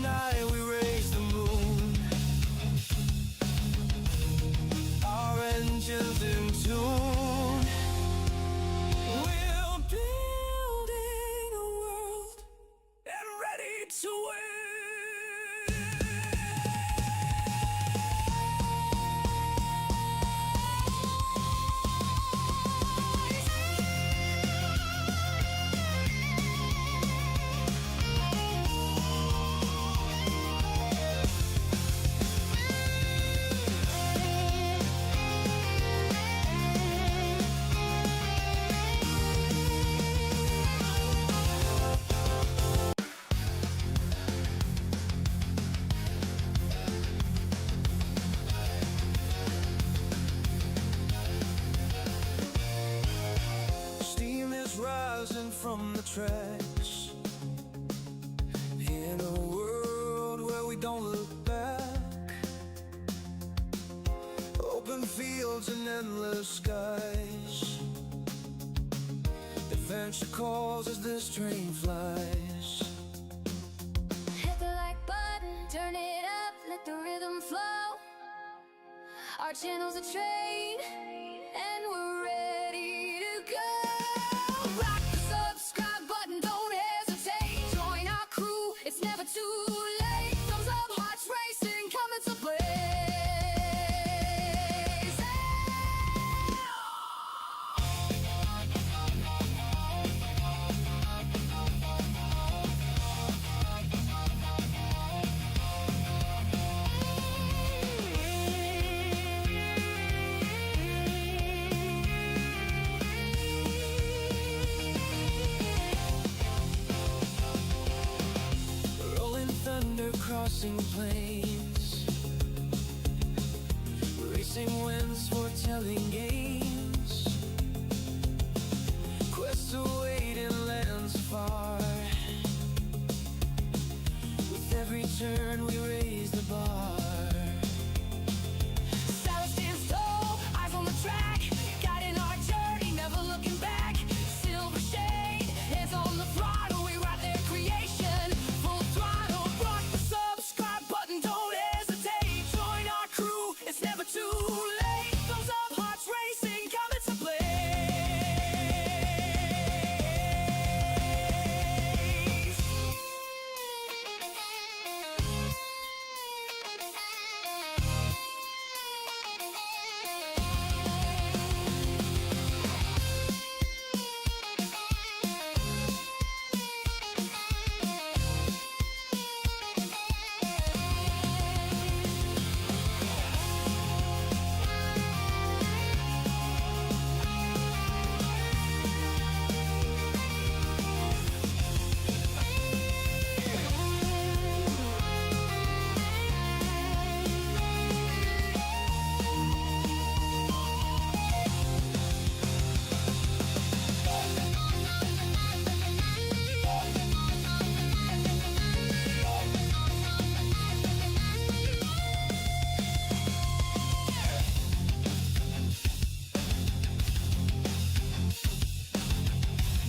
night we raise the moon, our engines in tune. We're building a world and ready to win. Rising from the trash, in a world where we don't look back. Open fields and endless skies. Adventure calls as this train flies. Hit the like button, turn it up, let the rhythm flow. Our channel's a train, and we're ready to go. Rock the subscribe button, don't hesitate. Join our crew, it's never too late. Thumbs up, hearts racing, coming to blaze. Crossing plains, racing winds, foretelling games, quests await in lands far. With every turn we raise the bar. Silence stands tall, eyes on the track, guiding our journey, never looking back. Silver shade, hands on the throttle, we ride their creation. Full throttle, rock the subscribe button, don't hesitate. Join our crew, it's never too late. Thumbs up, hearts racing, coming to blaze.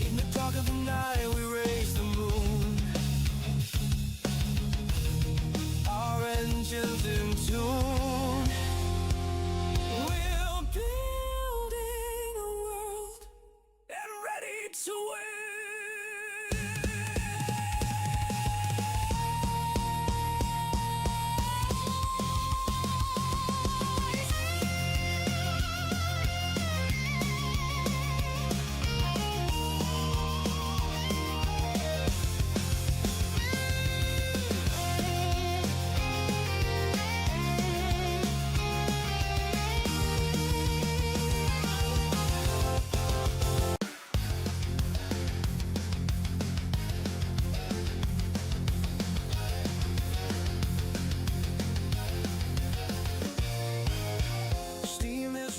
In the dark of the night we raise the moon, our engines in tune. We're building a world and ready to win.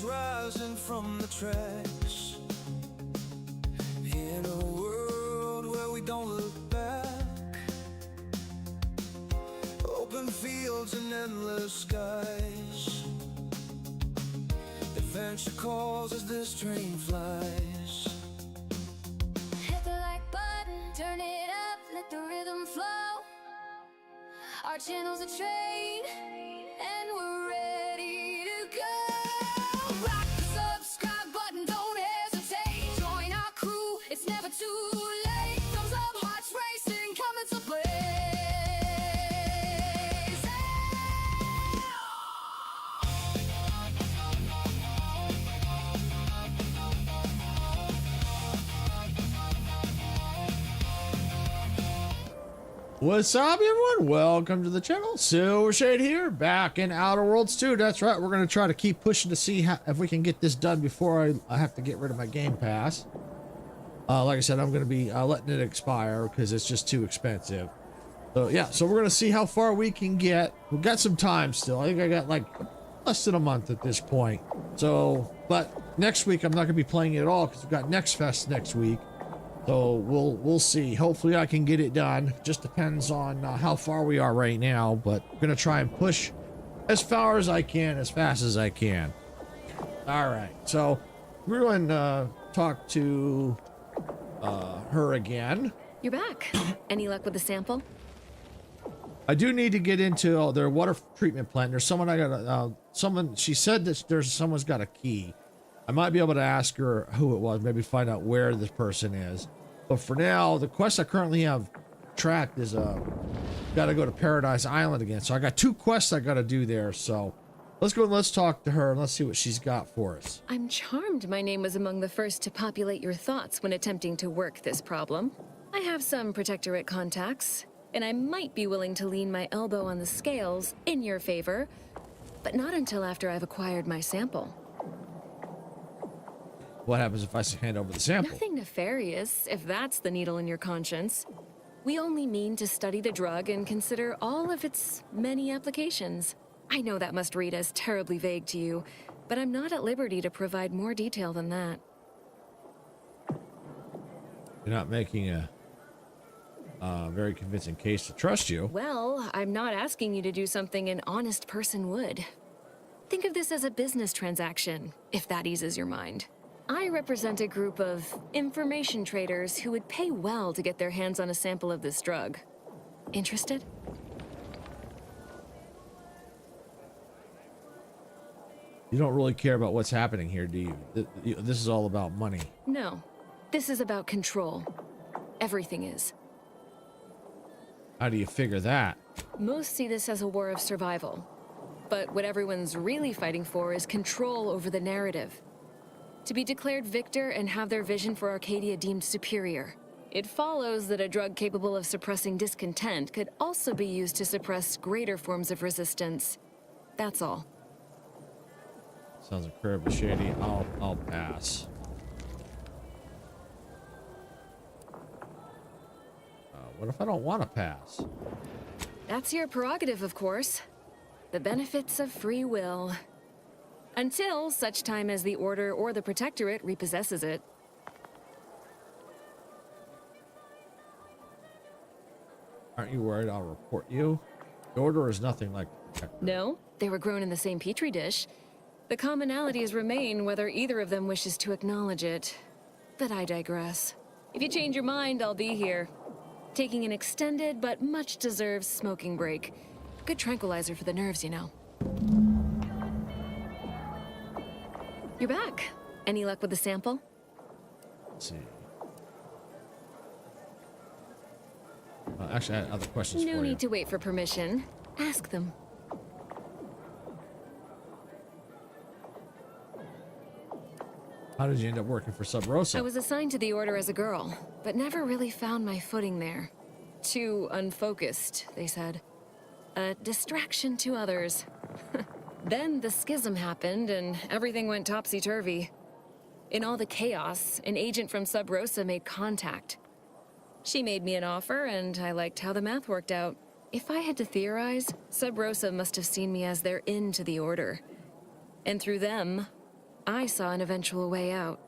Rising from the trash, in a world where we don't look back. Open fields and endless skies. Adventure calls as this train flies. Hit the like button, turn it up, let the rhythm flow. Our channel's a train, and we're ready to go. Rock the subscribe button, don't hesitate. Join our crew, it's never too late. Thumbs up, hearts racing, coming to play. What's up, everyone? Welcome to the channel. Silver Shade here, back in Outer Worlds 2. That's right, we're going to try to keep pushing to see if we can get this done before I have to get rid of my Game Pass. Like I said, I'm going to be letting it expire because it's just too expensive. So yeah, so we're going to see how far we can get. We've got some time still. I think I got like less than a month at this point. So, but next week I'm not going to be playing it at all because we've got Next Fest next week. So we'll see. Hopefully I can get it done. Just depends on how far we are right now, but I'm gonna try and push as far as I can, as fast as I can. All right, so we're going to talk to her again. You're back. Any luck with the sample? I do need to get into their water treatment plant. There's someone I got. Someone, she said that someone's got a key. I might be able to ask her who it was, maybe find out where this person is. But for now, the quest I currently have tracked is got to go to Paradise Island again. So I got 2 quests I got to do there. So let's go and let's talk to her and let's see what she's got for us. I'm charmed my name was among the first to populate your thoughts when attempting to work this problem. I have some Protectorate contacts, and I might be willing to lean my elbow on the scales in your favor, but not until after I've acquired my sample. What happens if I hand over the sample? Nothing nefarious, if that's the needle in your conscience. We only mean to study the drug and consider all of its many applications. I know that must read as terribly vague to you, but I'm not at liberty to provide more detail than that. You're not making a very convincing case to trust you. Well, I'm not asking you to do something an honest person would. Think of this as a business transaction, if that eases your mind. I represent a group of information traders who would pay well to get their hands on a sample of this drug. Interested? You don't really care about what's happening here, do you? This is all about money. No. This is about control. Everything is. How do you figure that? Most see this as a war of survival. But what everyone's really fighting for is control over the narrative. To be declared victor and have their vision for Arcadia deemed superior. It follows that a drug capable of suppressing discontent could also be used to suppress greater forms of resistance. That's all. Sounds incredibly shady. I'll pass. What if I don't want to pass? That's your prerogative, of course. The benefits of free will. Until such time as the Order or the Protectorate repossesses it. Aren't you worried I'll report you? The Order is nothing like the Protectorate. No, they were grown in the same petri dish. The commonalities remain whether either of them wishes to acknowledge it. But I digress. If you change your mind, I'll be here. Taking an extended but much-deserved smoking break. Good tranquilizer for the nerves, you know. You're back. Any luck with the sample? Let's see. Actually, I had other questions for you. No need to wait for permission. Ask them. How did you end up working for Sub Rosa? I was assigned to the Order as a girl, but never really found my footing there. Too unfocused, they said. A distraction to others. Then the schism happened, and everything went topsy-turvy. In all the chaos, an agent from Sub Rosa made contact. She made me an offer, and I liked how the math worked out. If I had to theorize, Sub Rosa must have seen me as their in to the Order. And through them, I saw an eventual way out.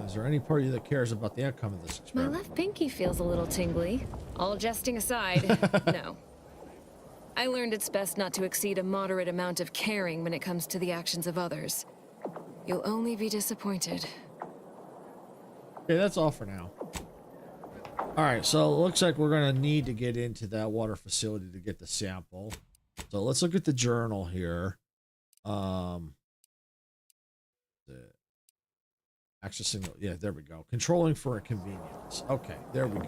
Is there any part of you that cares about the outcome of this My experiment? left pinky feels a little tingly. All jesting aside, no. I learned it's best not to exceed a moderate amount of caring when it comes to the actions of others. You'll only be disappointed. Okay, that's all for now. All right, so it looks like we're gonna need to get into that water facility to get the sample. So let's look at the journal here. Accessing, yeah, there we go. Controlling for a convenience. Okay, there we go.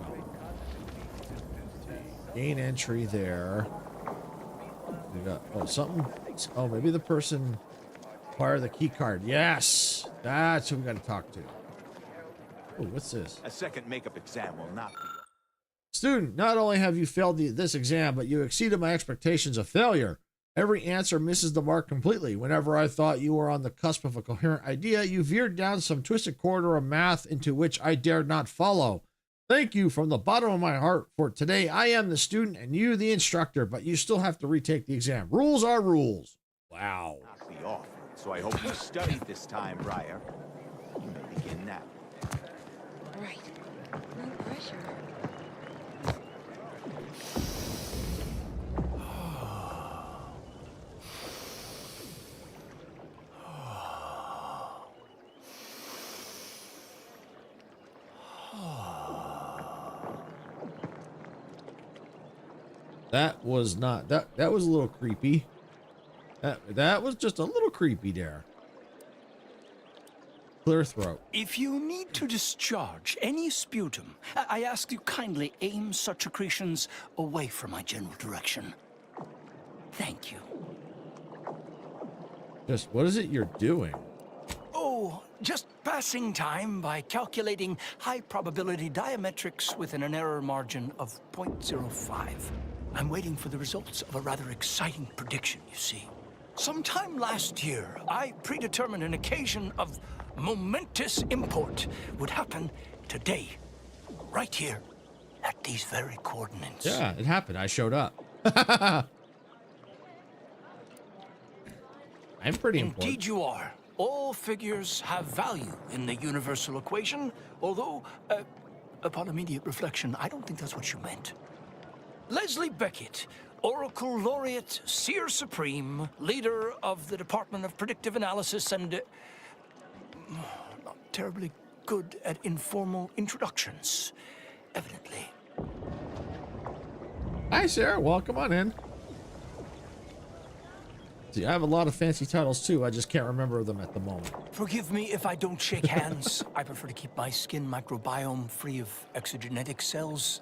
Gain entry there. We got, oh, something. Oh, maybe the person acquire the key card. Yes, that's who we got to talk to. Oh, what's this? A second makeup exam will not be. Student, not only have you failed this exam, but you exceeded my expectations of failure. Every answer misses the mark completely. Whenever I thought you were on the cusp of a coherent idea, you veered down some twisted corridor of math into which I dared not follow. Thank you from the bottom of my heart, for today I am the student and you the instructor, but you still have to retake the exam. Rules are rules. Wow. Not the offer, so I hope you studied this time, Briar. You may begin now. Right. No pressure. That was not that was a little creepy. That was just a little creepy there. Clear throat. If you need to discharge any sputum, I ask you kindly aim such accretions away from my general direction. Thank you. Just what is it you're doing? Oh, just passing time by calculating high probability diametrics within an error margin of 0.05. I'm waiting for the results of a rather exciting prediction, you see. Sometime last year, I predetermined an occasion of momentous import would happen today, right here, at these very coordinates. Yeah, it happened. I showed up. I'm pretty important. Indeed you are. All figures have value in the universal equation, although, upon immediate reflection, I don't think that's what you meant. Leslie Beckett, Oracle Laureate, Seer Supreme, leader of the Department of Predictive Analysis, and not terribly good at informal introductions, evidently. Hi, Sarah. Welcome on in. See, I have a lot of fancy titles too. I just can't remember them at the moment. Forgive me if I don't shake hands. I prefer to keep my skin microbiome free of exogenetic cells.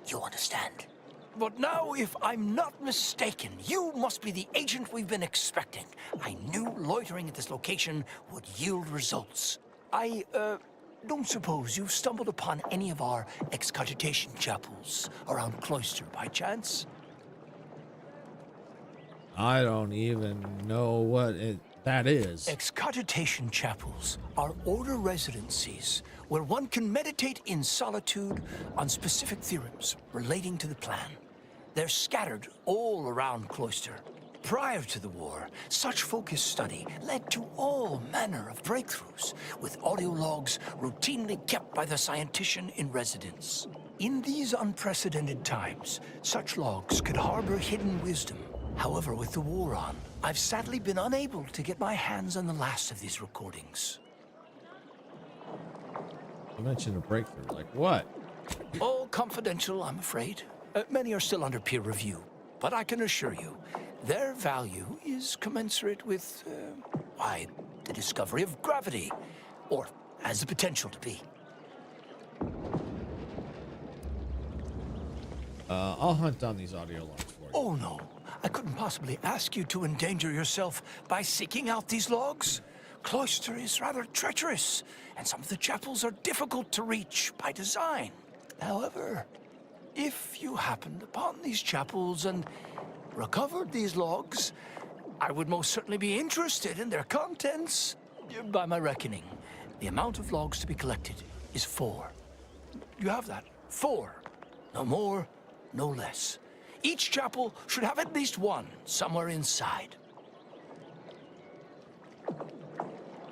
You understand? But now, if I'm not mistaken, you must be the agent we've been expecting. I knew loitering at this location would yield results. I, don't suppose you've stumbled upon any of our excogitation chapels around Cloister by chance? I don't even know what that is. Excogitation chapels are order residencies where one can meditate in solitude on specific theorems relating to the plan. They're scattered all around Cloister. Prior to the war, such focused study led to all manner of breakthroughs, with audio logs routinely kept by the scientician in residence. In these unprecedented times, such logs could harbor hidden wisdom. However, with the war on, I've sadly been unable to get my hands on the last of these recordings. You mentioned a breakthrough. Like what? All confidential, I'm afraid. Many are still under peer review, but I can assure you, their value is commensurate with, why, the discovery of gravity, or has the potential to be. I'll hunt down these audio logs for you. Oh no, I couldn't possibly ask you to endanger yourself by seeking out these logs. Cloister is rather treacherous, and some of the chapels are difficult to reach by design. However, if you happened upon these chapels and recovered these logs, I would most certainly be interested in their contents. By my reckoning, the amount of logs to be collected is 4. You have that? 4. No more, no less. Each chapel should have at least one somewhere inside.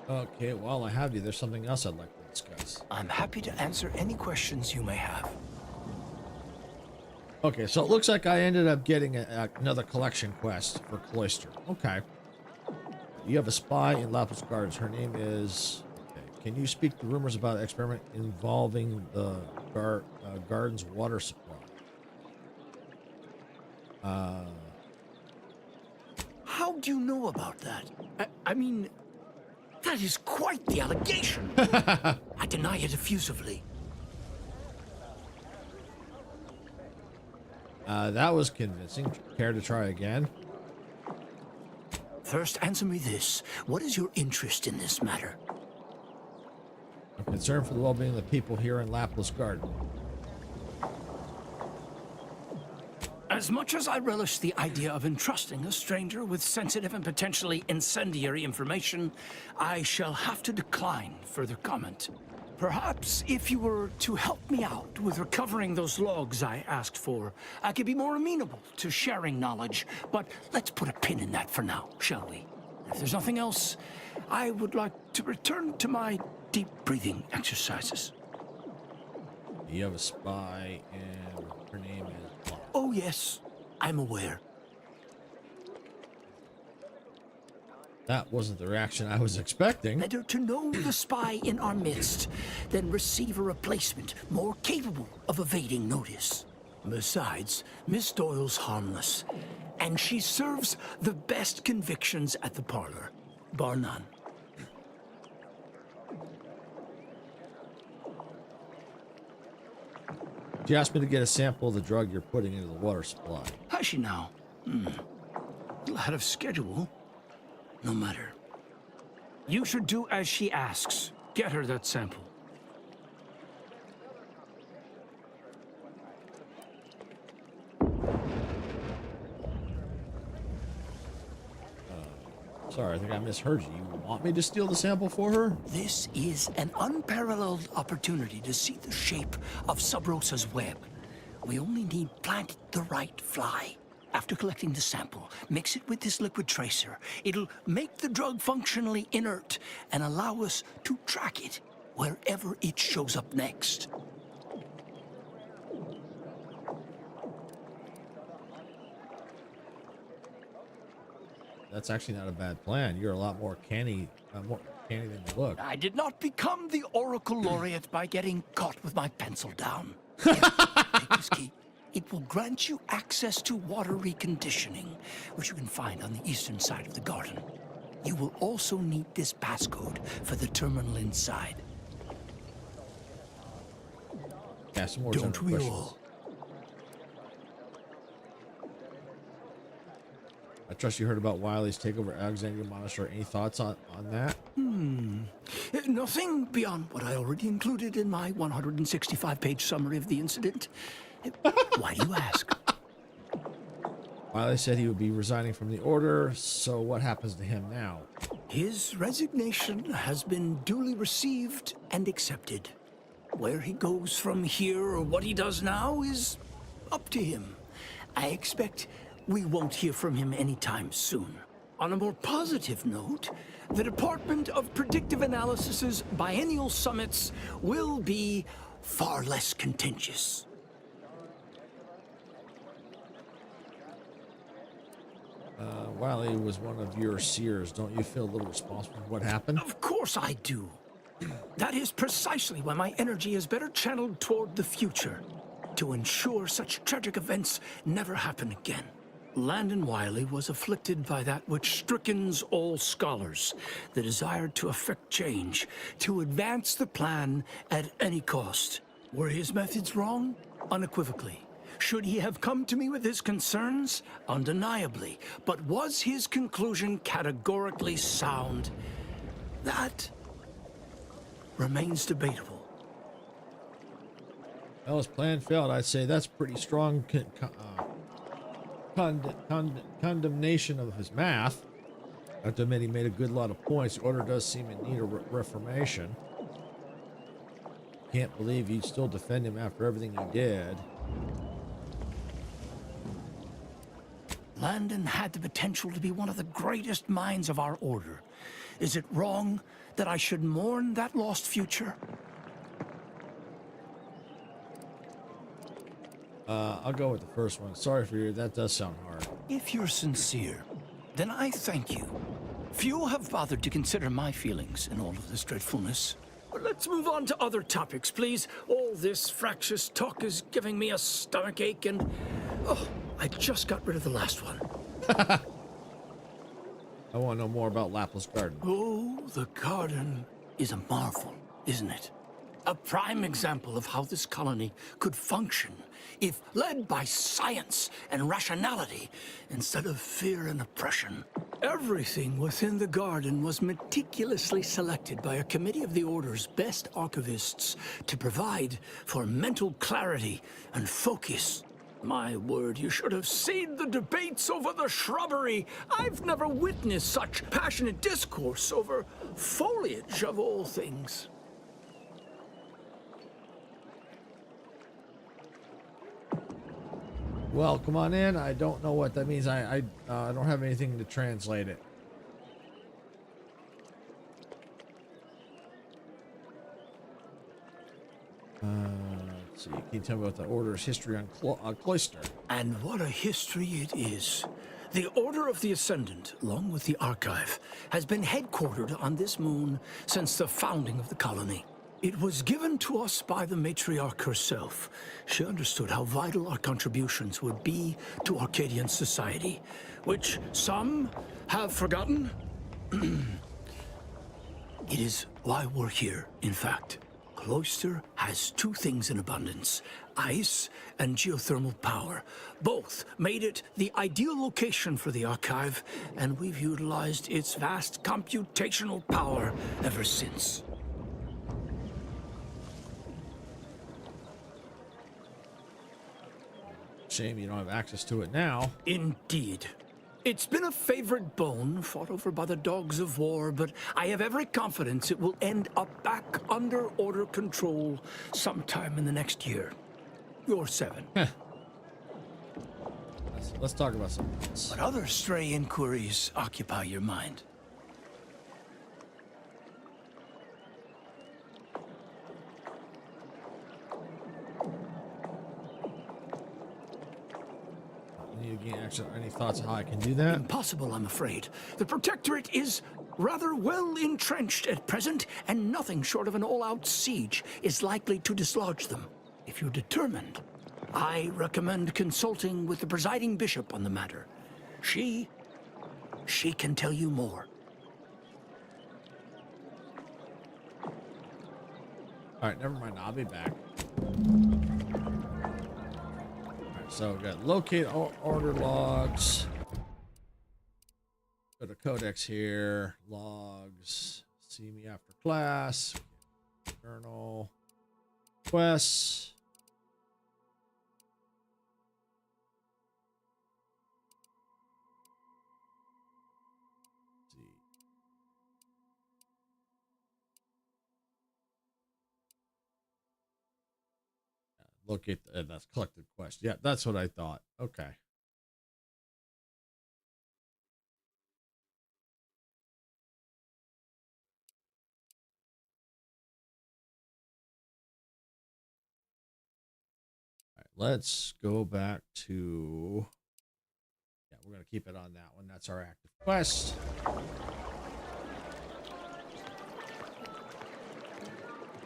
Okay, while I have you, there's something else I'd like to discuss. I'm happy to answer any questions you may have. Okay, so it looks like I ended up getting another collection quest for Cloister. Okay. You have a spy in Lapis Gardens. Her name is Can you speak to rumors about an experiment involving the garden's water supply? How do you know about that? I mean, that is quite the allegation. I deny it effusively. That was convincing. Care to try again? First, answer me this. What is your interest in this matter? I'm concerned for the well-being of the people here in Laplace Garden. As much as I relish the idea of entrusting a stranger with sensitive and potentially incendiary information, I shall have to decline further comment. Perhaps if you were to help me out with recovering those logs I asked for, I could be more amenable to sharing knowledge. But let's put a pin in that for now, shall we? If there's nothing else, I would like to return to my deep breathing exercises. You have a spy, and her name is Bob. Oh yes, I'm aware. That wasn't the reaction I was expecting. Better to know the spy in our midst than receive a replacement more capable of evading notice. Besides, Miss Doyle's harmless, and she serves the best convictions at the parlor, bar none. She asked me to get a sample of the drug you're putting into the water supply. Has she now? A little ahead of schedule. No matter. You should do as she asks. Get her that sample. Sorry, I think I misheard you. You want me to steal the sample for her? This is an unparalleled opportunity to see the shape of Sub Rosa's web. We only need plant the right fly. After collecting the sample, mix it with this liquid tracer. It'll make the drug functionally inert and allow us to track it wherever it shows up next. That's actually not a bad plan. You're a lot more canny than you look. I did not become the Oracle Laureate by getting caught with my pencil down. Here, take this key. It will grant you access to water reconditioning, which you can find on the eastern side of the garden. You will also need this passcode for the terminal inside. Yeah, some more Don't general we questions. all? I trust you heard about Wiley's takeover of Alexandria Monastery. Any thoughts on that? Nothing beyond what I already included in my 165-page summary of the incident. Why do you ask? Wiley said he would be resigning from the order, so what happens to him now? His resignation has been duly received and accepted. Where he goes from here or what he does now is up to him. I expect we won't hear from him anytime soon. On a more positive note, the Department of Predictive Analysis's biennial summits will be far less contentious. Wiley was one of your seers. Don't you feel a little responsible for what happened? Of course I do. That is precisely why my energy is better channeled toward the future, to ensure such tragic events never happen again. Landon Wiley was afflicted by that which strickens all scholars, the desire to effect change, to advance the plan at any cost. Were his methods wrong? Unequivocally. Should he have come to me with his concerns? Undeniably. But was his conclusion categorically sound? That remains debatable. Well, his plan failed. I'd say that's pretty strong condemnation of his math. I have to admit he made a good lot of points. The order does seem in need of reformation. Can't believe you'd still defend him after everything he did. Landon had the potential to be one of the greatest minds of our order. Is it wrong that I should mourn that lost future? I'll go with the first one. Sorry for you. That does sound hard. If you're sincere, then I thank you. Few have bothered to consider my feelings in all of this dreadfulness. Let's move on to other topics, please. All this fractious talk is giving me a stomachache and... Oh, I just got rid of the last one. I want to know more about Laplace Garden. Oh, the garden is a marvel, isn't it? A prime example of how this colony could function if led by science and rationality instead of fear and oppression. Everything within the garden was meticulously selected by a committee of the Order's best archivists to provide for mental clarity and focus. My word, you should have seen the debates over the shrubbery. I've never witnessed such passionate discourse over foliage of all things. Well, come on in. I don't know what that means. I don't have anything to translate it. Let's see. Can you tell me about the Order's history on Cloister? And what a history it is. The Order of the Ascendant, along with the Archive, has been headquartered on this moon since the founding of the colony. It was given to us by the matriarch herself. She understood how vital our contributions would be to Arcadian society, which some have forgotten. It is why we're here, in fact. Cloister has two things in abundance: ice and geothermal power. Both made it the ideal location for the Archive, and we've utilized its vast computational power ever since. Shame you don't have access to it now. Indeed. It's been a favorite bone fought over by the dogs of war, but I have every confidence it will end up back under Order control sometime in the next year. You're 7. Let's talk about something else. What other stray inquiries occupy your mind? Any thoughts on how I can do that? Impossible, I'm afraid. The Protectorate is rather well entrenched at present, and nothing short of an all-out siege is likely to dislodge them. If you're determined, I recommend consulting with the presiding bishop on the matter. She can tell you more. All right, never mind. I'll be back. So we got locate order logs. Go to codex here. Logs. See me after class. Journal. Quests. Let's see. Locate that's collected quest. Yeah, that's what I thought. Okay. All right, let's go back to, yeah, we're going to keep it on that one. That's our active quest.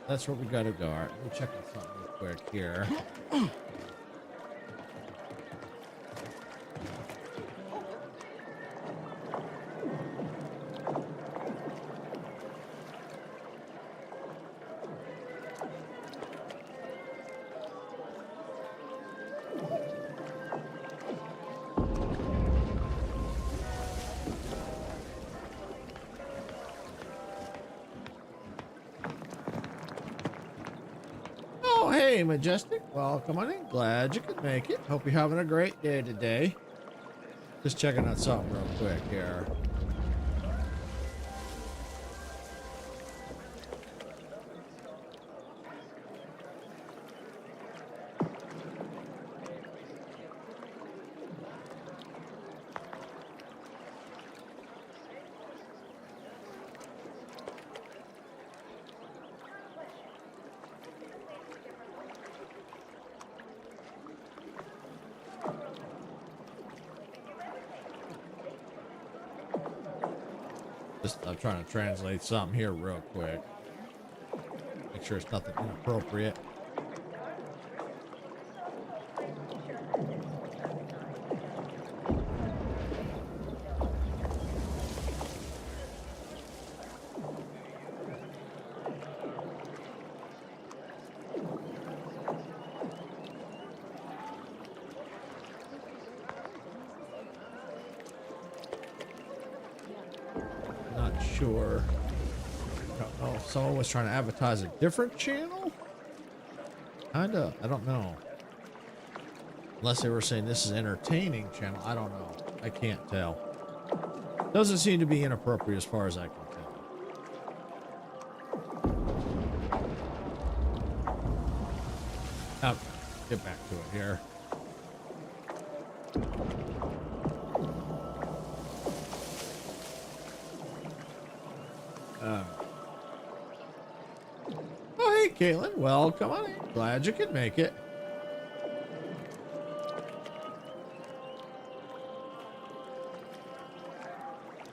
That's where we got to go. All right, let me check on something real quick here. Hey, Majestic. Welcome on in. Glad you could make it. Hope you're having a great day today. Just checking out something real quick here. I'm trying to translate something here real quick. sure it's nothing inappropriate. Not sure. Oh, someone was trying to advertise a different channel? Kinda, I don't know. Unless they were saying this is entertaining channel, I don't know. I can't tell. Doesn't seem to be inappropriate as far as I can tell. Oh, get back to it here. Oh, hey, Caitlin. Well, come on in. Glad you could make it.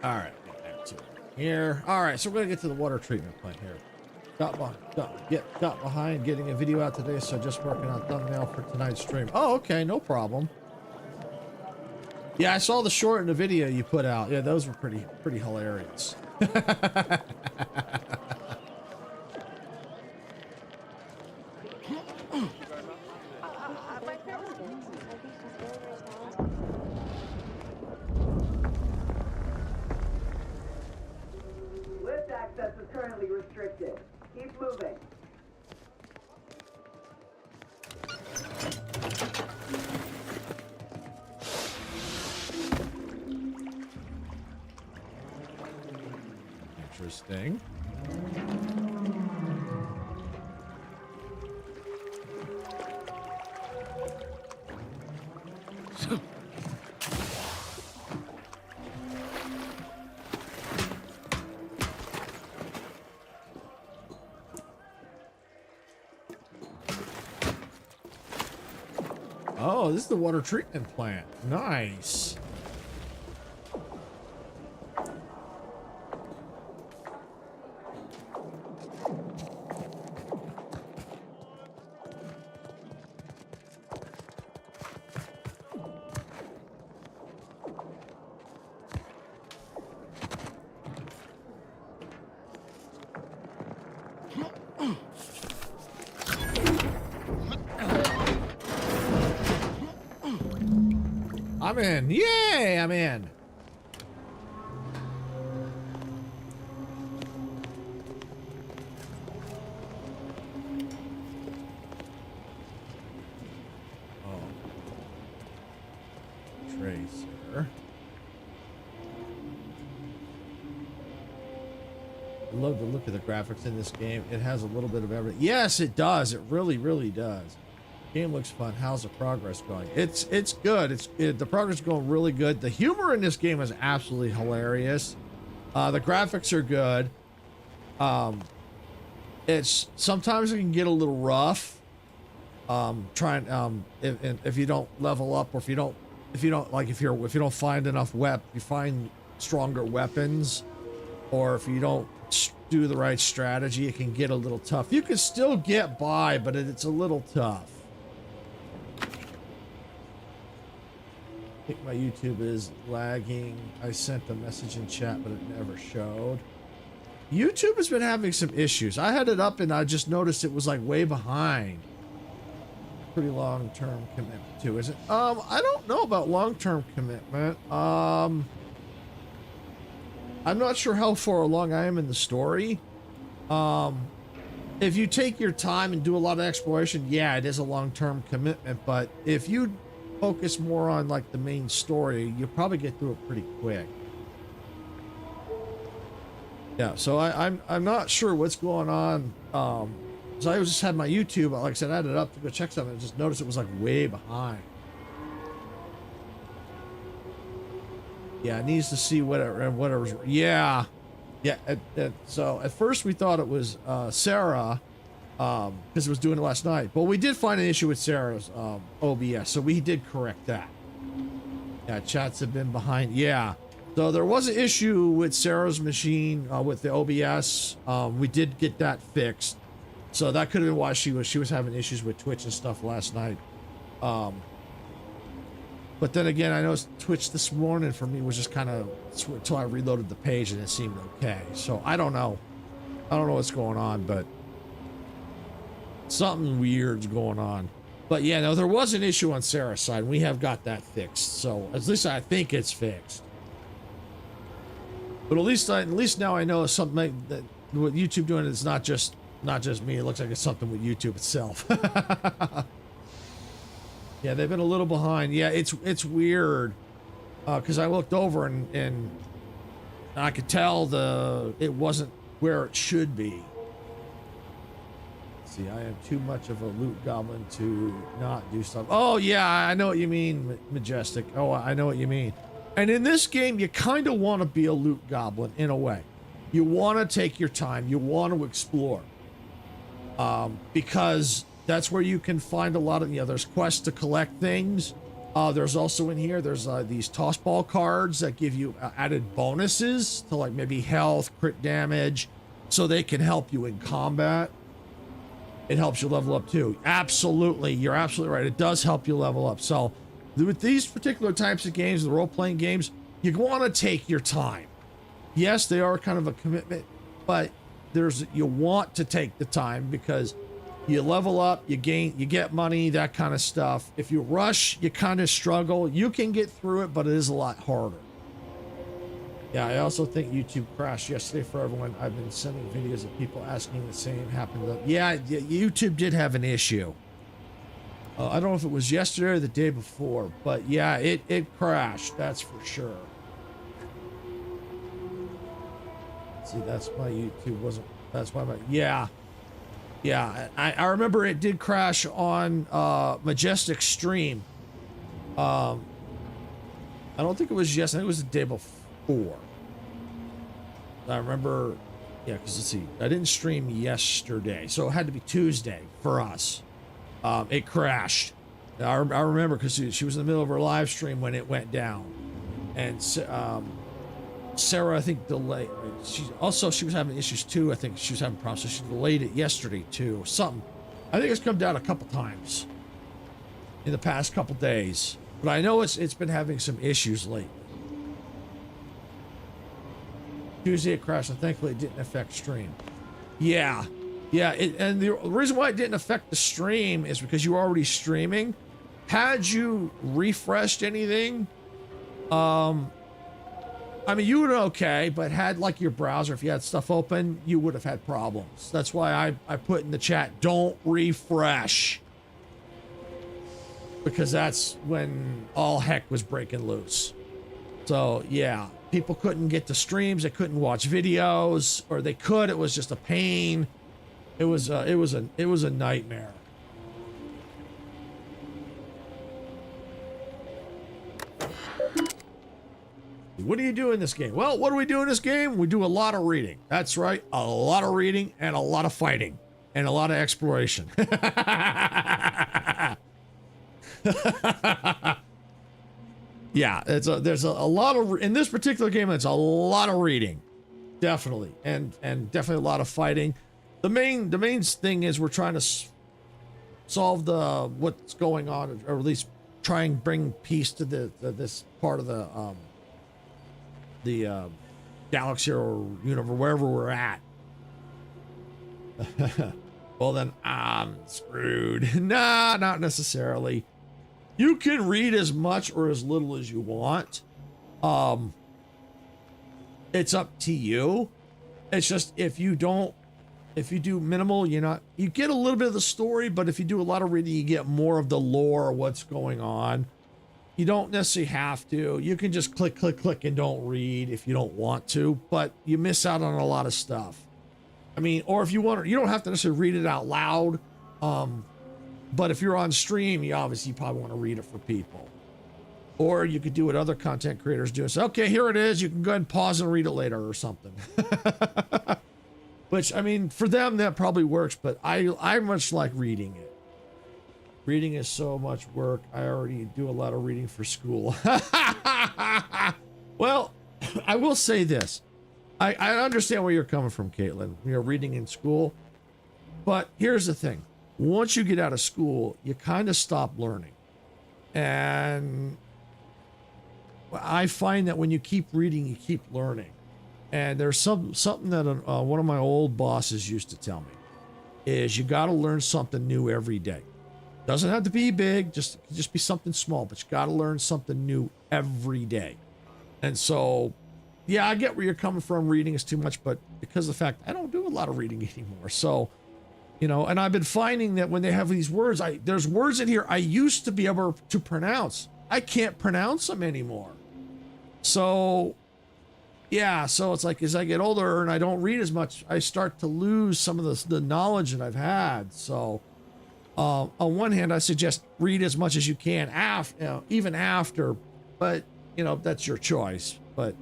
All right, get back to it here. All right, so we're gonna get to the water treatment plant here. Got behind getting a video out today, so just working on thumbnail for tonight's stream. Oh, okay, no problem. Yeah, I saw the short and the video you put out. Yeah, those were pretty hilarious. Lift access is currently restricted. Keep moving. Interesting. Oh, this is the water treatment plant. Nice. I'm in. Yay, I'm in. Oh. Tracer. I love the look of the graphics in this game. It has a little bit of everything. Yes, it does. It really, really does. Game looks fun. How's the progress going? It's good. The progress is going really good. The humor in this game is absolutely hilarious. The graphics are good. It's sometimes it can get a little rough. If you don't level up, or if you don't find enough you find stronger weapons, or if you don't do the right strategy, it can get a little tough. You can still get by, but it's a little tough. I think my YouTube is lagging. I sent the message in chat, but it never showed. YouTube has been having some issues. I had it up and I just noticed it was like way behind. Pretty long-term commitment too, is it? I don't know about long-term commitment. I'm not sure how far along I am in the story. If you take your time and do a lot of exploration, yeah, it is a long-term commitment, but if you focus more on like the main story, you'll probably get through it pretty quick. Yeah, so I'm not sure what's going on. So I just had my YouTube, like I said, I had it up to go check something and just noticed it was like way behind. Yeah, it needs to see whatever's. Yeah. So at first we thought it was Sarah, because it was doing it last night, but we did find an issue with Sarah's OBS, so we did correct that. Yeah, chats have been behind. Yeah, so there was an issue with Sarah's machine with the OBS. We did get that fixed. So that could have been why she was having issues with Twitch and stuff last night. But then again, I know Twitch this morning for me was just kind of until I reloaded the page and it seemed okay. So I don't know. I don't know what's going on, but something weird's going on. But yeah, no, there was an issue on Sarah's side. And we have got that fixed. So at least I think it's fixed. But at least now I know something that what YouTube doing is not just me. It looks like it's something with YouTube itself. Yeah, they've been a little behind. Yeah, it's weird because I looked over and I could tell it wasn't where it should be. Let's see, I am too much of a loot goblin to not do stuff. Oh yeah, I know what you mean, Majestic. Oh, I know what you mean. And in this game, you kind of want to be a loot goblin in a way. You want to take your time. You want to explore because that's where you can find a lot of, there's quests to collect things. There's also in here, there's these toss ball cards that give you added bonuses to like maybe health, crit damage, so they can help you in combat. It helps you level up too. Absolutely. You're absolutely right. It does help you level up. So with these particular types of games, the role-playing games, you want to take your time. Yes, they are kind of a commitment, but you want to take the time because you level up, you get money, that kind of stuff. If you rush, you kind of struggle. You can get through it, but it is a lot harder. Yeah, I also think YouTube crashed yesterday for everyone. I've been sending videos of people asking the same happened. Yeah, YouTube did have an issue. I don't know if it was yesterday or the day before, but yeah, it crashed. That's for sure. See, that's my YouTube wasn't. That's why my yeah. I remember it did crash on Majestic stream. I don't think it was yesterday. I think it was the day before. I remember, yeah, because let's see, I didn't stream yesterday, so it had to be Tuesday for us. It crashed. I remember because she was in the middle of her live stream when it went down, and Sarah, I think, delayed. She was having issues too. I think she was having problems, so she delayed it yesterday too, or something. I think it's come down a couple times in the past couple days, but I know it's been having some issues lately. Tuesday it crashed, and thankfully it didn't affect stream. Yeah, and the reason why it didn't affect the stream is because you were already streaming. Had you refreshed anything, I mean, you would have okay, but had like your browser, if you had stuff open, you would have had problems. That's why I put in the chat, don't refresh. Because that's when all heck was breaking loose. So yeah, people couldn't get to streams, they couldn't watch videos, or they could, it was just a pain. It was a nightmare. What do you do in this game? Well, what do we do in this game? We do a lot of reading. That's right. A lot of reading and a lot of fighting and a lot of exploration. Yeah, there's a lot of, in this particular game, it's a lot of reading. Definitely. And definitely a lot of fighting. The main thing is we're trying to solve what's going on, or at least try and bring peace to this part of the galaxy or universe, wherever we're at. Well, then I'm screwed. Nah, not necessarily. You can read as much or as little as you want. It's up to you. It's just if you do minimal, you get a little bit of the story, but if you do a lot of reading, you get more of the lore, what's going on. You don't necessarily have to. You can just click, and don't read if you don't want to, but you miss out on a lot of stuff. I mean, or if you want to, you don't have to necessarily read it out loud. But if you're on stream, you probably want to read it for people. Or you could do what other content creators do and say, okay, here it is. You can go ahead and pause and read it later or something. Which, I mean, for them, that probably works, but I much like reading it. Reading is so much work. I already do a lot of reading for school. Well, I will say this. I understand where you're coming from, Caitlin. Reading in school. But here's the thing. Once you get out of school, you kind of stop learning. And I find that when you keep reading, you keep learning. And there's something that one of my old bosses used to tell me is you got to learn something new every day. Doesn't have to be big, just be something small, but you got to learn something new every day. And so, yeah, I get where you're coming from. Reading is too much, but because of the fact I don't do a lot of reading anymore. So, you know, and I've been finding that when they have these words, there's words in here I used to be able to pronounce. I can't pronounce them anymore. So, yeah, so it's like as I get older and I don't read as much, I start to lose some of the knowledge that I've had. So, on one hand, I suggest read as much as you can, even after, but, you know, that's your choice. But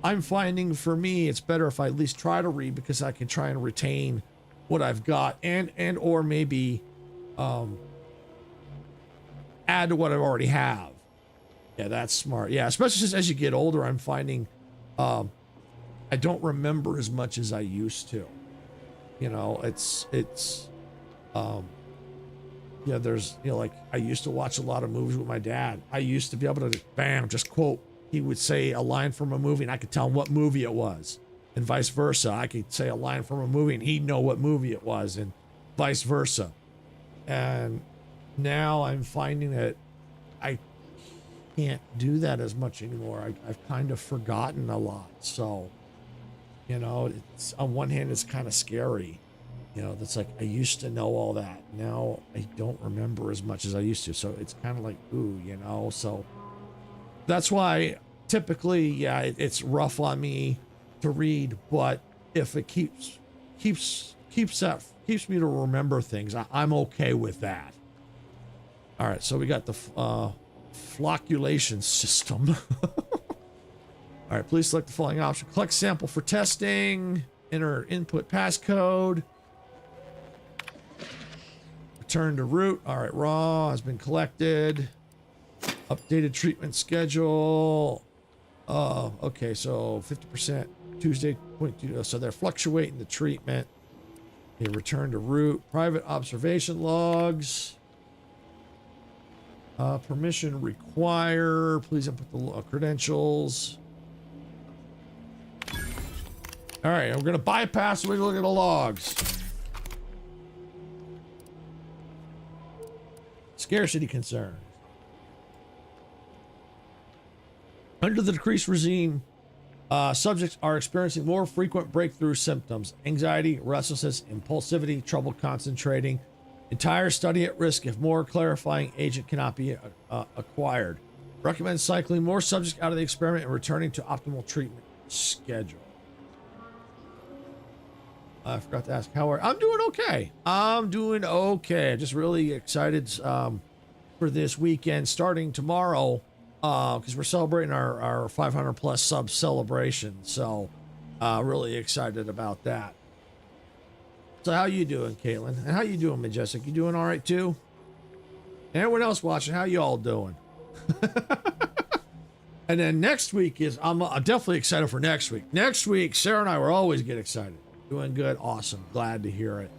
I'm finding for me, it's better if I at least try to read because I can try and retain what I've got and or maybe add to what I already have. Yeah, that's smart. Yeah, especially as you get older, I'm finding I don't remember as much as I used to. You know, yeah, there's, you know, like I used to watch a lot of movies with my dad. I used to be able to, bam, just quote. He would say a line from a movie and I could tell him what movie it was, and vice versa. I could say a line from a movie and he'd know what movie it was, and vice versa. And now I'm finding that I can't do that as much anymore. I've kind of forgotten a lot. So, you know, it's on one hand, it's kind of scary. You know, that's like, I used to know all that. Now I don't remember as much as I used to. So it's kind of like, ooh, you know, so that's why typically, yeah, it's rough on me to read, but if it keeps me to remember things, I'm okay with that. All right. So we got the, flocculation system. All right. Please select the following option. Collect sample for testing, enter input passcode. Return to root. All right, raw has been collected. Updated treatment schedule. Okay, so 50% Tuesday 22. So they're fluctuating the treatment. Okay, return to root. Private observation logs. Permission required. Please input the credentials. All right, we're gonna bypass. We're gonna look at the logs. Scarcity concerns. Under the decreased regime, subjects are experiencing more frequent breakthrough symptoms: anxiety, restlessness, impulsivity, trouble concentrating. Entire study at risk if more clarifying agent cannot be acquired. Recommend cycling more subjects out of the experiment and returning to optimal treatment schedule. I forgot to ask how I'm doing okay. I'm doing okay. Just really excited for this weekend starting tomorrow because we're celebrating our 500 plus sub celebration. So really excited about that. So how you doing, Caitlin? And how you doing, Majestic? You doing all right too? And everyone else watching, how you all doing? And then next week is, I'm definitely excited for next week. Next week, Sarah and I will always get excited. Doing good. Awesome. Glad to hear it.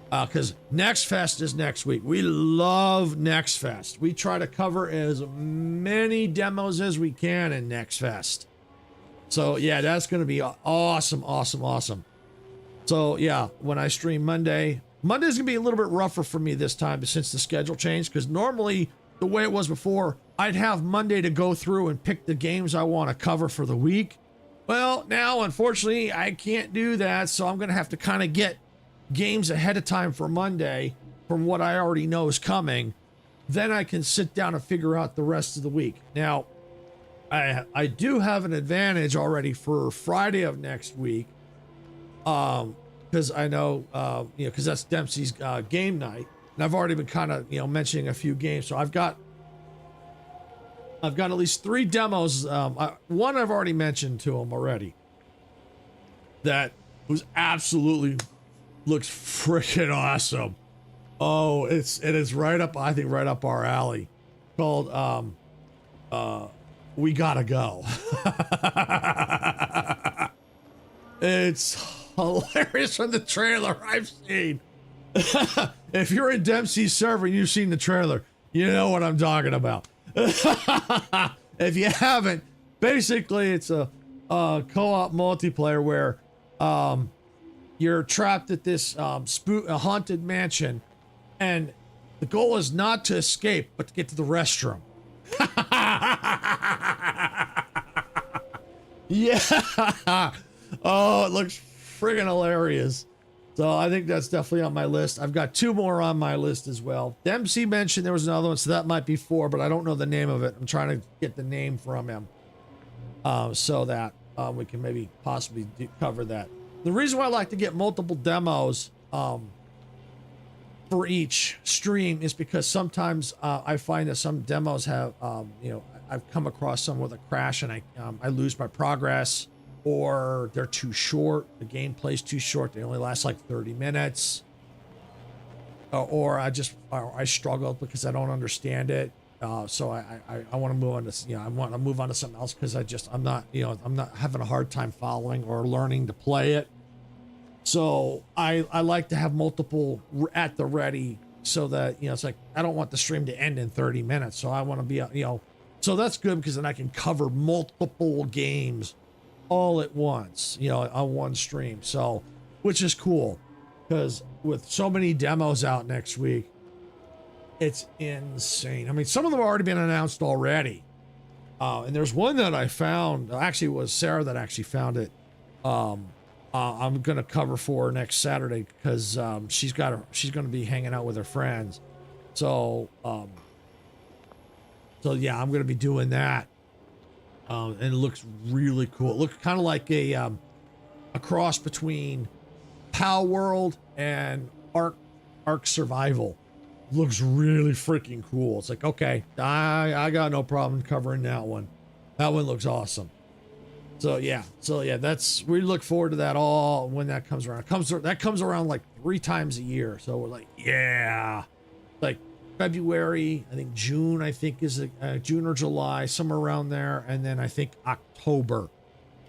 Because Next Fest is next week. We love Next Fest. We try to cover as many demos as we can in Next Fest. So yeah, that's going to be awesome, awesome, awesome. So yeah, when I stream Monday's going to be a little bit rougher for me this time since the schedule changed. Because normally the way it was before, I'd have Monday to go through and pick the games I want to cover for the week. Well, now, unfortunately, I can't do that, so I'm going to have to kind of get games ahead of time for Monday from what I already know is coming. Then I can sit down and figure out the rest of the week. Now, I do have an advantage already for Friday of next week, because I know, because that's Dempsey's game night, and I've already been kind of, mentioning a few games, so I've got at least 3 demos. One I've already mentioned to him already. That was absolutely looks freaking awesome. Oh, it is right up, I think, right up our alley. Called We Gotta Go. It's hilarious from the trailer I've seen. If you're in Dempsey's server and you've seen the trailer, you know what I'm talking about. If you haven't, basically it's a co-op multiplayer where you're trapped at this a haunted mansion, and the goal is not to escape, but to get to the restroom. Yeah. Oh, it looks friggin' hilarious. So I think that's definitely on my list. I've got 2 more on my list as well. Dempsey mentioned there was another one, so that might be 4, but I don't know the name of it. I'm trying to get the name from him so that we can maybe possibly cover that. The reason why I like to get multiple demos for each stream is because sometimes I find that some demos have, you know, I've come across some with a crash and I lose my progress, or they're too short. The gameplay's too short. They only last like 30 minutes. Or I struggle because I don't understand it. So I want to move on to, you know, I want to move on to something else because I'm not having a hard time following or learning to play it. So I like to have multiple at the ready so that, you know, it's like, I don't want the stream to end in 30 minutes. So I want to be, you know, so that's good because then I can cover multiple games all at once, you know, on one stream. So, which is cool because with so many demos out next week, it's insane. I mean, some of them have already been announced already. And there's one that I found, actually it was Sarah that actually found it. I'm going to cover for her next Saturday because she's going to be hanging out with her friends. So, yeah, I'm going to be doing that. And it looks really cool. It looks kind of like a cross between POW World and Ark Survival. Looks really freaking cool. It's like, okay, I got no problem covering that one. That one looks awesome. So yeah, we look forward to that all when that comes around. That comes around like 3 times a year. So we're like, yeah, like February, I think June, is June or July, somewhere around there. And then I think October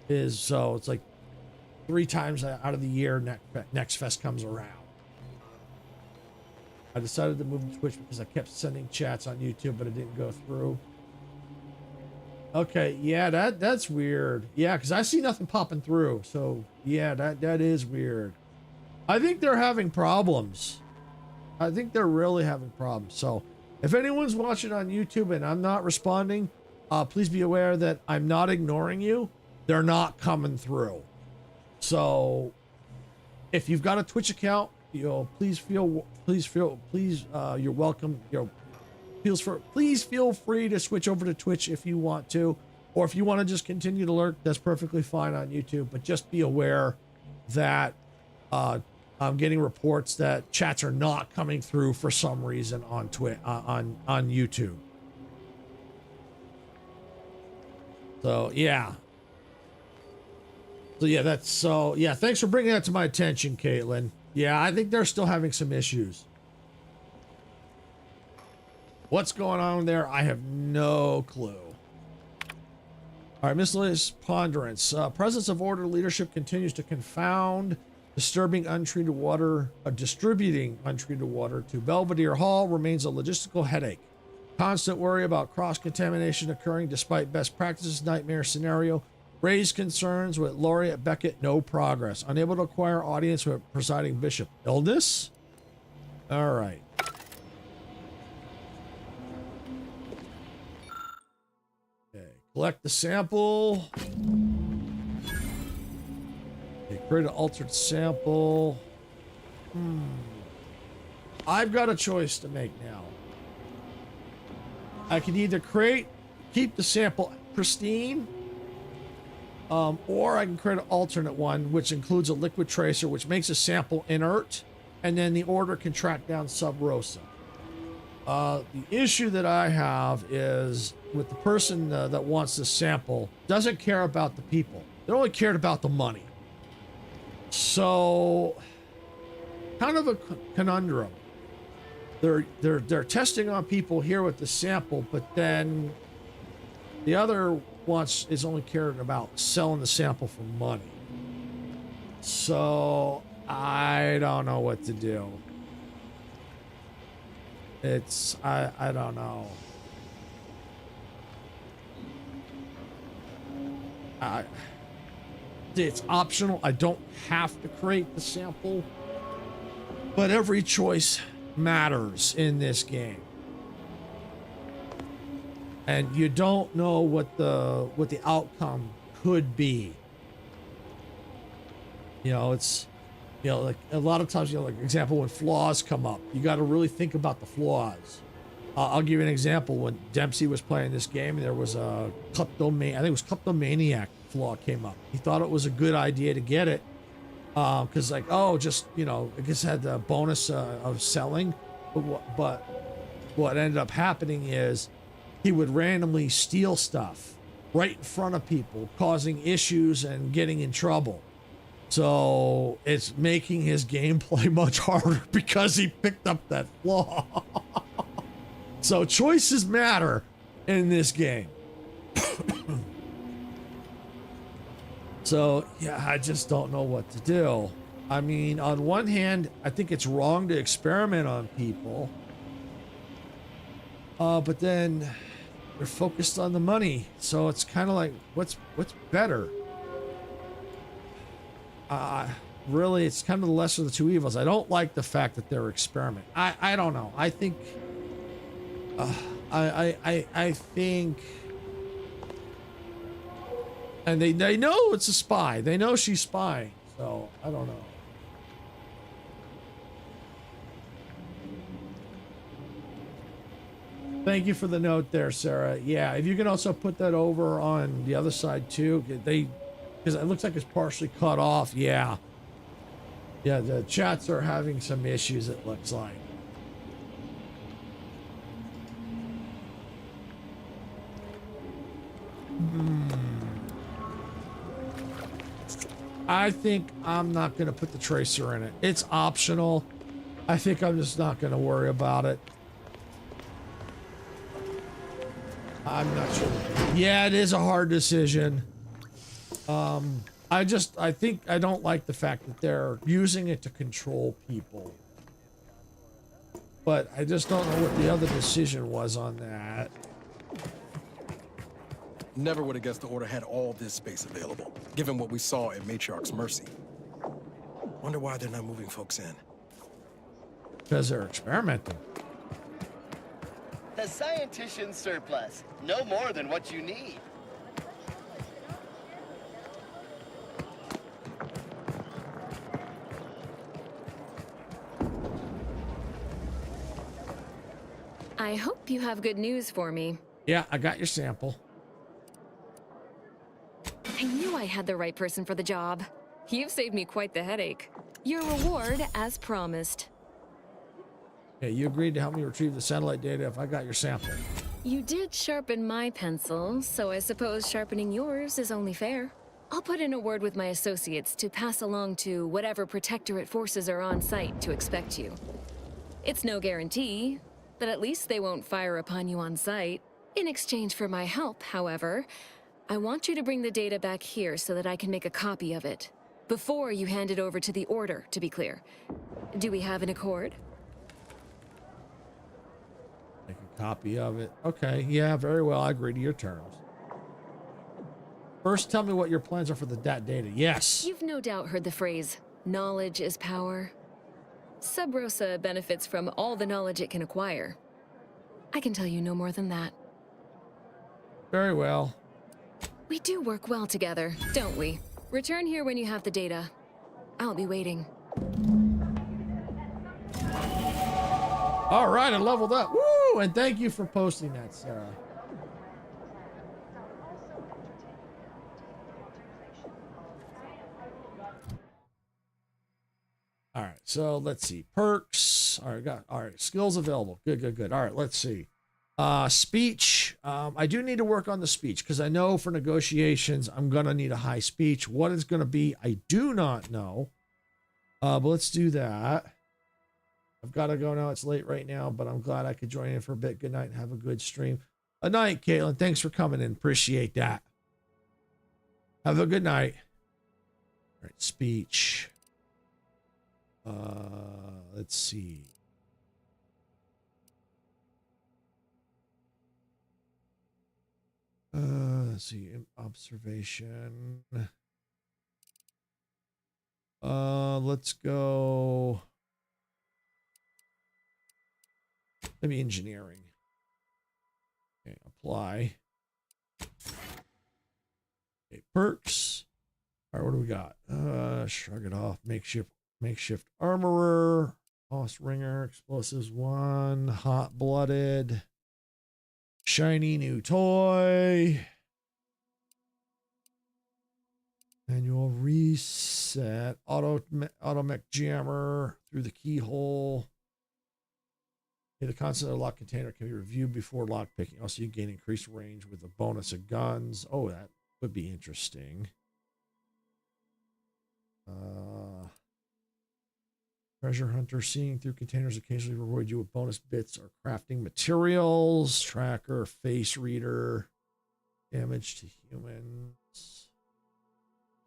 is, so it's like 3 times out of the year next fest comes around. I decided to move to Twitch because I kept sending chats on YouTube, but it didn't go through. Okay, yeah, that's weird. Yeah, because I see nothing popping through. So yeah, that is weird. I think they're having problems. I think they're really having problems. So if anyone's watching on YouTube and I'm not responding, please be aware that I'm not ignoring you. They're not coming through. So if you've got a Twitch account, you know, you're welcome. Please feel free to switch over to Twitch if you want to, or if you want to just continue to lurk, that's perfectly fine on YouTube. But just be aware that I'm getting reports that chats are not coming through for some reason on on YouTube. So yeah. Thanks for bringing that to my attention, Caitlin. Yeah, I think they're still having some issues. What's going on there? I have no clue. All right, miscellaneous ponderance. Presence of order leadership continues to confound. Disturbing untreated water, distributing untreated water to Belvedere Hall remains a logistical headache. Constant worry about cross-contamination occurring despite best practices nightmare scenario. Raised concerns with Laureate Beckett, no progress. Unable to acquire audience with presiding bishop. Illness? All right. Okay, collect the sample. Okay, create an altered sample. I've got a choice to make now. I can either keep the sample pristine, or I can create an alternate one, which includes a liquid tracer, which makes a sample inert, and then the order can track down Sub Rosa. The issue that I have is with the person that wants this sample doesn't care about the people. They only cared about the money. So, kind of a conundrum. They're testing on people here with the sample, but then the other is only caring about selling the sample for money. So I don't know what to do. It's, I don't know. It's optional. I don't have to create the sample, but every choice matters in this game. And you don't know what the outcome could be. You know, it's, you know, like a lot of times, you know, like example, when flaws come up, you got to really think about the flaws. I'll give you an example. When Dempsey was playing this game, there was a I think it was kleptomaniac flaw came up. He thought it was a good idea to get it because, like, oh, just, you know, I guess it had the bonus of selling. But what ended up happening is he would randomly steal stuff right in front of people, causing issues and getting in trouble. So it's making his gameplay much harder because he picked up that flaw. So choices matter in this game. So, yeah, I just don't know what to do. I mean, on one hand, I think it's wrong to experiment on people. But then they're focused on the money. So it's kind of like, what's better? Really, it's kind of the lesser of the two evils. I don't like the fact that they're experiment. I don't know. I think... I think, and they know it's a spy. They know she's spying. So I don't know. Thank you for the note there, Sarah. Yeah, if you can also put that over on the other side too, because it looks like it's partially cut off. Yeah, the chats are having some issues. It looks like. I think I'm not going to put the tracer in it. It's optional. I think I'm just not going to worry about it. I'm not sure. Yeah, it is a hard decision. I think I don't like the fact that they're using it to control people. But I just don't know what the other decision was on that. Never would have guessed the Order had all this space available, given what we saw at Matriarch's Mercy. Wonder why they're not moving folks in. Because they're experimenting. The scientician's surplus. No more than what you need. I hope you have good news for me. Yeah, I got your sample. I knew I had the right person for the job. You've saved me quite the headache. Your reward, as promised. Yeah, you agreed to help me retrieve the satellite data if I got your sample. You did sharpen my pencil, so I suppose sharpening yours is only fair. I'll put in a word with my associates to pass along to whatever Protectorate forces are on site to expect you. It's no guarantee, but at least they won't fire upon you on site. In exchange for my help, however, I want you to bring the data back here so that I can make a copy of it. Before you hand it over to the Order, to be clear. Do we have an accord? Make a copy of it. Okay, yeah, very well. I agree to your terms. First, tell me what your plans are for that data. Yes. You've no doubt heard the phrase, knowledge is power. Sub Rosa benefits from all the knowledge it can acquire. I can tell you no more than that. Very well. We do work well together, don't we? Return here when you have the data. I'll be waiting. All right, I leveled up. Woo! And thank you for posting that, Sarah. All right, so let's see. Perks. All right, skills available. Good. All right, let's see. Speech. I do need to work on the speech because I know for negotiations I'm gonna need a high speech. What it's gonna be, I do not know. But let's do that. I've got to go now. It's late right now, but I'm glad I could join in for a bit. Good night and have a good stream. Good night, Caitlin. Thanks for coming in. Appreciate that. Have a good night. All right, speech. Let's see. Let's see, observation. Let's go. Maybe engineering. Okay, apply. Okay, perks. All right, what do we got? Shrug it off. Makeshift armorer. Boss ringer. Explosives 1. Hot blooded. Shiny new toy. Manual reset. Automech jammer through the keyhole. Okay, the constant of the lock container can be reviewed before lock picking. Also, you gain increased range with a bonus of guns. Oh, that would be interesting. Treasure hunter, seeing through containers occasionally reward you with bonus bits or crafting materials. Tracker, face reader, damage to humans.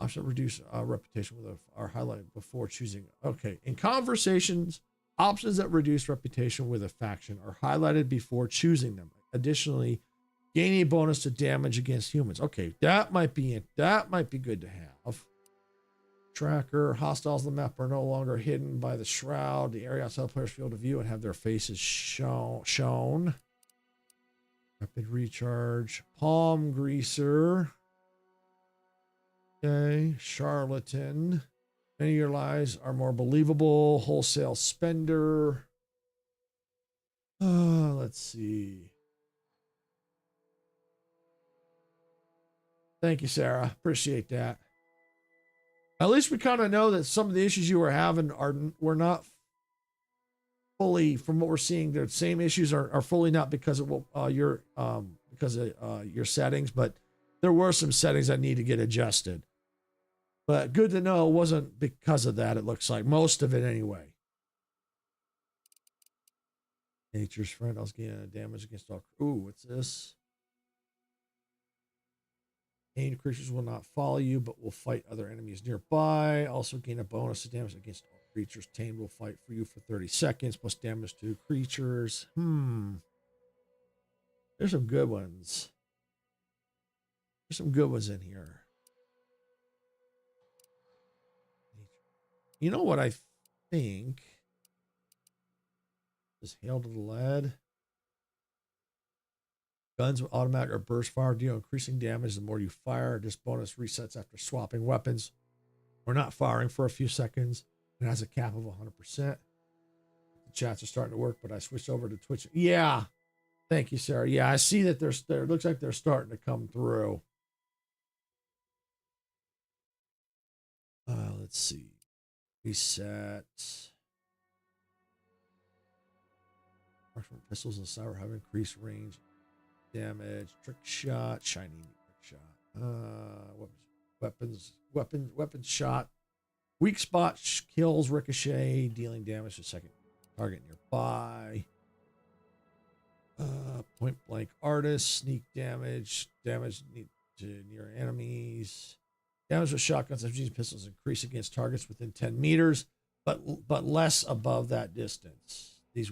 Option reduce reputation with are highlighted before choosing. Okay, in conversations, options that reduce reputation with a faction are highlighted before choosing them. Additionally, gaining a bonus to damage against humans. Okay, that might be good to have. Tracker, hostiles on the map are no longer hidden by the shroud. The area outside the player's field of view and have their faces shown. Rapid recharge. Palm greaser. Okay, charlatan. Many of your lies are more believable. Wholesale spender. Let's see. Thank you, Sarah. Appreciate that. At least we kind of know that some of the issues you were having were not fully, from what we're seeing, the same issues are fully not because of your settings, but there were some settings that need to get adjusted. But good to know it wasn't because of that, it looks like. Most of it anyway. Nature's friend, I was getting damage against all. Ooh, what's this? Tamed creatures will not follow you, but will fight other enemies nearby. Also gain a bonus to damage against all creatures. Tamed will fight for you for 30 seconds, plus damage to creatures. There's some good ones. There's some good ones in here. You know what I think? Is hail to the lead. Guns with automatic or burst fire deal increasing damage the more you fire. This bonus resets after swapping weapons or not firing for a few seconds. It has a cap of 100%. The chats are starting to work, but I switched over to Twitch. Yeah. Thank you, Sarah. Yeah, I see that it looks like they're starting to come through. Let's see. Reset. Marksman pistols and cyber have increased range, damage, trick shot, shiny trick shot. Weapons shot. Weak spot kills ricochet, dealing damage to second target nearby. Point blank artist, sneak damage to near enemies. Damage with shotguns and FG pistols increase against targets within 10 meters, but less above that distance. These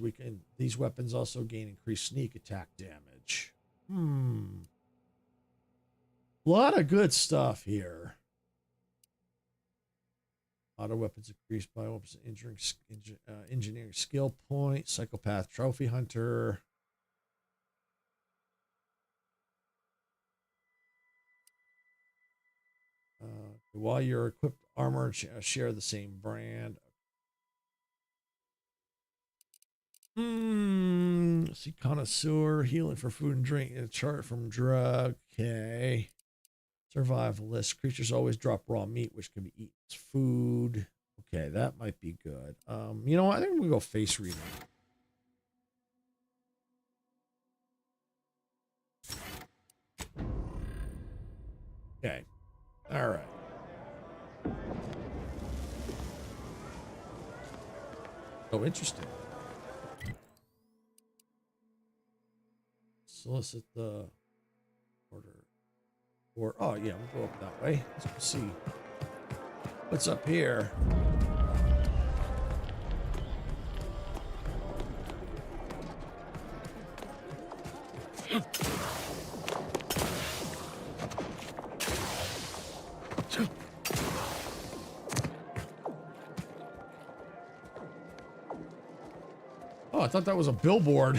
weapons also gain increased sneak attack damage. A lot of good stuff here. Auto weapons increased by engineering skill point. Psychopath trophy hunter. While your equipped armor share the same brand. See, connoisseur, healing for food and drink. A chart from drug. Okay. Survivalist. Creatures always drop raw meat, which can be eaten as food. Okay, that might be good. You know what? I think I'm gonna go face reading. Okay. All right. Oh, interesting. Solicit the order. Or, oh yeah, we'll go up that way. Let's go see what's up here. I thought that was a billboard.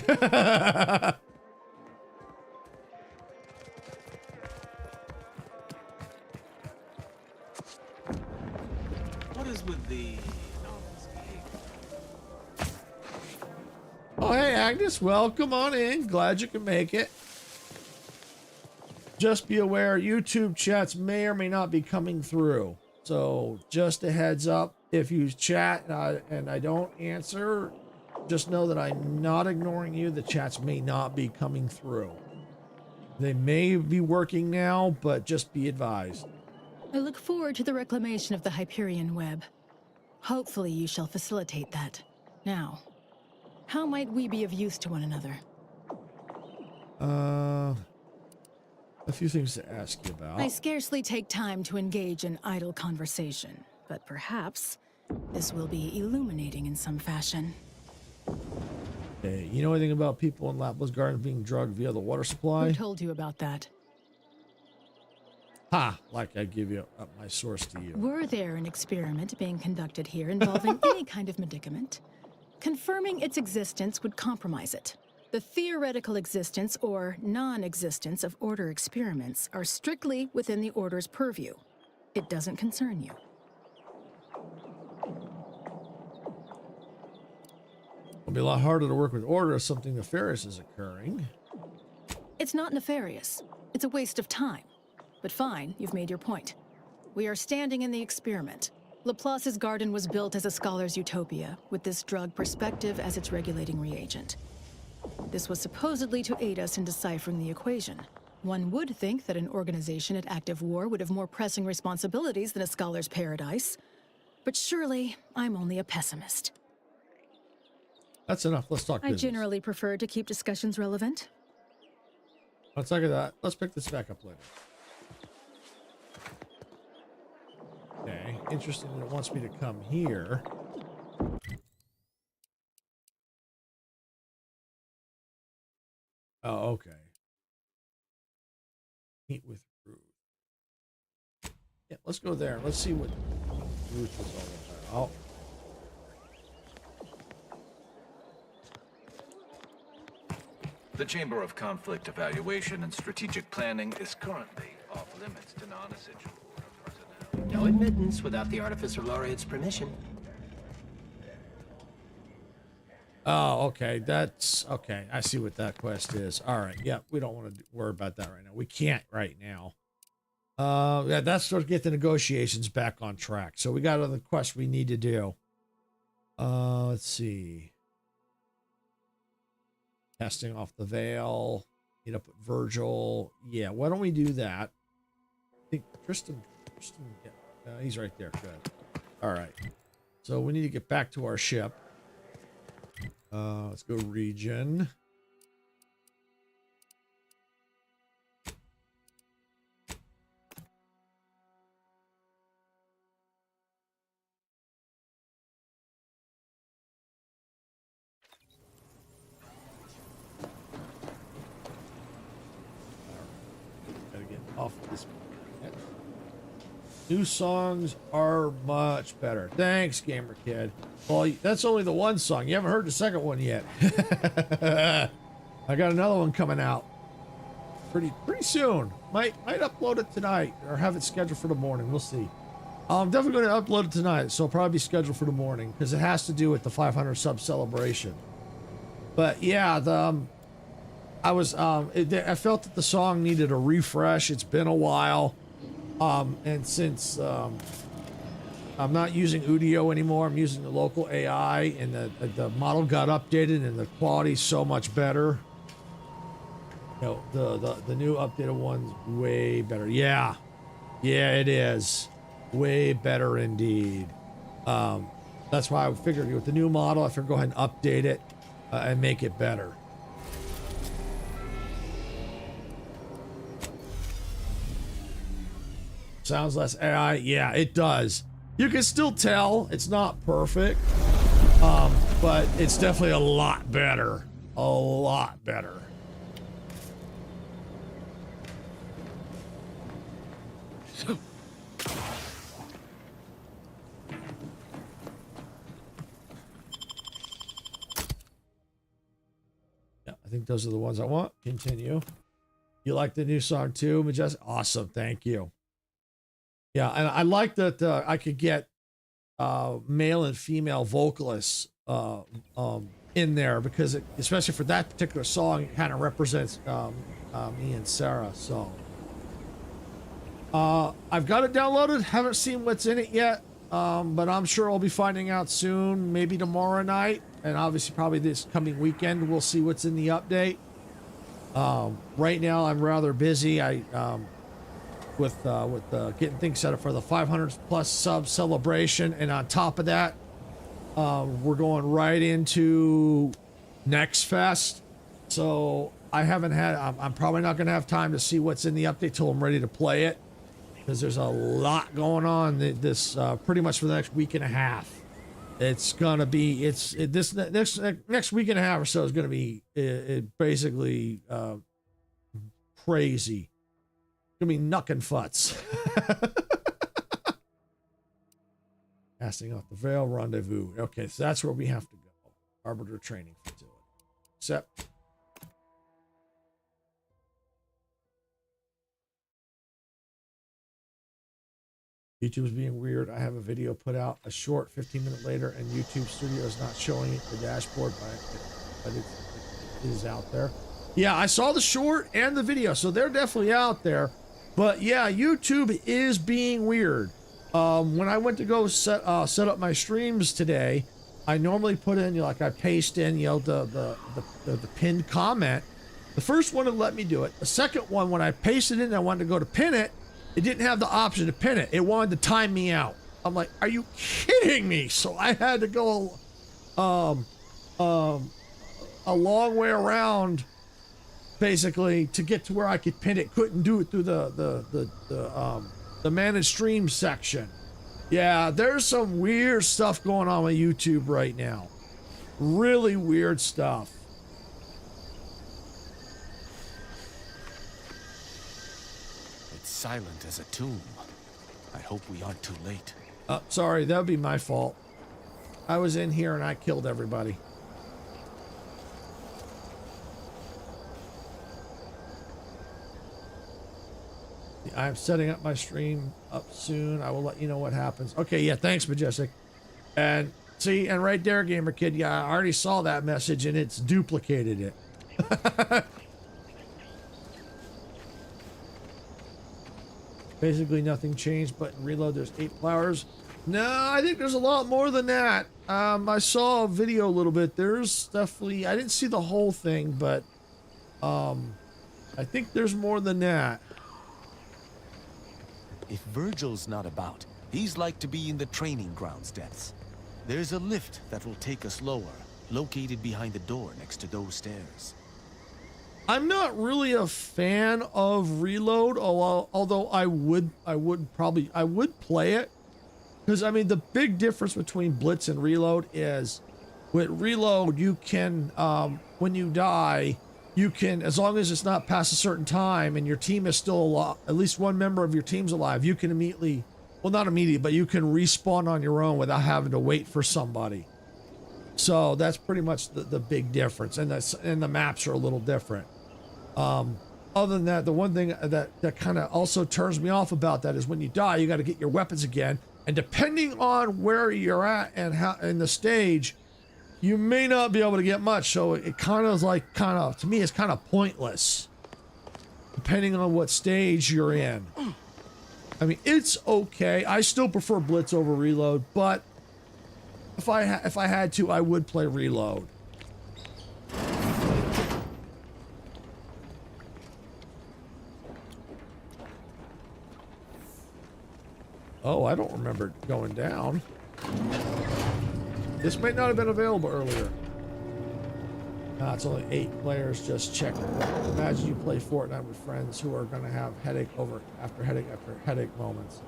What is with the... Oh, hey, Agnes, welcome on in. Glad you can make it. Just be aware, YouTube chats may or may not be coming through. So just a heads up, if you chat and I don't answer, just know that I'm not ignoring you. The chats may not be coming through. They may be working now, but just be advised. I look forward to the reclamation of the Hyperion web. Hopefully you shall facilitate that. Now, how might we be of use to one another? A few things to ask you about. I scarcely take time to engage in idle conversation, but perhaps this will be illuminating in some fashion. Okay, you know anything about people in Laplace Gardens being drugged via the water supply? Who told you about that? Ha! Like I give you up my source to you. Were there an experiment being conducted here involving any kind of medicament? Confirming its existence would compromise it. The theoretical existence or non-existence of Order experiments are strictly within the Order's purview. It doesn't concern you. It'll be a lot harder to work with Order if something nefarious is occurring. It's not nefarious. It's a waste of time. But fine, you've made your point. We are standing in the experiment. Laplace's garden was built as a scholar's utopia, with this drug perspective as its regulating reagent. This was supposedly to aid us in deciphering the equation. One would think that an organization at active war would have more pressing responsibilities than a scholar's paradise. But surely, I'm only a pessimist. That's enough. Let's talk I business. generally prefer to keep discussions relevant. Let's look at that. Let's pick this back up later. Okay, interesting that it wants me to come here. Oh, okay. Meet with Ruth. Yeah, let's go there. Let's see what Ruth is all about. The Chamber of Conflict Evaluation and Strategic Planning is currently off limits to non-essential personnel. No admittance without the Artificer Laureate's permission. Oh, okay. That's okay. I see what that quest is. All right. Yeah, we don't want to worry about that right now. We can't right now. Yeah, that's to get the negotiations back on track. So we got other quests we need to do. Let's see. Testing off the veil. Meet up with Virgil. Yeah, why don't we do that? I think Tristan yeah, he's right there. Good. All right. So we need to get back to our ship. Let's go region. Gotta get off this planet. New songs are much better. Thanks, Gamer Kid. Well, that's only the one song. You haven't heard the second one yet. I got another one coming out pretty soon. Might upload it tonight or have it scheduled for the morning. We'll see. I'm definitely going to upload it tonight, so it'll probably be scheduled for the morning because it has to do with the 500 sub celebration. But yeah, I felt that the song needed a refresh. It's been a while. And since I'm not using Udio anymore, I'm using the local AI, and the model got updated and the quality's so much better. You know, the new updated one's way better. Yeah, it is way better indeed. That's why I figured with the new model, I figured go ahead and update it and make it better. Sounds less AI. Yeah, it does. You can still tell it's not perfect, but it's definitely a lot better. A lot better. think those are the ones I want. Continue. You like the new song too, Majestic? Awesome. Thank you. Yeah, and I like that I could get male and female vocalists in there because especially for that particular song, it kind of represents me and Sarah. So I've got it downloaded. Haven't seen what's in it yet, but I'm sure I'll be finding out soon, maybe tomorrow night, and obviously probably this coming weekend we'll see what's in the update. Right now I'm rather busy. With getting things set up for the 500 plus sub celebration, and on top of that, we're going right into Next Fest. So I haven't had. I'm probably not going to have time to see what's in the update till I'm ready to play it, because there's a lot going on this pretty much for the next week and a half. It's gonna be this next week and a half or so is gonna be basically crazy. Gonna be knuckin' futs. Casting off the veil, rendezvous. Okay, so that's where we have to go. Arbiter training facility. Except YouTube's being weird. I have a video put out a short 15-minute later, and YouTube Studio is not showing it, the dashboard, but it is out there. Yeah, I saw the short and the video, so they're definitely out there. But yeah, YouTube is being weird. When I went to go set up my streams today, I normally put in, like I paste in, the pinned comment. The first one would let me do it. The second one, when I pasted it and I wanted to go to pin it, it didn't have the option to pin it. It wanted to time me out. I'm like, are you kidding me? So I had to go a long way around, basically, to get to where I could pin it. Couldn't do it through the managed stream section. Yeah, there's some weird stuff going on with YouTube right now. Really weird stuff. It's silent as a tomb. I hope we aren't too late. Sorry, that would be my fault. I was in here and I killed everybody. I'm setting up my stream up soon. I will let you know what happens. Okay, yeah, thanks, Majestic. And see, and right there, Gamer Kid, yeah, I already saw that message and it's duplicated it. Basically nothing changed, but in reload there's 8 flowers. No, I think there's a lot more than that. I saw a video a little bit. There's definitely, I didn't see the whole thing, but I think there's more than that. If Virgil's not about, he's like to be in the training grounds depths. There's a lift that will take us lower, located behind the door next to those stairs. I'm not really a fan of Reload, although I would play it. Because, I mean, the big difference between Blitz and Reload is with Reload, you can, when you die, you can, as long as it's not past a certain time and your team is still alive, at least one member of your team's alive, you can immediately, well, not immediately, but you can respawn on your own without having to wait for somebody. So that's pretty much the big difference. And the maps are a little different. Other than that, the one thing that kind of also turns me off about that is when you die, you got to get your weapons again. And depending on where you're at and how in the stage, you may not be able to get much. So it kind of is like, to me, it's kind of pointless, depending on what stage you're in. I mean, it's okay. I still prefer Blitz over Reload, but if I had to, I would play Reload. Oh, I don't remember it going down. This might not have been available earlier. It's only 8 players, just checking. Imagine you play Fortnite with friends who are going to have headache after headache moments.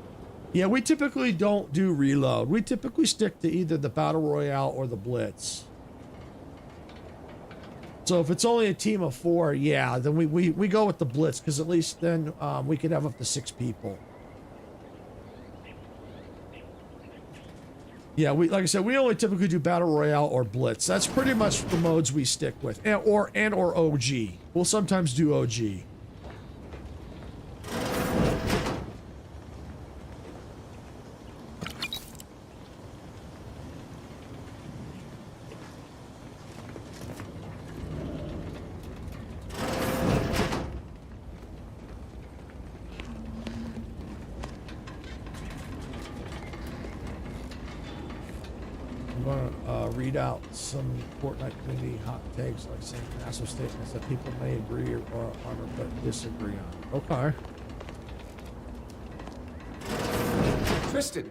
Yeah, we typically don't do Reload. We typically stick to either the Battle Royale or the Blitz. So if it's only a team of 4, yeah, then we go with the Blitz, because at least then we could have up to 6 people. Yeah, like I said, we only typically do Battle Royale or Blitz. That's pretty much the modes we stick with. Or OG. We'll sometimes do OG. Read out some Fortnite community hot takes, like saying massive statements that people may agree or honor but disagree on. Okay. Tristan,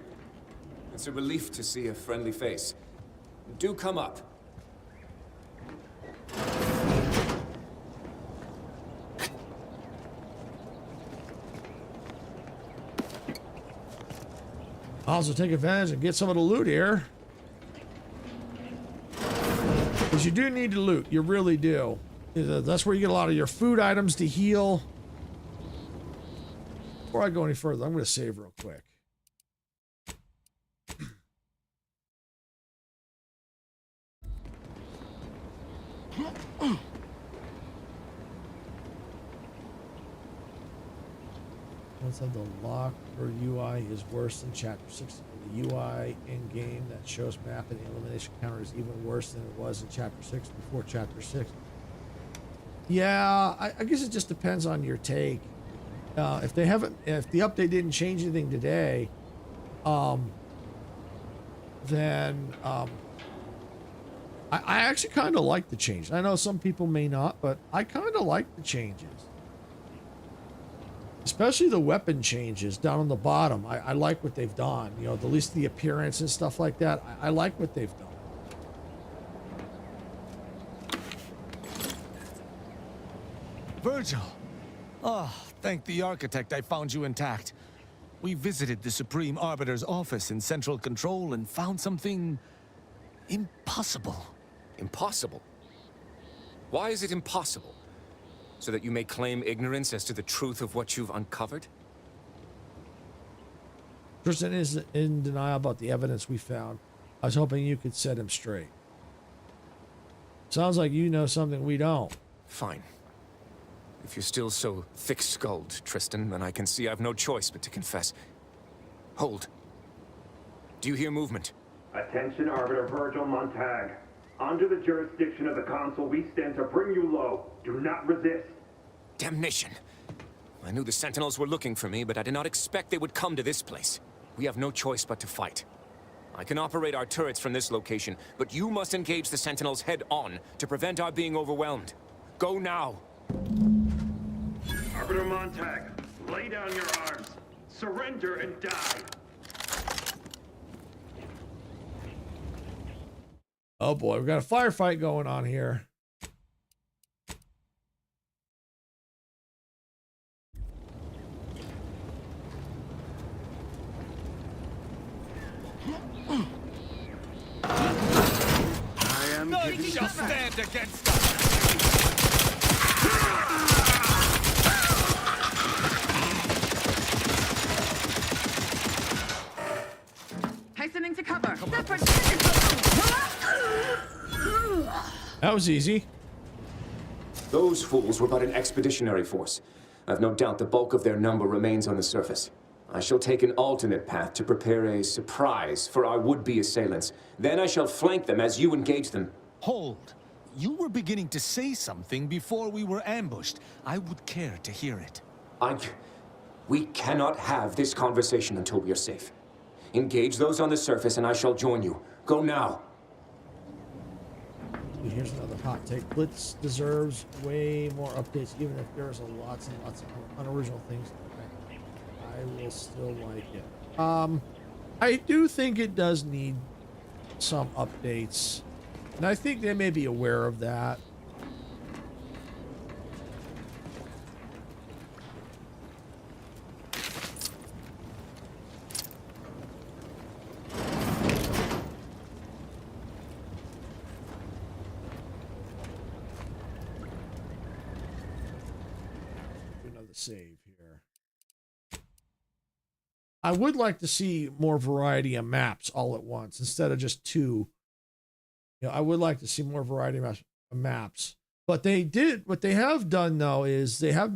it's a relief to see a friendly face. Do come up. Also take advantage and get some of the loot here. Because you do need to loot. You really do. That's where you get a lot of your food items to heal. Before I go any further, I'm going to save real quick. Once of the lock or UI is worse than Chapter 6. The UI in-game that shows map and elimination counter is even worse than it was in Chapter 6 before Chapter 6. Yeah, I guess it just depends on your take. If the update didn't change anything today, then I actually kind of like the change. I know some people may not, but I kind of like the changes. Especially the weapon changes down on the bottom. I like what they've done. You know, at least the appearance and stuff like that. I like what they've done. Virgil! Oh, thank the architect I found you intact. We visited the Supreme Arbiter's office in Central Control and found something impossible. Impossible? Why is it impossible? So that you may claim ignorance as to the truth of what you've uncovered? Tristan is in denial about the evidence we found. I was hoping you could set him straight. Sounds like you know something we don't. Fine. If you're still so thick-skulled, Tristan, then I can see I've no choice but to confess. Hold. Do you hear movement? Attention, Arbiter Virgil Montag. Under the jurisdiction of the Council, we stand to bring you low. Do not resist. Damnation. I knew the Sentinels were looking for me, but I did not expect they would come to this place. We have no choice but to fight. I can operate our turrets from this location, but you must engage the Sentinels head-on to prevent our being overwhelmed. Go now. Arbiter Montag, lay down your arms. Surrender and die. Oh boy, we've got a firefight going on here. I am giving you stand against us. Hastening to cover. That was easy. Those fools were but an expeditionary force. I've no doubt the bulk of their number remains on the surface. I shall take an alternate path to prepare a surprise for our would-be assailants. Then I shall flank them as you engage them. Hold. You were beginning to say something before we were ambushed. I would care to hear it. We cannot have this conversation until we are safe. Engage those on the surface and I shall join you. Go now. Here's another hot take. Blitz deserves way more updates, even if there's lots and lots of unoriginal things. I will still like it. I do think it does need some updates, and I think they may be aware of that. Another save. I would like to see more variety of maps all at once instead of just two. I would like to see more variety of maps. But what they have done though is they have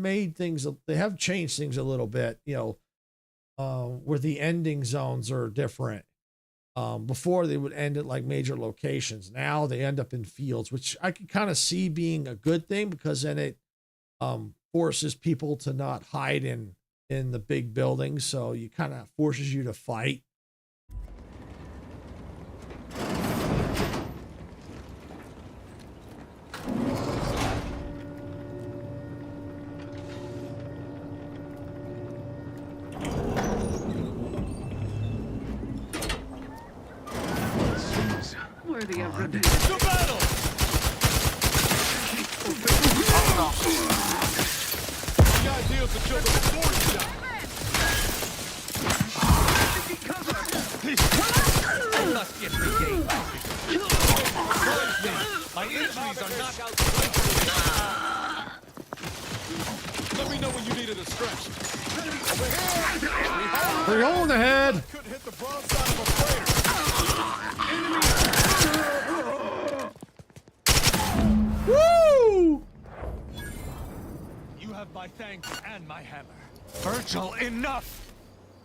changed things a little bit, where the ending zones are different. Before they would end at like major locations. Now they end up in fields, which I can kind of see being a good thing because then it forces people to not hide in the big buildings. So you kind of forces you to fight. Worthy of revenge. To battle! The idea is to kill the sword shot. I must get regained. My injuries are not out. Let me know when you needed a stretch. Bring hole in the head. Could hit the broadside of a freighter. Woo! You have my thanks and my hammer. Virgil, enough!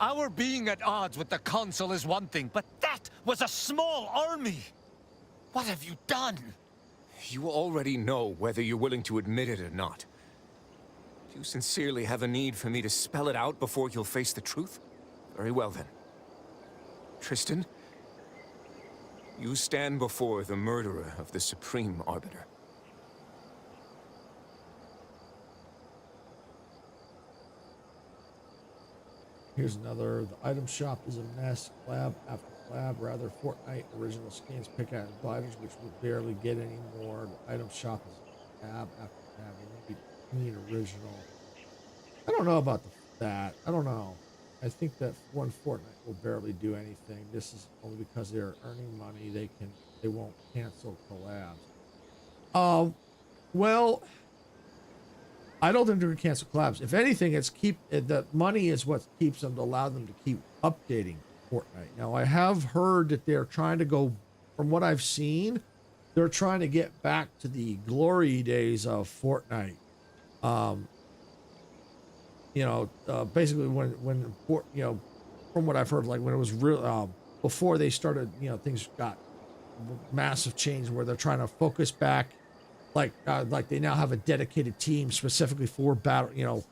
Our being at odds with the Council is one thing, but that was a small army! What have you done? You already know whether you're willing to admit it or not. Do you sincerely have a need for me to spell it out before you'll face the truth? Very well then. Tristan, you stand before the murderer of the Supreme Arbiter. Here's another. The item shop is a mess. Collab after collab. Rather, Fortnite original skins pick out items which will barely get any more. The item shop is tab after tab. We need original. I don't know about that. I don't know. I think that one Fortnite will barely do anything. This is only because they're earning money. They won't cancel collabs. Well, I don't think they're gonna cancel collabs. If anything, the money is what keeps them to allow them to keep updating Fortnite. Now, I have heard that they're trying to go, from what I've seen, they're trying to get back to the glory days of Fortnite. Basically when from what I've heard, like when it was real, before they started, things got massive change where they're trying to focus back. Like they now have a dedicated team specifically for battle,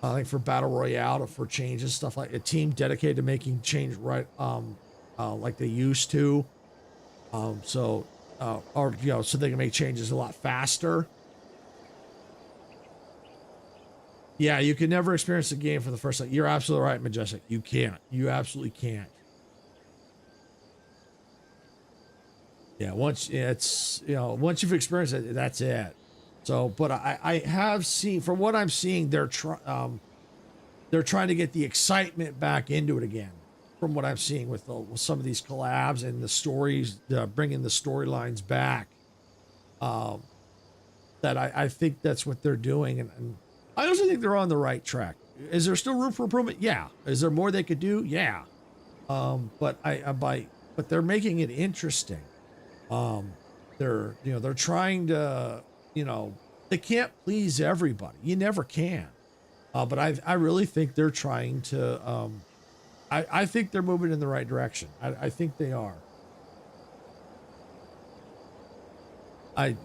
I think for battle royale, for changes, stuff like a team dedicated to making change right, like they used to, so they can make changes a lot faster. Yeah, you can never experience the game for the first time. You're absolutely right, Majestic. You can't. You absolutely can't. Yeah, once you've experienced it, that's it. So, but I have seen, from what I'm seeing, they're trying to get the excitement back into it again. From what I'm seeing with some of these collabs and the stories, bringing the storylines back. That I think that's what they're doing, and I also think they're on the right track. Is there still room for improvement? Yeah. Is there more they could do? Yeah. But they're making it interesting. They're trying to, they can't please everybody. You never can. But I really think they're trying to, I think they're moving in the right direction. I think they are.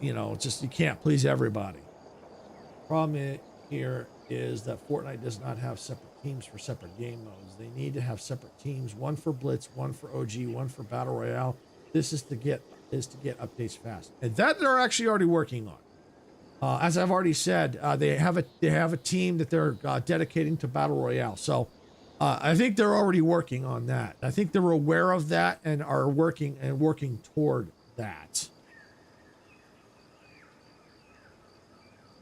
You can't please everybody. Problem here is that Fortnite does not have separate teams for separate game modes. They need to have separate teams, one for Blitz, one for OG, one for Battle Royale. This is to get updates fast, and that they're actually already working on. As I've already said, they have a team that they're dedicating to Battle Royale. So I think they're already working on that. I think they're aware of that and are working toward that.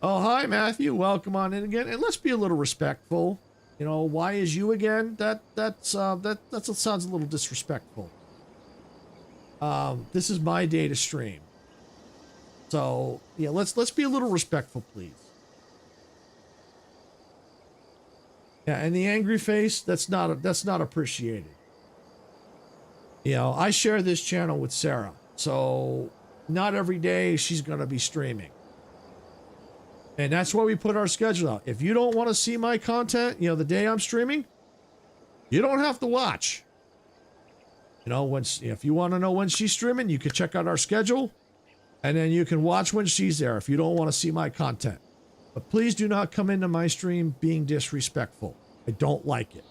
Oh, hi, Matthew. Welcome on in again. And let's be a little respectful. Why is you again? That sounds a little disrespectful. This is my day to stream. So, yeah, let's be a little respectful, please. Yeah, and the angry face, that's not appreciated. You know, I share this channel with Sarah, so not every day she's going to be streaming. And that's why we put our schedule out. If you don't want to see my content, you know, the day I'm streaming, you don't have to watch. You know, if you want to know when she's streaming, you can check out our schedule, and then you can watch when she's there if you don't want to see my content. But please do not come into my stream being disrespectful. I don't like it.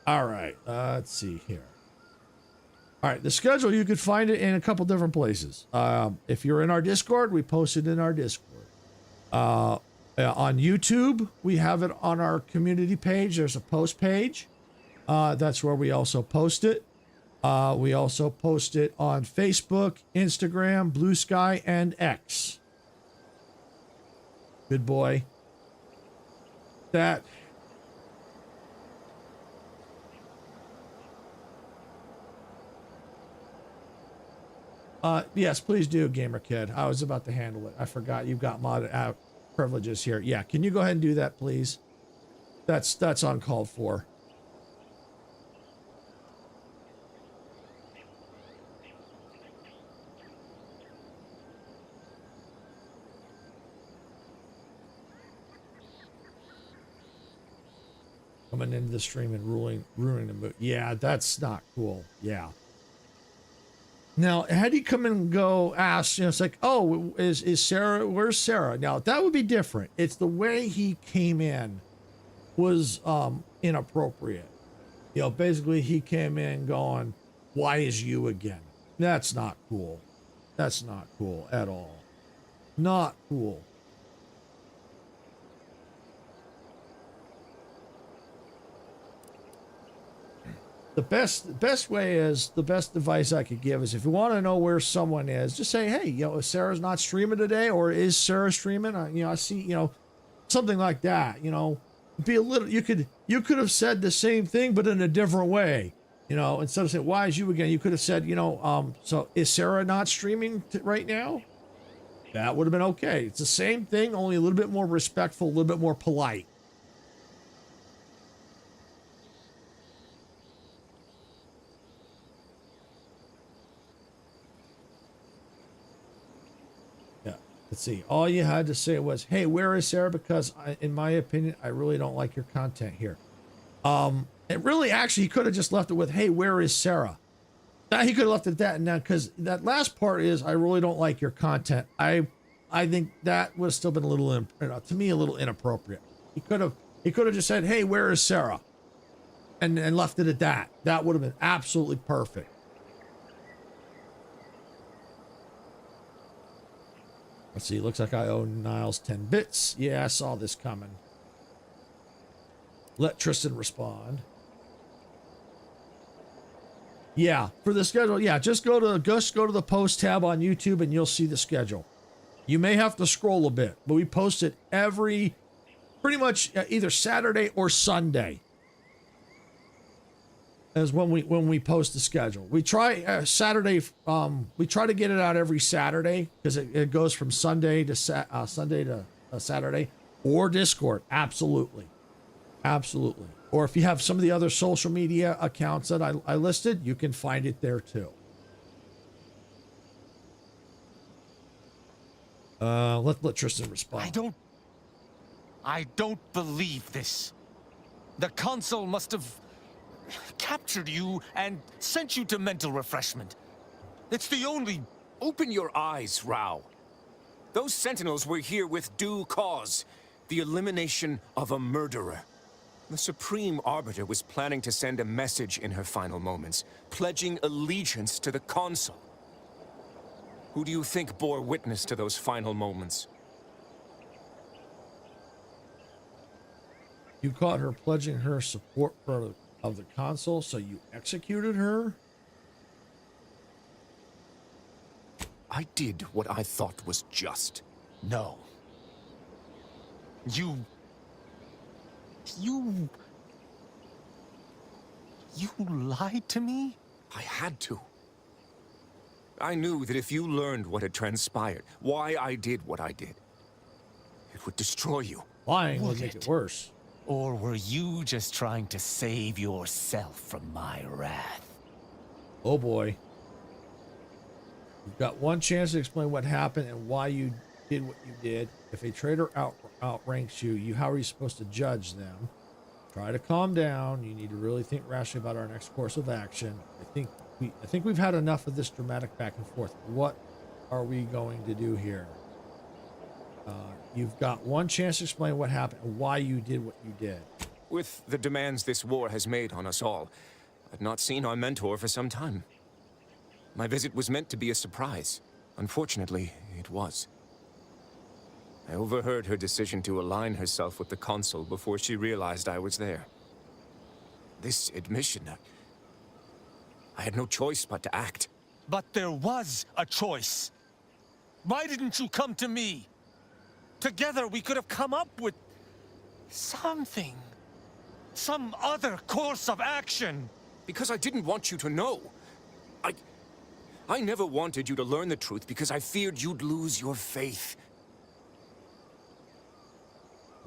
All right, let's see here. All right, the schedule, you could find it in a couple different places. If you're in our Discord, we post it in our Discord. On YouTube, we have it on our community page. There's a post page. That's where we also post it. We also post it on Facebook, Instagram, Blue Sky, and X. Good boy. That... yes, please do, Gamer Kid. I was about to handle it. I forgot you've got mod privileges here. Yeah, can you go ahead and do that, please? That's uncalled for. Coming into the stream and ruining the mood. Yeah, that's not cool. Yeah. Now, had he come in and go ask, you know, it's like, oh, is Sarah, where's Sarah? Now, that would be different. It's the way he came in was inappropriate. You know, basically he came in going, why is you again? That's not cool. That's not cool at all. Not cool. The best way is, the best advice I could give is, if you want to know where someone is, just say, hey, you know, Sarah's not streaming today, or is Sarah streaming? You know, I see, you know, something like that, you know, be a little, you could have said the same thing, but in a different way, you know, instead of saying, why is you again? You could have said, you know, so is Sarah not streaming right now? That would have been okay. It's the same thing, only a little bit more respectful, a little bit more polite. Let's see. All you had to say was, hey, where is Sarah? Because in my opinion, I really don't like your content here. It really, actually, he could have just left it with, hey, where is Sarah? Now, he could have left it at that. Now, because that last part is, I really don't like your content. I think that would have still been a little, to me, a little inappropriate. He could have just said, hey, where is Sarah? And left it at that. That would have been absolutely perfect. Let's see, looks like I owe Niles 10 bits. Yeah, I saw this coming. Let Tristan respond. Yeah, for the schedule, yeah, just go to the post tab on YouTube and you'll see the schedule. You may have to scroll a bit, but we post it every, pretty much either Saturday or Sunday. As when we post the schedule. We try Saturday. We try to get it out every Saturday, because it goes from Sunday to Saturday, or Discord. Absolutely, absolutely. Or if you have some of the other social media accounts that I listed, you can find it there too. Let Tristan respond. I don't believe this. The console must have captured you and sent you to mental refreshment. It's the only... Open your eyes, Rao. Those sentinels were here with due cause. The elimination of a murderer. The Supreme Arbiter was planning to send a message in her final moments, pledging allegiance to the console. Who do you think bore witness to those final moments? You caught her pledging her support of the console, so you executed her? I did what I thought was just. No. You lied to me? I had to. I knew that if you learned what had transpired, why I did what I did, it would destroy you. Lying would make it worse. Or were you just trying to save yourself from my wrath? Oh boy. You've got one chance to explain what happened and why you did what you did. If a traitor outranks you, how are you supposed to judge them? Try to calm down. You need to really think rationally about our next course of action. I think we've had enough of this dramatic back and forth. What are we going to do here? You've got one chance to explain what happened and why you did what you did. With the demands this war has made on us all, I'd not seen our mentor for some time. My visit was meant to be a surprise. Unfortunately, it was. I overheard her decision to align herself with the Consul before she realized I was there. This admission, I had no choice but to act. But there was a choice. Why didn't you come to me? Together we could have come up with something. Some other course of action. Because I didn't want you to know. I never wanted you to learn the truth because I feared you'd lose your faith.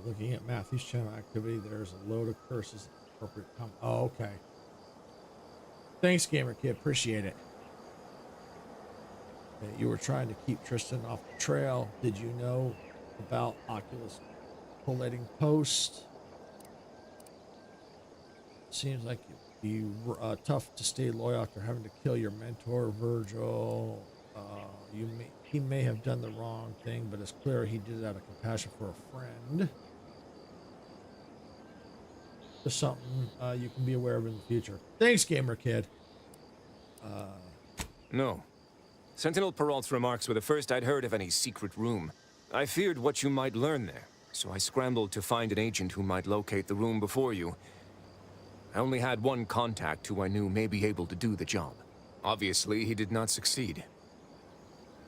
Looking at Matthew's channel activity, there's a load of curses. Appropriate comment. Oh, okay. Thanks, Gamer Kid. Appreciate it. Okay, you were trying to keep Tristan off the trail. Did you know about Oculus collating post? Seems like it'd be tough to stay loyal after having to kill your mentor, Virgil. He may have done the wrong thing, but it's clear he did it out of compassion for a friend. Just something you can be aware of in the future. Thanks, Gamer Kid. No. Sentinel Peralt's remarks were the first I'd heard of any secret room. I feared what you might learn there, so I scrambled to find an agent who might locate the room before you. I only had one contact who I knew may be able to do the job. Obviously, he did not succeed.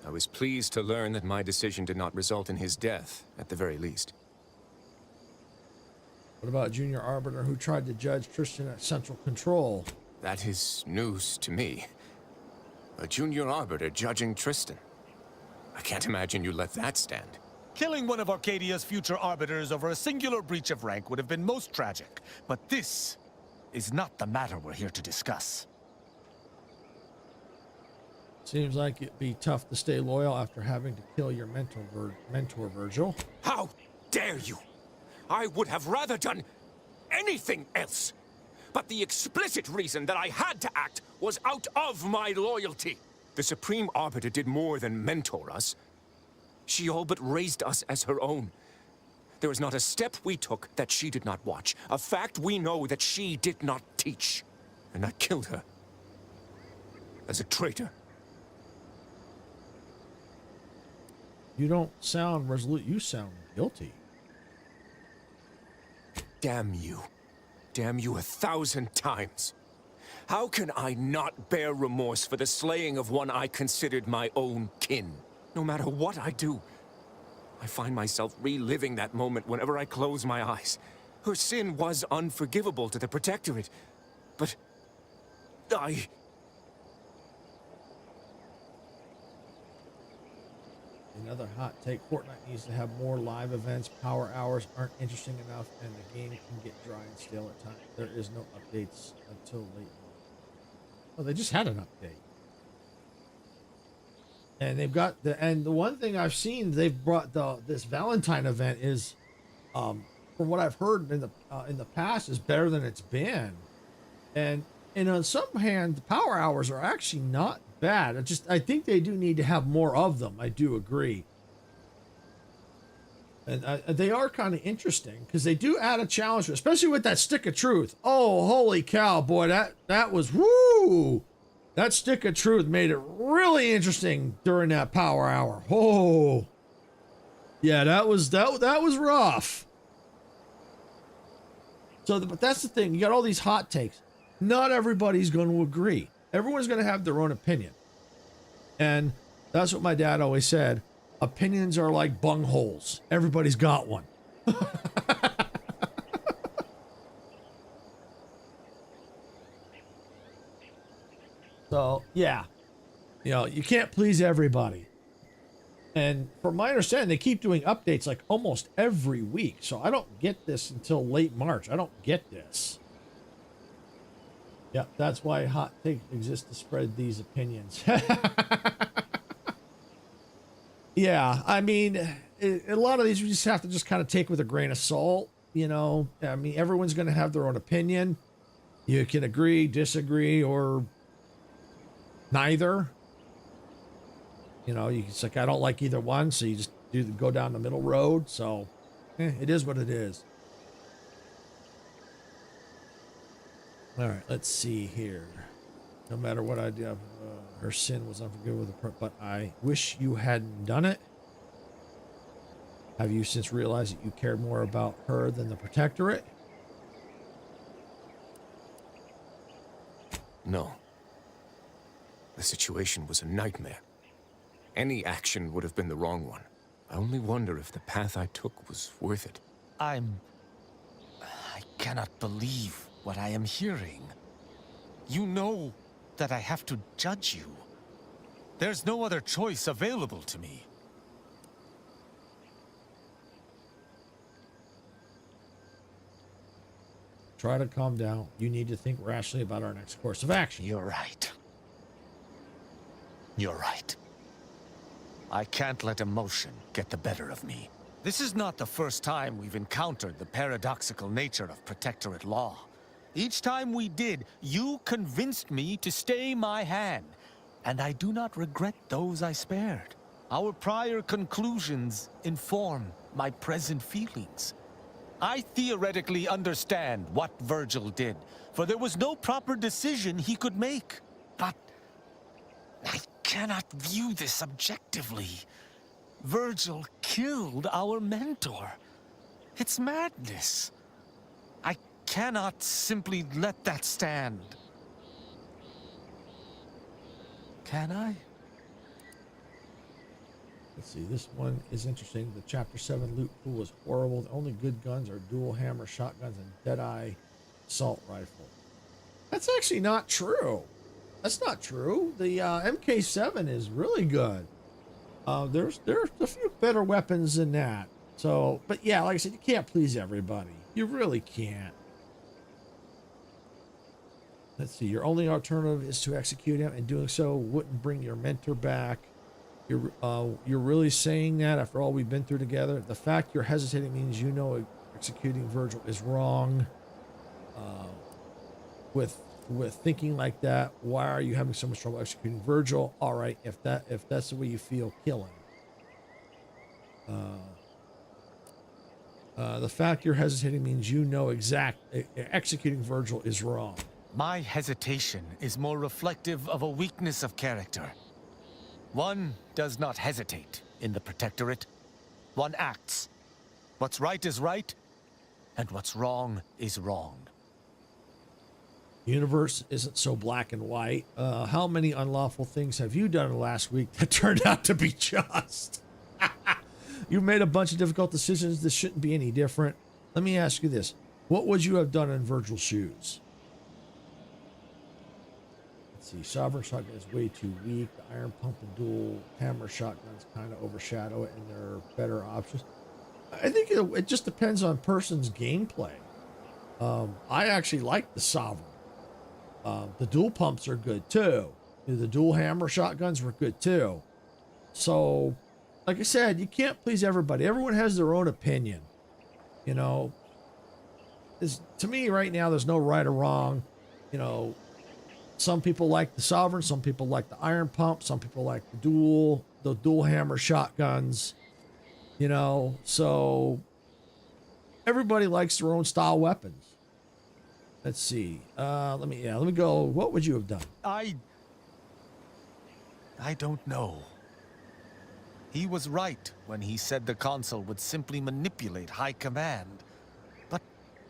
I was pleased to learn that my decision did not result in his death, at the very least. What about Junior Arbiter who tried to judge Tristan at Central Control? That is news to me. A Junior Arbiter judging Tristan. I can't imagine you let that stand. Killing one of Arcadia's future arbiters over a singular breach of rank would have been most tragic. But this is not the matter we're here to discuss. Seems like it'd be tough to stay loyal after having to kill your mentor Virgil. How dare you! I would have rather done anything else. But the explicit reason that I had to act was out of my loyalty. The Supreme Arbiter did more than mentor us. She all but raised us as her own. There was not a step we took that she did not watch. A fact we know that she did not teach. And I killed her. As a traitor. You don't sound resolute. You sound guilty. Damn you. Damn you 1,000 times. How can I not bear remorse for the slaying of one I considered my own kin? No matter what I do, I find myself reliving that moment whenever I close my eyes. Her sin was unforgivable to the Protectorate, but Another hot take, Fortnite needs to have more live events. Power hours aren't interesting enough, and the game can get dry and stale at times. There is no updates until late. Oh, they just had an update. And they've got the one thing I've seen, they've brought this Valentine event is, from what I've heard in the past, is better than it's been. And on some hand, the power hours are actually not bad. I think they do need to have more of them. I do agree. And they are kind of interesting because they do add a challenge, especially with that stick of truth. Oh, holy cow, boy, that was woo! That stick of truth made it really interesting during that power hour. Oh, yeah, that was rough. But that's the thing. You got all these hot takes. Not everybody's going to agree. Everyone's going to have their own opinion. And that's what my dad always said. Opinions are like bungholes. Everybody's got one. So, yeah. You know, you can't please everybody. And from my understanding, they keep doing updates like almost every week. So I don't get this until late March. I don't get this. Yep, that's why Hot Take exists to spread these opinions. Yeah, I mean, a lot of these we just have to just kind of take with a grain of salt. You know, I mean, everyone's going to have their own opinion. You can agree, disagree, or neither. You know, it's like, I don't like either one, so you just go down the middle road. So, it is what it is. All right, let's see here. No matter what I did, her sin was unforgivable, but I wish you hadn't done it. Have you since realized that you cared more about her than the Protectorate? No. The situation was a nightmare. Any action would have been the wrong one. I only wonder if the path I took was worth it. I cannot believe what I am hearing. You know that I have to judge you. There's no other choice available to me. Try to calm down. You need to think rationally about our next course of action. You're right. You're right. I can't let emotion get the better of me. This is not the first time we've encountered the paradoxical nature of Protectorate law. Each time we did, you convinced me to stay my hand, and I do not regret those I spared. Our prior conclusions inform my present feelings. I theoretically understand what Virgil did, for there was no proper decision he could make. But I cannot view this objectively. Virgil killed our mentor. It's madness. I cannot simply let that stand. Can I? Let's see, this one is interesting. The Chapter 7 loot pool is horrible. The only good guns are dual hammer shotguns and Deadeye assault rifle. That's actually not true. That's not true. The MK7 is really good. There's a few better weapons than that. So, but yeah, like I said, you can't please everybody. You really can't. Let's see, your only alternative is to execute him, and doing so wouldn't bring your mentor back. You're really saying that after all we've been through together? The fact you're hesitating means you know executing Virgil is wrong. With thinking like that, why are you having so much trouble executing Virgil? All right, if that's the way you feel, kill him. The fact you're hesitating means you know executing Virgil is wrong. My hesitation is more reflective of a weakness of character. One does not hesitate in the Protectorate. One acts. What's right is right, and what's wrong is wrong. Universe isn't so black and white. How many unlawful things have you done in the last week that turned out to be just? You made a bunch of difficult decisions. This shouldn't be any different. Let me ask you this. What would you have done in Virgil's shoes? Let's see. Sovereign shotgun is way too weak. The iron pump and dual hammer shotguns kind of overshadow it, and there are better options. I think it just depends on person's gameplay. I actually like the Sovereign. The dual pumps are good too. The dual hammer shotguns were good too. So, like I said, you can't please everybody. Everyone has their own opinion. You know, to me right now, there's no right or wrong. You know, some people like the Sovereign, some people like the iron pump, some people like the dual hammer shotguns. You know, so everybody likes their own style weapons. Let's see. Let me go. What would you have done? I don't know. He was right when he said the Consul would simply manipulate High Command. But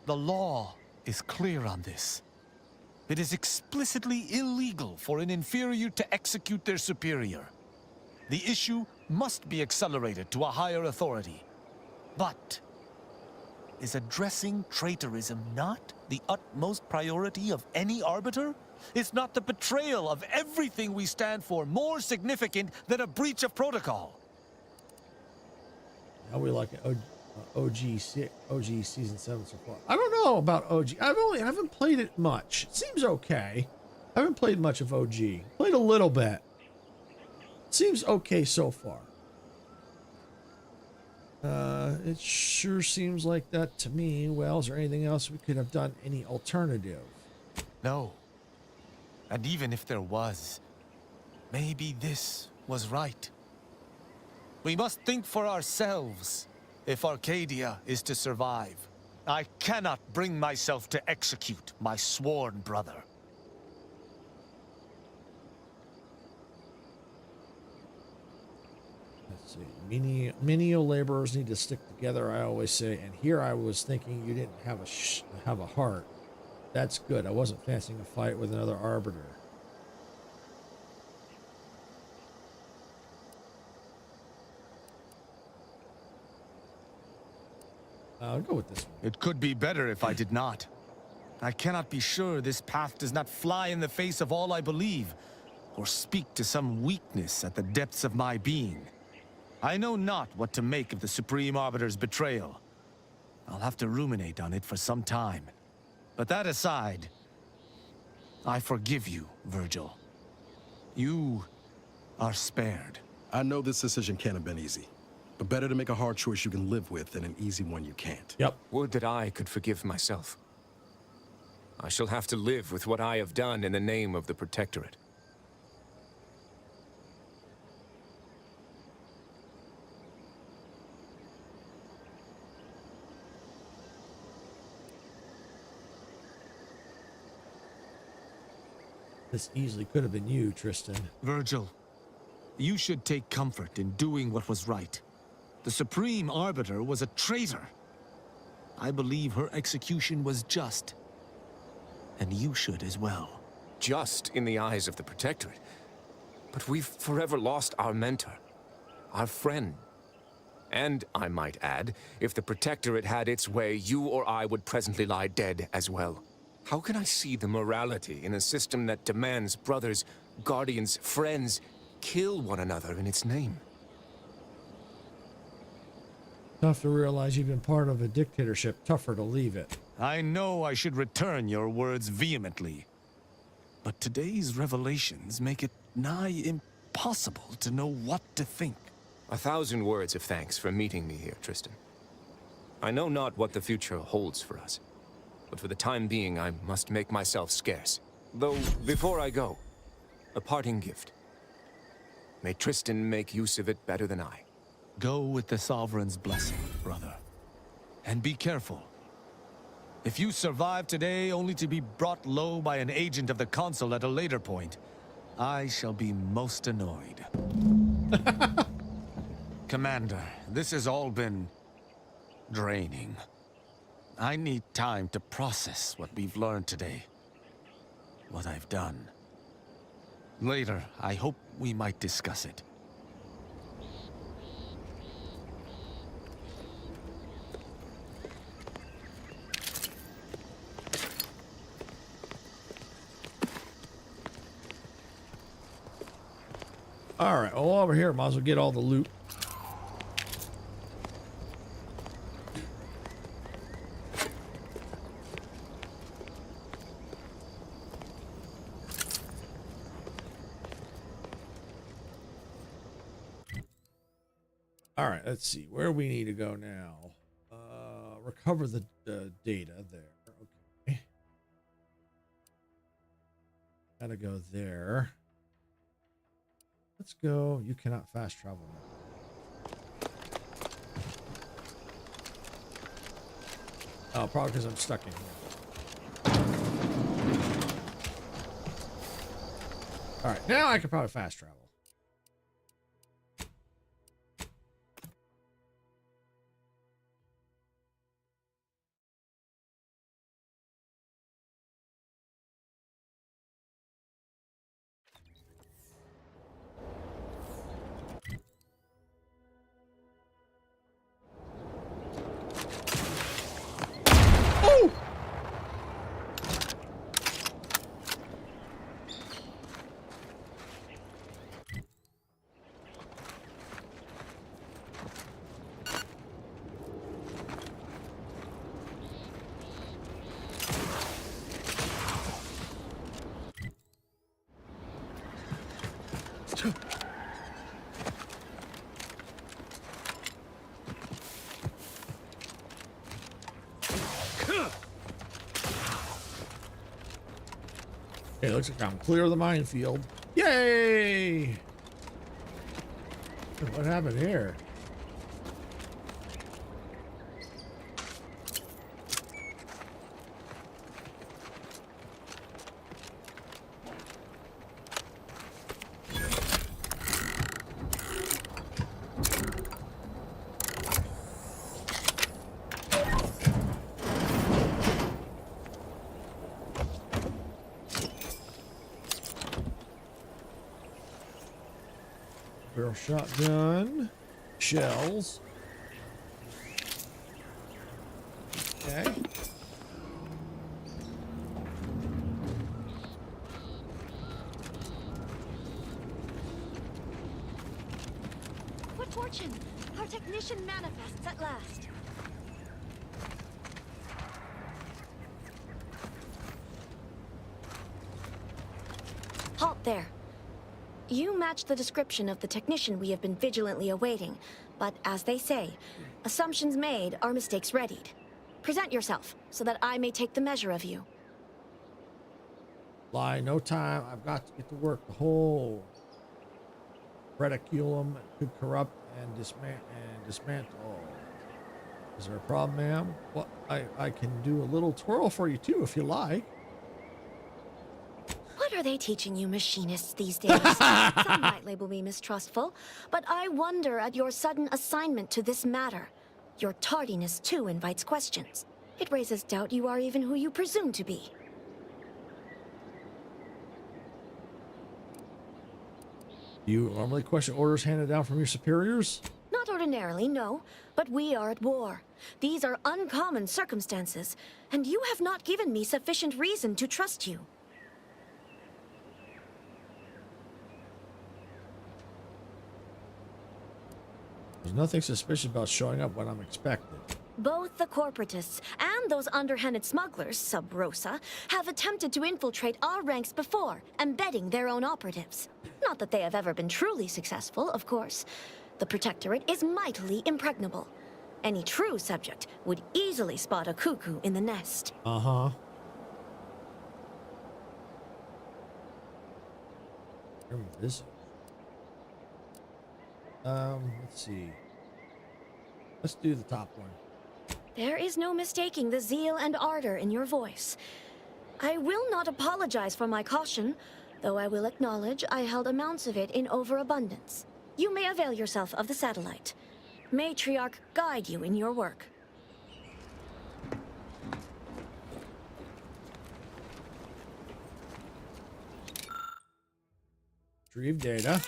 the law is clear on this. It is explicitly illegal for an inferior to execute their superior. The issue must be accelerated to a higher authority. But is addressing traitorism not the utmost priority of any arbiter? Is not the betrayal of everything we stand for more significant than a breach of protocol? How we like it? OG season 7 so far. I don't know about OG. I haven't played it much. It seems okay. I haven't played much of OG. Played a little bit. Seems okay so far. It sure seems like that to me. Well, is there anything else we could have done? Any alternative? No. And even if there was, maybe this was right. We must think for ourselves if Arcadia is to survive. I cannot bring myself to execute my sworn brother. Let's see. Menial laborers need to stick together, I always say. And here I was thinking you didn't have a heart. That's good. I wasn't fancying a fight with another arbiter. I'll go with this one. It could be better if I did not. I cannot be sure this path does not fly in the face of all I believe, or speak to some weakness at the depths of my being. I know not what to make of the Supreme Arbiter's betrayal. I'll have to ruminate on it for some time. But that aside, I forgive you, Virgil. You are spared. I know this decision can't have been easy. But better to make a hard choice you can live with than an easy one you can't. Yep. Would that I could forgive myself. I shall have to live with what I have done in the name of the Protectorate. This easily could have been you, Tristan. Virgil, you should take comfort in doing what was right. The Supreme Arbiter was a traitor. I believe her execution was just. And you should as well. Just in the eyes of the Protectorate. But we've forever lost our mentor, our friend. And, I might add, if the Protectorate had its way, you or I would presently lie dead as well. How can I see the morality in a system that demands brothers, guardians, friends kill one another in its name? Tough to realize you've been part of a dictatorship. Tougher to leave it. I know I should return your words vehemently. But today's revelations make it nigh impossible to know what to think. 1,000 words of thanks for meeting me here, Tristan. I know not what the future holds for us, but for the time being I must make myself scarce. Though, before I go, a parting gift. May Tristan make use of it better than I. Go with the Sovereign's blessing, brother. And be careful. If you survive today only to be brought low by an agent of the Consul at a later point, I shall be most annoyed. Commander, this has all been draining. I need time to process what we've learned today. What I've done. Later, I hope we might discuss it. All right, well, over here, might as well get all the loot. All right, let's see where we need to go now. Recover the data there. Okay. Gotta go there. Let's go. You cannot fast travel now. Oh, probably because I'm stuck in here. All right, now I can probably fast travel. Okay, looks like I'm clear of the minefield. Yay! What happened here? Barrel shotgun, shells. Okay. What fortune! Our technician manifests at last. Halt there. You match the description of the technician we have been vigilantly awaiting, but as they say, assumptions made are mistakes readied. Present yourself, so that I may take the measure of you. Lie, no time. I've got to get to work. The whole reticulum could corrupt and dismantle. Is there a problem, ma'am? Well, I can do a little twirl for you too, if you like. What are they teaching you machinists these days? Some might label me mistrustful, but I wonder at your sudden assignment to this matter. Your tardiness, too, invites questions. It raises doubt you are even who you presume to be. Do you normally question orders handed down from your superiors? Not ordinarily, no, but we are at war. These are uncommon circumstances, and you have not given me sufficient reason to trust you. There's nothing suspicious about showing up when I'm expected. Both the corporatists and those underhanded smugglers, sub rosa, have attempted to infiltrate our ranks before, embedding their own operatives. Not that they have ever been truly successful, of course. The Protectorate is mightily impregnable. Any true subject would easily spot a cuckoo in the nest. Uh-huh. This. Let's see. Let's do the top one. There is no mistaking the zeal and ardor in your voice. I will not apologize for my caution, though I will acknowledge I held amounts of it in overabundance. You may avail yourself of the satellite. Matriarch guide you in your work. Retrieve data.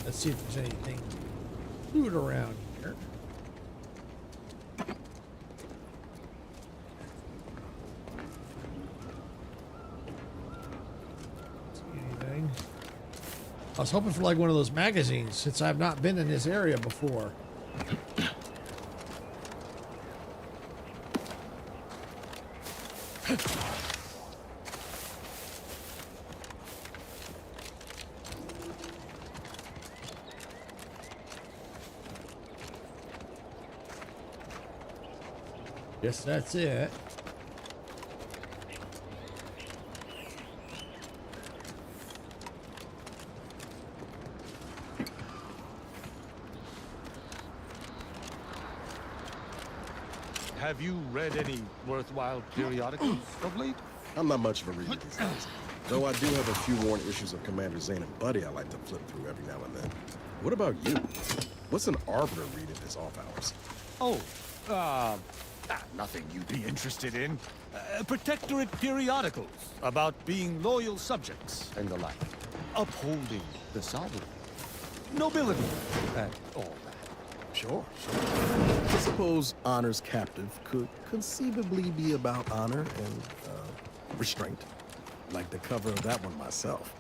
Let's see if there's anything food around here. See anything? I was hoping for like one of those magazines since I've not been in this area before. Guess that's it. Have you read any worthwhile periodicals of late? I'm not much of a reader these days. Though I do have a few worn issues of Commander Zane and Buddy I like to flip through every now and then. What about you? What's an Arbiter read in his off hours? Oh, nothing you'd be interested in. Protectorate periodicals about being loyal subjects and the like. Upholding the sovereign. Nobility and all that. Sure. I suppose Honor's Captive could conceivably be about honor and restraint. Like the cover of that one myself.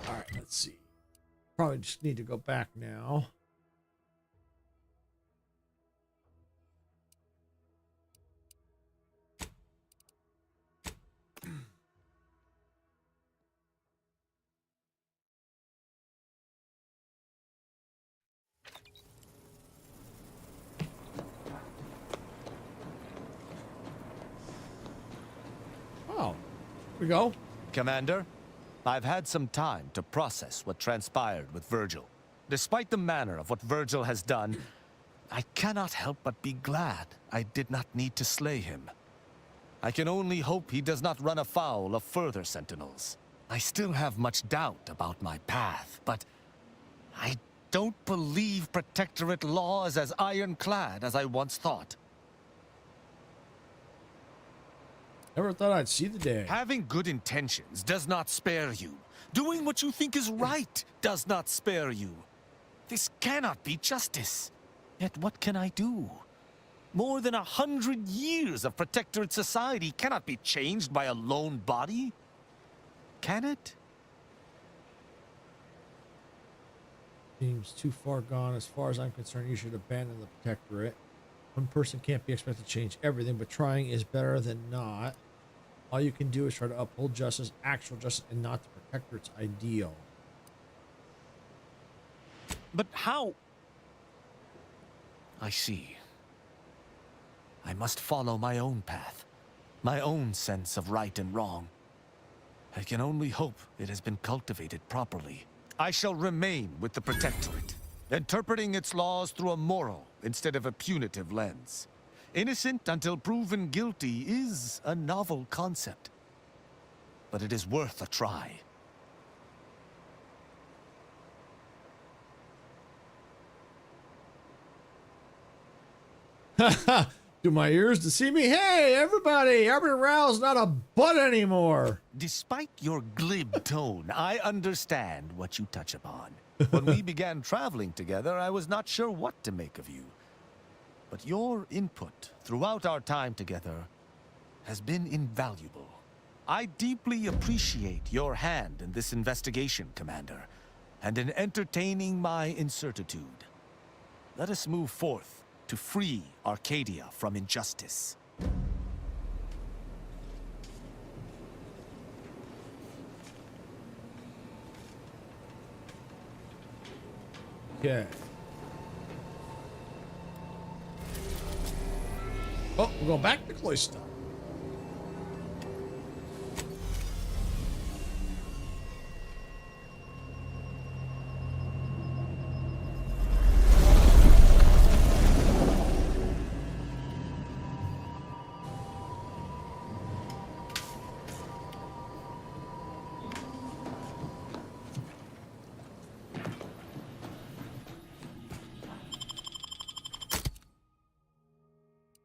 All right, let's see. Probably just need to go back now. we go. Commander, I've had some time to process what transpired with Virgil. Despite the manner of what Virgil has done, I cannot help but be glad I did not need to slay him. I can only hope he does not run afoul of further Sentinels. I still have much doubt about my path, but I don't believe Protectorate law is as ironclad as I once thought. Never thought I'd see the day. Having good intentions does not spare you. Doing what you think is right does not spare you. This cannot be justice. Yet what can I do? More than 100 years of Protectorate society cannot be changed by a lone body. Can it? Seems too far gone. As far as I'm concerned, you should abandon the Protectorate. One person can't be expected to change everything, but trying is better than not. All you can do is try to uphold justice, actual justice, and not the Protectorate's ideal. But how? I see. I must follow my own path, my own sense of right and wrong. I can only hope it has been cultivated properly. I shall remain with the Protectorate, interpreting its laws through a moral instead of a punitive lens. Innocent until proven guilty is a novel concept, but it is worth a try. Do my ears deceive me? Hey, everybody! Arbiter Rao's not a butt anymore! Despite your glib tone, I understand what you touch upon. When we began traveling together, I was not sure what to make of you. But your input throughout our time together has been invaluable. I deeply appreciate your hand in this investigation, Commander, and in entertaining my incertitude. Let us move forth to free Arcadia from injustice. Okay. Oh, we're going back to Cloister.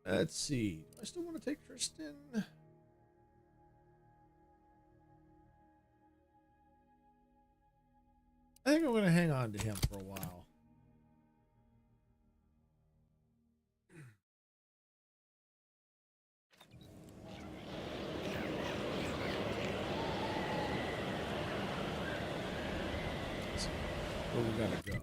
Let's see. Do I still want to take Tristan? I think I'm going to hang on to him for a while. Let's see where we got to go.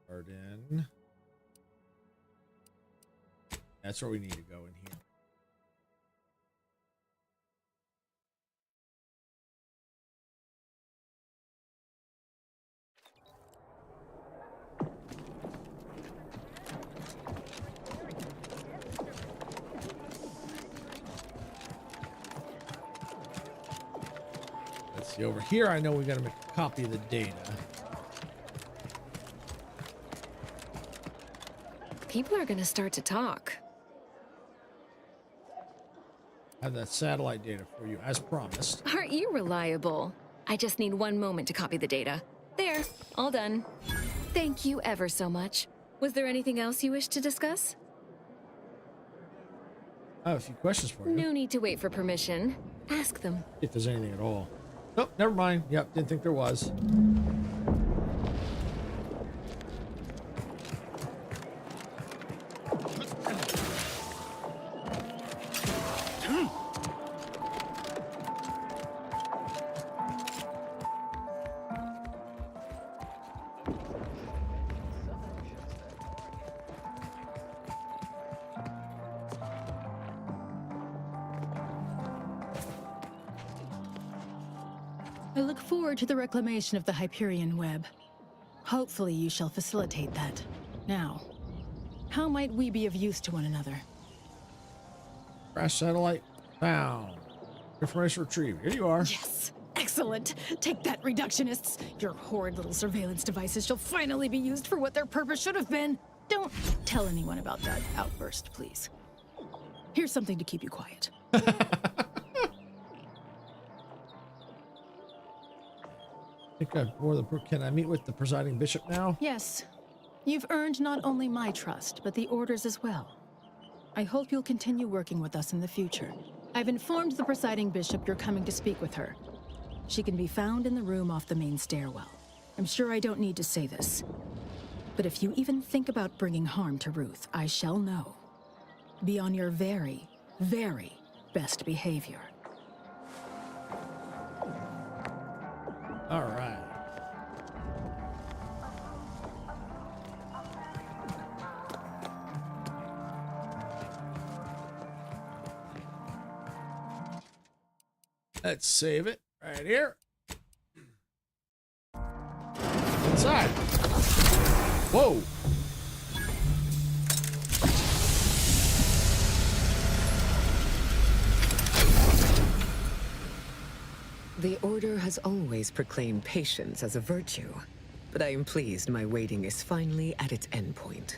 Garden. That's where we need to go in here. Let's see, over here I know we got to make a copy of the data. People are going to start to talk. I have that satellite data for you, as promised. Aren't you reliable? I just need one moment to copy the data. There, all done. Thank you ever so much. Was there anything else you wish to discuss? I have a few questions for you. No need to wait for permission. Ask them. If there's anything at all. Nope, never mind. Yep, didn't think there was. I look forward to the reclamation of the Hyperion web. Hopefully you shall facilitate that. Now, How might we be of use to one another? Crash satellite found. Information retrieved. Here you are. Yes! Excellent! Take that, reductionists! Your horrid little surveillance devices shall finally be used for what their purpose should have been! Don't tell anyone about that outburst, please. Here's something to keep you quiet. Can I meet with the presiding bishop now? Yes. You've earned not only my trust, but the Order's as well. I hope you'll continue working with us in the future. I've informed the presiding bishop you're coming to speak with her. She can be found in the room off the main stairwell. I'm sure I don't need to say this. But if you even think about bringing harm to Ruth, I shall know. Be on your very, very best behavior. All right. Let's save it right here. Inside. Whoa. The Order has always proclaimed patience as a virtue, but I am pleased my waiting is finally at its endpoint.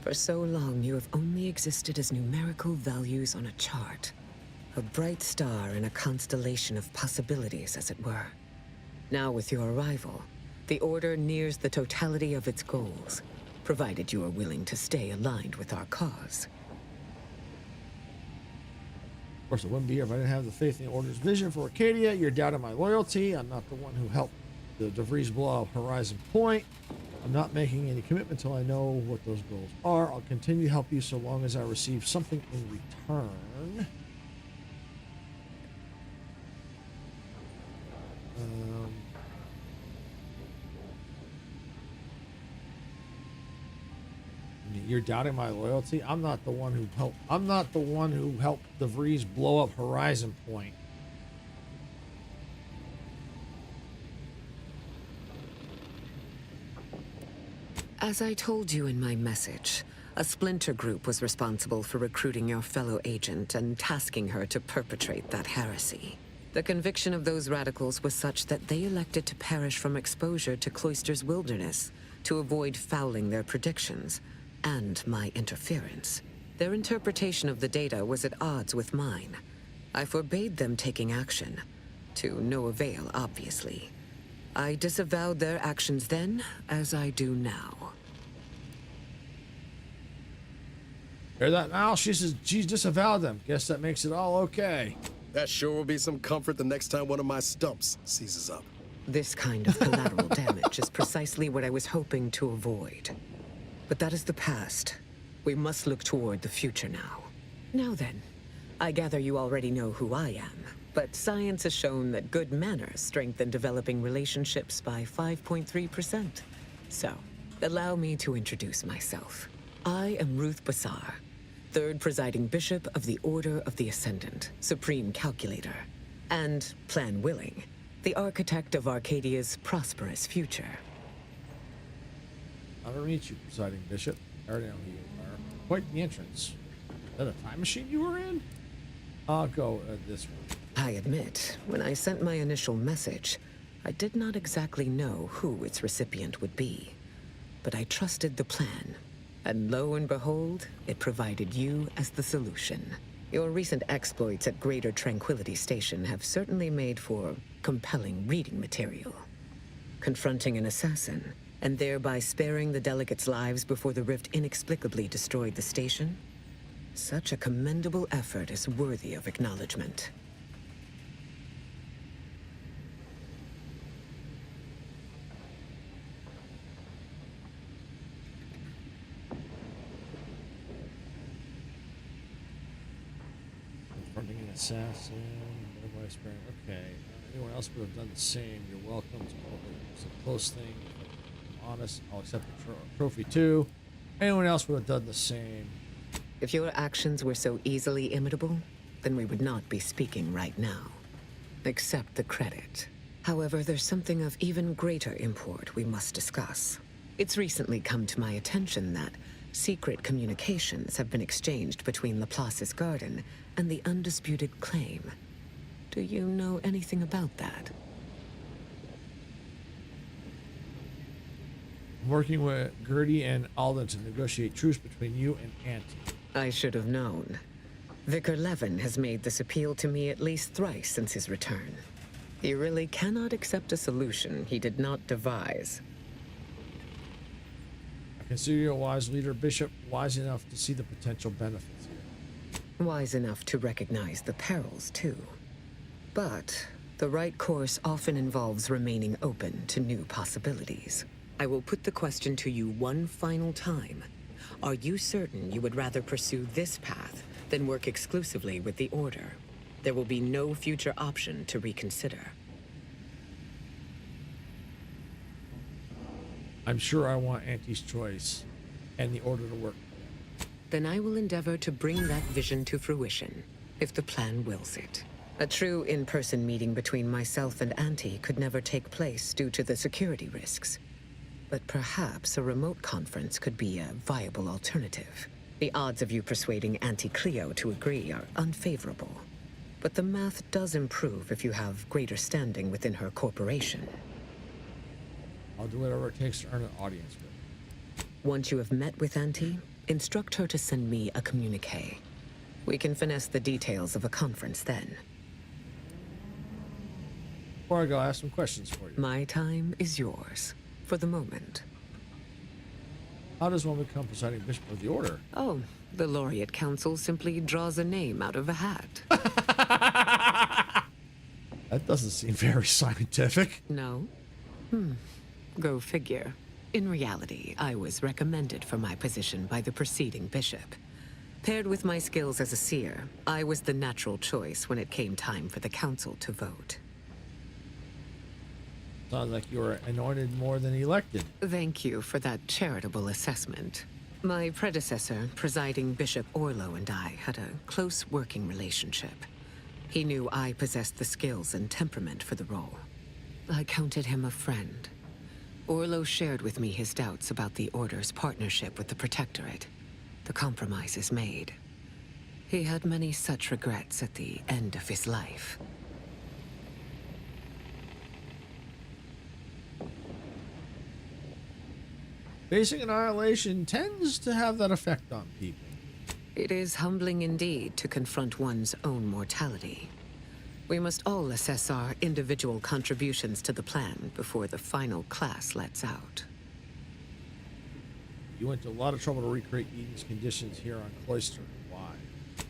For so long, you have only existed as numerical values on a chart. A bright star in a constellation of possibilities, as it were. Now with your arrival, the Order nears the totality of its goals, provided you are willing to stay aligned with our cause. Of course, it wouldn't be here if I didn't have the faith in the Order's vision for Arcadia. You're doubting my loyalty. I'm not the one who helped the DeVries blow up Horizon Point. I'm not making any commitment until I know what those goals are. I'll continue to help you so long as I receive something in return. You're doubting my loyalty? I'm not the one who helped. I'm not the one who helped DeVries blow up Horizon Point. As I told you in my message, a splinter group was responsible for recruiting your fellow agent and tasking her to perpetrate that heresy. The conviction of those radicals was such that they elected to perish from exposure to Cloister's wilderness to avoid fouling their predictions and my interference. Their interpretation of the data was at odds with mine. I forbade them taking action, to no avail, obviously. I disavowed their actions then, as I do now. Hear that now? She says she's disavowed them. Guess that makes it all okay. That sure will be some comfort the next time one of my stumps seizes up. This kind of collateral damage is precisely what I was hoping to avoid. But that is the past. We must look toward the future now. Now then, I gather you already know who I am, but science has shown that good manners strengthen developing relationships by 5.3%. So, allow me to introduce myself. I am Ruth Bassar, third presiding bishop of the Order of the Ascendant, supreme calculator, and, plan willing, the architect of Arcadia's prosperous future. I'll never meet you, presiding bishop. I already know who you are. Quite the entrance. Is that a time machine you were in? I'll go this way. I admit, when I sent my initial message, I did not exactly know who its recipient would be. But I trusted the plan. And lo and behold, it provided you as the solution. Your recent exploits at Greater Tranquility Station have certainly made for compelling reading material. Confronting an assassin, and thereby sparing the delegates' lives before the rift inexplicably destroyed the station? Such a commendable effort is worthy of acknowledgement. Confronting an assassin, thereby sparing. Okay. Anyone else would have done the same. You're welcome to it's a close thing. Honest, I'll accept the trophy too. Anyone else would have done the same. If your actions were so easily imitable, then we would not be speaking right now. Accept the credit. However, there's something of even greater import we must discuss. It's recently come to my attention that, Secret communications have been exchanged between Laplace's garden and the undisputed claim. Do you know anything about that? I'm working with Gertie and Alden to negotiate truce between you and Auntie. I should have known. Vicar Levin has made this appeal to me at least thrice since his return. He really cannot accept a solution he did not devise. I consider you a wise leader, Bishop, wise enough to see the potential benefits here. Wise enough to recognize the perils, too. But the right course often involves remaining open to new possibilities. I will put the question to you one final time. Are you certain you would rather pursue this path than work exclusively with the Order? There will be no future option to reconsider. I'm sure I want Auntie's choice and the Order to work. Then I will endeavor to bring that vision to fruition, if the plan wills it. A true in-person meeting between myself and Auntie could never take place due to the security risks. But perhaps a remote conference could be a viable alternative. The odds of you persuading Auntie Cleo to agree are unfavorable. But the math does improve if you have greater standing within her corporation. I'll do whatever it takes to earn an audience with. Once you have met with Auntie, instruct her to send me a communique. We can finesse the details of a conference then. Before I go, I have some questions for you. My time is yours, for the moment. How does one become presiding bishop of the Order? Oh, the Laureate Council simply draws a name out of a hat. That doesn't seem very scientific. No? Go figure. In reality, I was recommended for my position by the preceding bishop. Paired with my skills as a seer, I was the natural choice when it came time for the council to vote. Sounds like you were anointed more than elected. Thank you for that charitable assessment. My predecessor, presiding Bishop Orlo, and I had a close working relationship. He knew I possessed the skills and temperament for the role. I counted him a friend. Orlo shared with me his doubts about the Order's partnership with the Protectorate. The compromise is made. He had many such regrets at the end of his life. Facing annihilation tends to have that effect on people. It is humbling indeed to confront one's own mortality. We must all assess our individual contributions to the plan before the final class lets out. You went to a lot of trouble to recreate Eden's conditions here on Cloister. Why?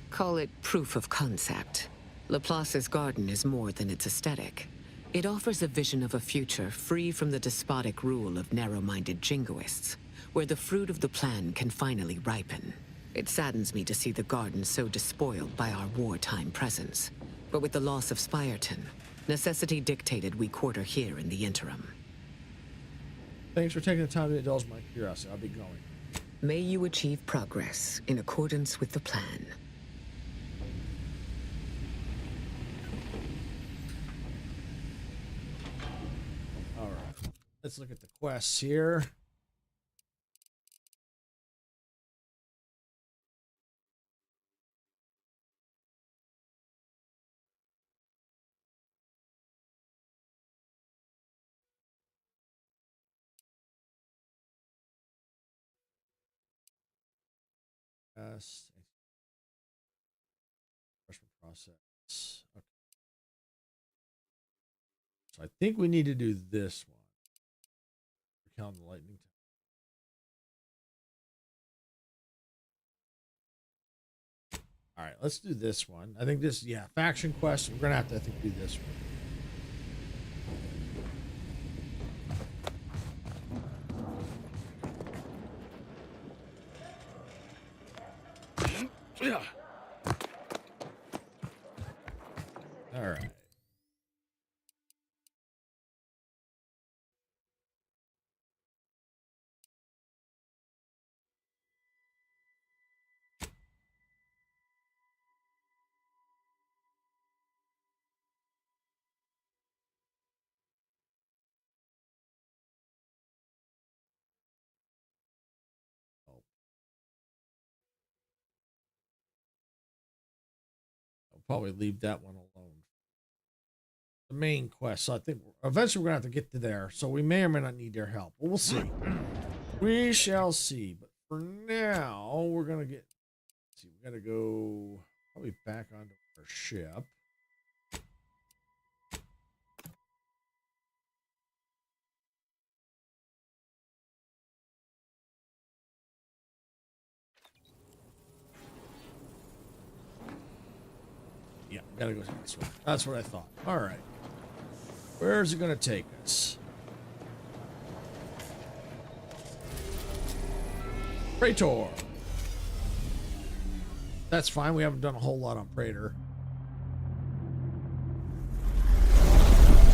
Call it proof of concept. Laplace's garden is more than its aesthetic. It offers a vision of a future free from the despotic rule of narrow-minded jingoists, where the fruit of the plan can finally ripen. It saddens me to see the garden so despoiled by our wartime presence. But with the loss of Spirton, necessity dictated we quarter here in the interim. Thanks for taking the time to indulge my curiosity. I'll be going. May you achieve progress in accordance with the plan. All right. Let's look at the quests here. Yes. Refreshment process. Okay. So I think we need to do this one. Recount the lightning. All right, let's do this one. I think this, yeah, faction quest. We're gonna have to, I think, do this one. All right. probably leave that one alone. The main quest. So I think eventually we're gonna have to get to there. So we may or may not need their help. But we'll see. We shall see. But for now, we're gonna get. Let's see, we gotta go probably back onto our ship. Yeah, gotta go this way. That's what I thought. All right. Where's it gonna take us? Praetor. That's fine. We haven't done a whole lot on Praetor.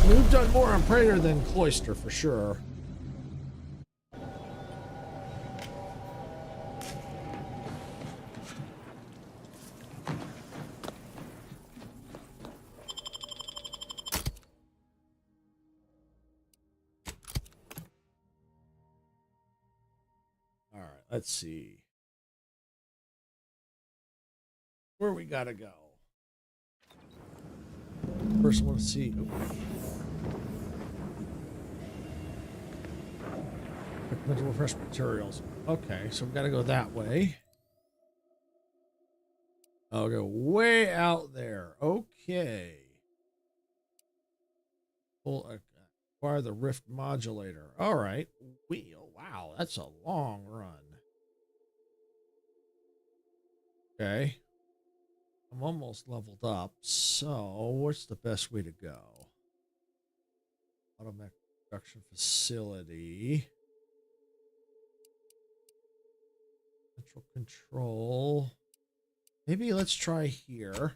We've done more on Praetor than Cloister for sure. All right, let's see. Where we gotta go? First, I want to see. Mental refreshment materials. Okay, so we gotta go that way. I'll go way out there. Okay. Acquire the Rift modulator. All right. Wow, that's a long run. Okay. I'm almost leveled up. So, what's the best way to go? Automatic production facility. Central control. Maybe let's try here.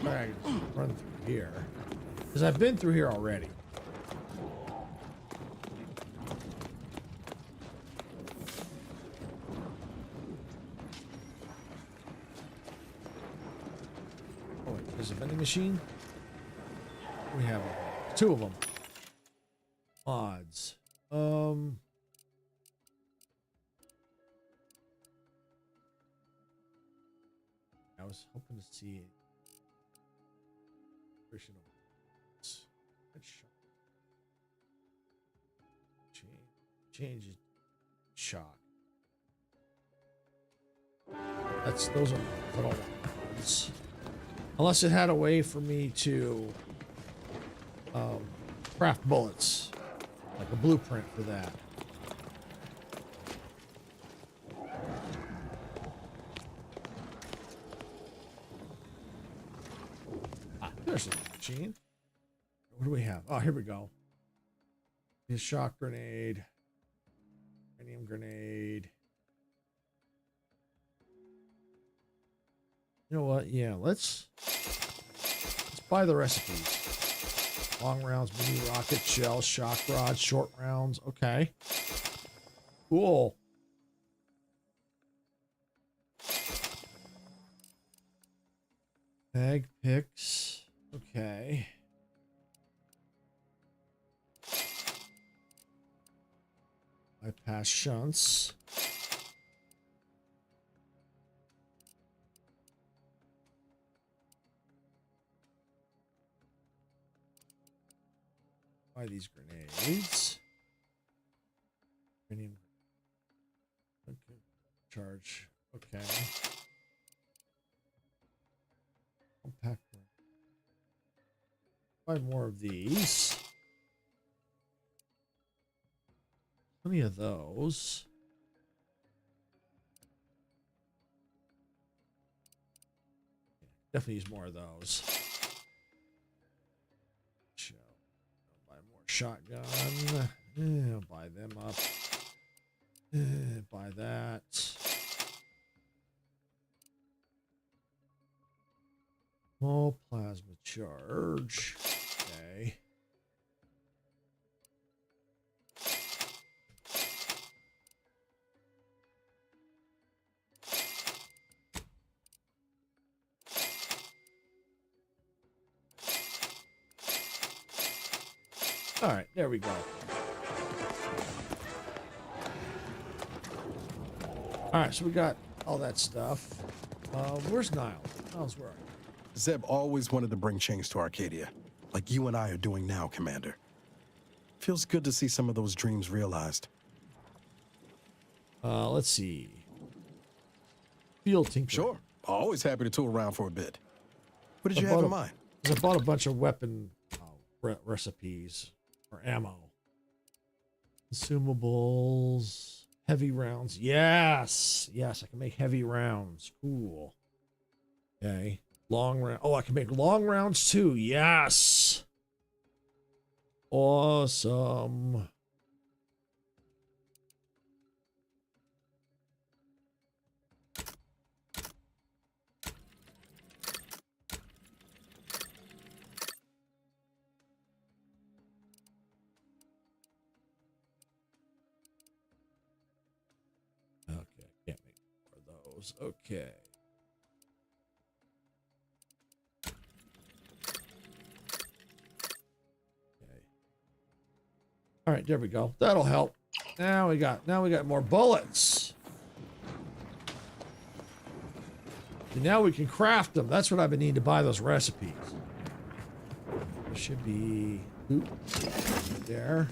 I run through here because I've been through here already. Oh, wait, there's a vending machine. We have two of them. Mods. I was hoping to see change shock. Those are little ones. Unless it had a way for me to craft bullets, like a blueprint for that. There's a machine. What do we have? Oh, here we go. The shock grenade. Uranium grenade. You know what? Yeah, let's buy the recipes. Long rounds, mini rocket, shell, shock rod, short rounds. Okay. Cool. Bag picks. Okay. Bypass shunts. Buy these grenades. Okay. Charge. Okay. Compact. Buy more of these. Plenty of those. Definitely use more of those. Buy more shotgun. Buy them up. Buy that. Small plasma charge. Okay. All right, there we go. All right, so we got all that stuff. Where's Niles? Niles, where are you? Zeb always wanted to bring change to Arcadia, like you and I are doing now, Commander. Feels good to see some of those dreams realized. Let's see. Field tinker. Sure. Always happy to tool around for a bit. What did you have in mind? I bought a bunch of weapon recipes or ammo. Consumables. Heavy rounds. Yes. Yes, I can make heavy rounds. Cool. Okay. Long round. Oh, I can make long rounds too. Yes. Awesome. Okay, can't make more of those. Okay. All right, there we go. That'll help. Now we got more bullets. And now we can craft them. That's what I've been needing to buy those recipes. There should be there.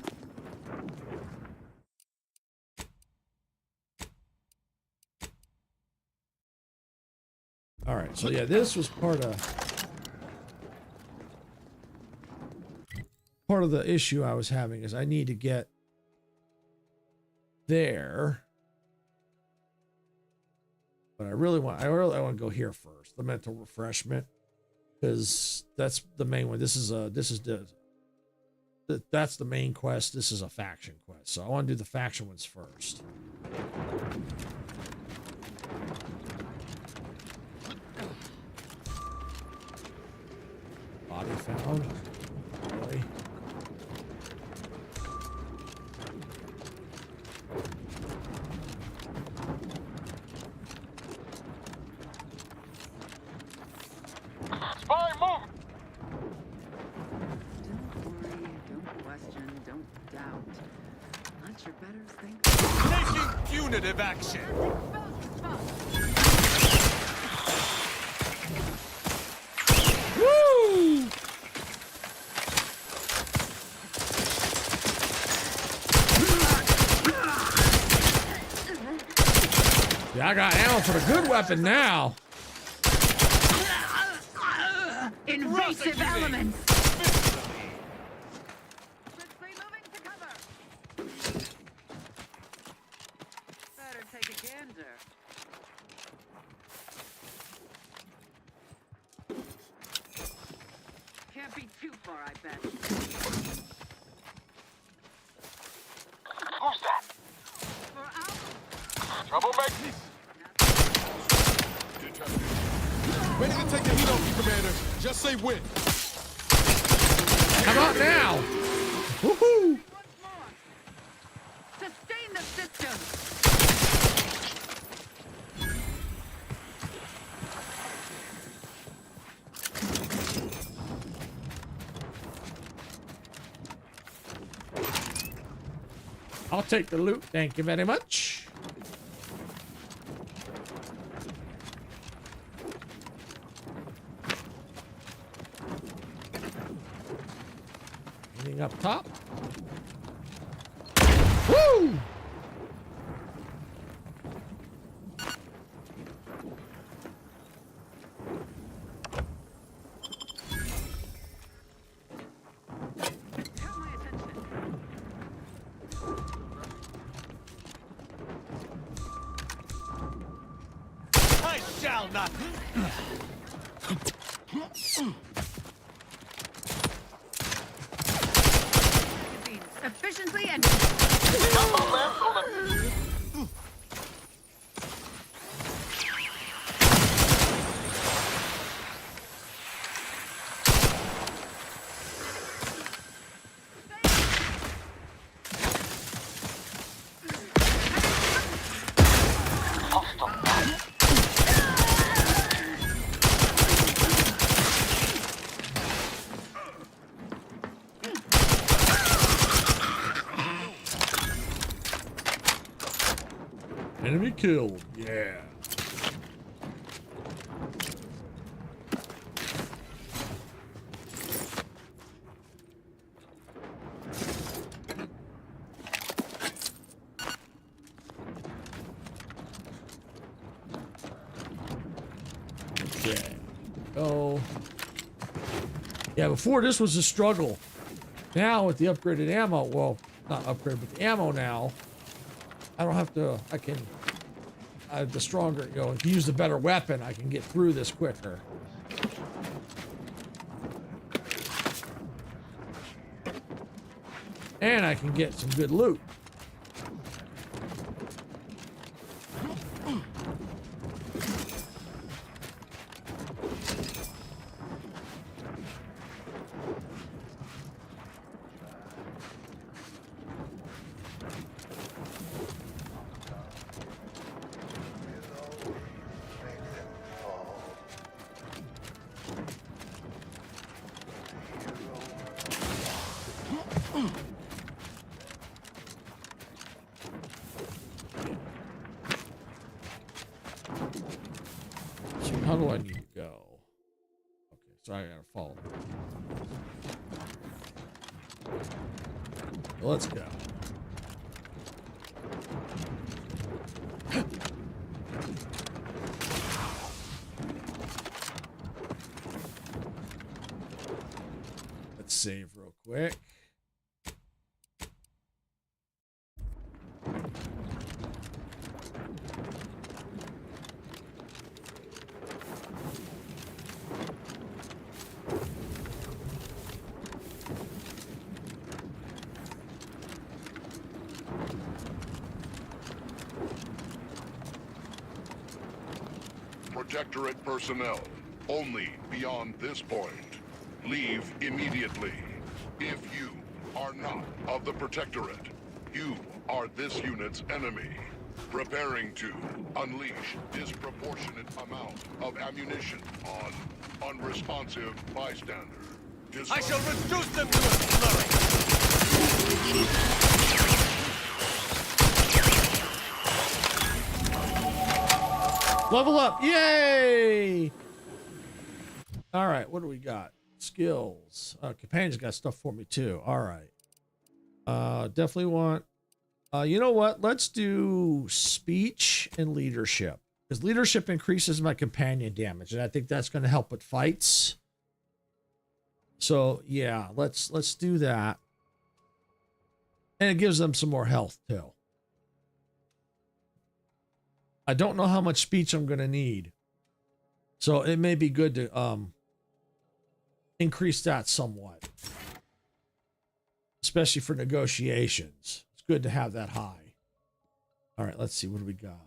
All right, so yeah, this was part of the issue I was having is I need to get there. But I really want to go here first, the mental refreshment, because that's the main one. That's the main quest. This is a faction quest, so I want to do the faction ones first. Body found. Really? Spy, move! Don't worry, don't question, don't doubt. Let your betters think. Taking punitive action! Woo! Yeah, I got ammo for the good weapon now. Invasive elements! Quickly moving to cover! Better take a gander. Can't be too far, I bet. Who's that? For out. Trouble makers! Ready to take the heat off you, Commander. Just say when. How about now? Woohoo! Once more. Sustain the system. I'll take the loot. Thank you very much. Anything up top? Woo! I shall not! Efficiently and... Enemy killed. Yeah. Okay. Oh. Yeah, before this was a struggle. Now with the upgraded ammo, well, not upgrade, but the ammo now, I don't have to, I can, the stronger, you know, if you use the better weapon, I can get through this quicker. And I can get some good loot. How do I need to go? Okay, so I gotta follow. Let's go. Let's save real quick. Protectorate personnel, only beyond this point. Leave immediately. If you are not of the Protectorate, you are this unit's enemy. Preparing to unleash disproportionate amount of ammunition on unresponsive bystander. I shall reduce them to a slurry! Level up! Yay! All right, what do we got? Skills. Companion's got stuff for me too. All right. Definitely want. You know what? Let's do speech and leadership, because leadership increases my companion damage, and I think that's going to help with fights. So yeah, let's do that, and it gives them some more health too. I don't know how much speech I'm going to need, so it may be good to increase that somewhat, especially for negotiations. It's good to have that high. All right, let's see, what do we got?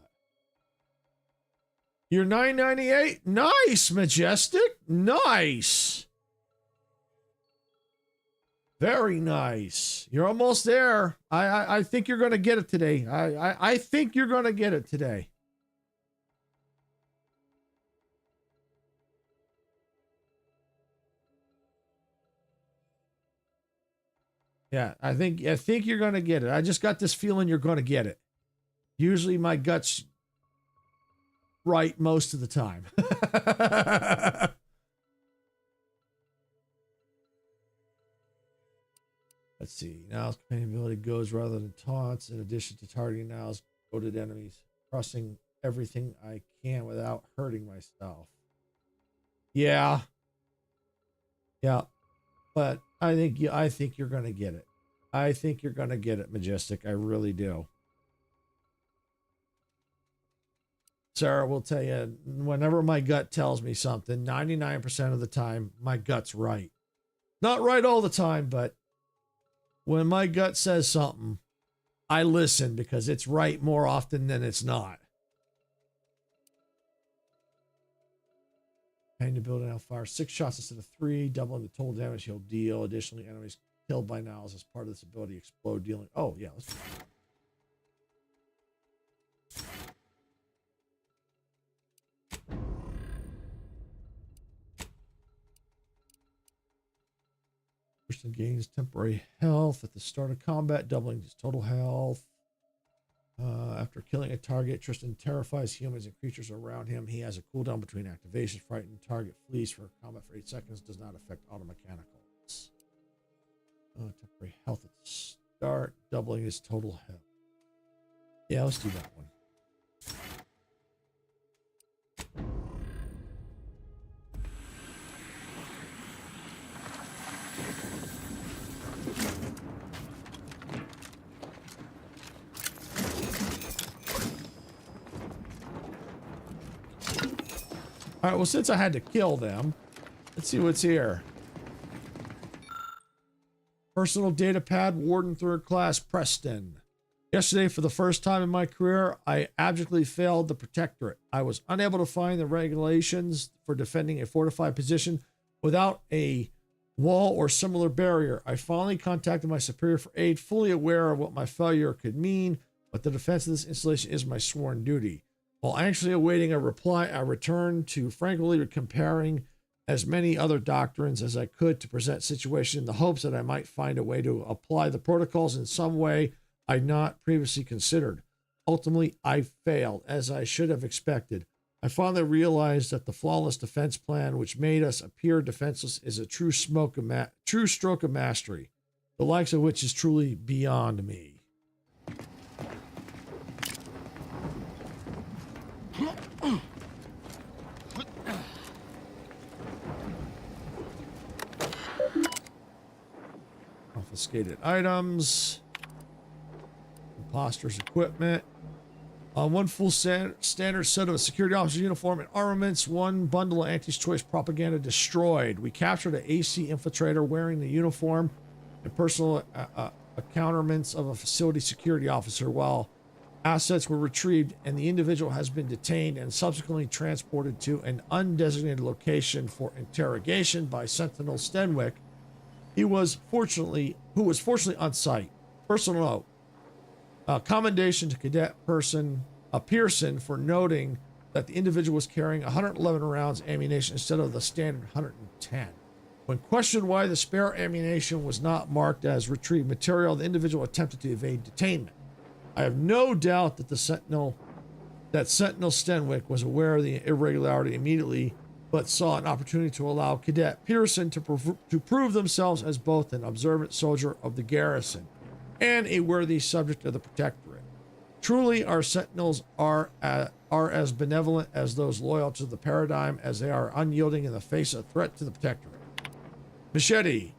You're 998. Nice, Majestic. Nice. Very nice. You're almost there. I think you're going to get it today. I think you're going to get it today. Yeah, I think you're going to get it. I just got this feeling you're going to get it. Usually my gut's right most of the time. Let's see. Now's companion ability goes rather than taunts. In addition to targeting now's goaded enemies, crossing everything I can without hurting myself. Yeah. Yeah. But I think you're going to get it. I think you're going to get it, Majestic. I really do. Sarah will tell you, whenever my gut tells me something, 99% of the time, my gut's right. Not right all the time, but when my gut says something, I listen because it's right more often than it's not. Companion ability now fires 6 shots instead of 3, doubling the total damage he'll deal. Additionally, enemies killed by Niles as part of this ability explode, dealing. Oh, yeah. Let's... Person gains temporary health at the start of combat, doubling his total health. After killing a target, Tristan terrifies humans and creatures around him. He has a cooldown between activations. Frightened target flees for combat for 8 seconds. Does not affect auto mechanicals. Temporary health at the start, doubling his total health. Yeah, let's do that one. All right, well, since I had to kill them, let's see what's here. Personal data pad, Warden 3rd Class, Preston. Yesterday, for the first time in my career, I abjectly failed the Protectorate. I was unable to find the regulations for defending a fortified position without a wall or similar barrier. I finally contacted my superior for aid, fully aware of what my failure could mean, but the defense of this installation is my sworn duty. While anxiously awaiting a reply, I returned to frankly comparing as many other doctrines as I could to present situation in the hopes that I might find a way to apply the protocols in some way I'd not previously considered. Ultimately, I failed, as I should have expected. I finally realized that the flawless defense plan, which made us appear defenseless, is a true stroke of mastery, the likes of which is truly beyond me. Confiscated items, imposters' equipment, one full standard set of a security officer's uniform and armaments, one bundle of anti-choice propaganda destroyed. We captured an AC infiltrator wearing the uniform and personal accoutrements of a facility security officer, while assets were retrieved and the individual has been detained and subsequently transported to an undesignated location for interrogation by Sentinel Stenwick. Who was fortunately on site. Personal note, commendation to Cadet Pearson for noting that the individual was carrying 111 rounds ammunition instead of the standard 110. When questioned why the spare ammunition was not marked as retrieved material, the individual attempted to evade detainment. I have no doubt that Sentinel Stenwick was aware of the irregularity immediately, but saw an opportunity to allow Cadet Pearson to prove themselves as both an observant soldier of the garrison and a worthy subject of the Protectorate. Truly, our sentinels are as benevolent as those loyal to the paradigm as they are unyielding in the face of threat to the Protectorate. Machete.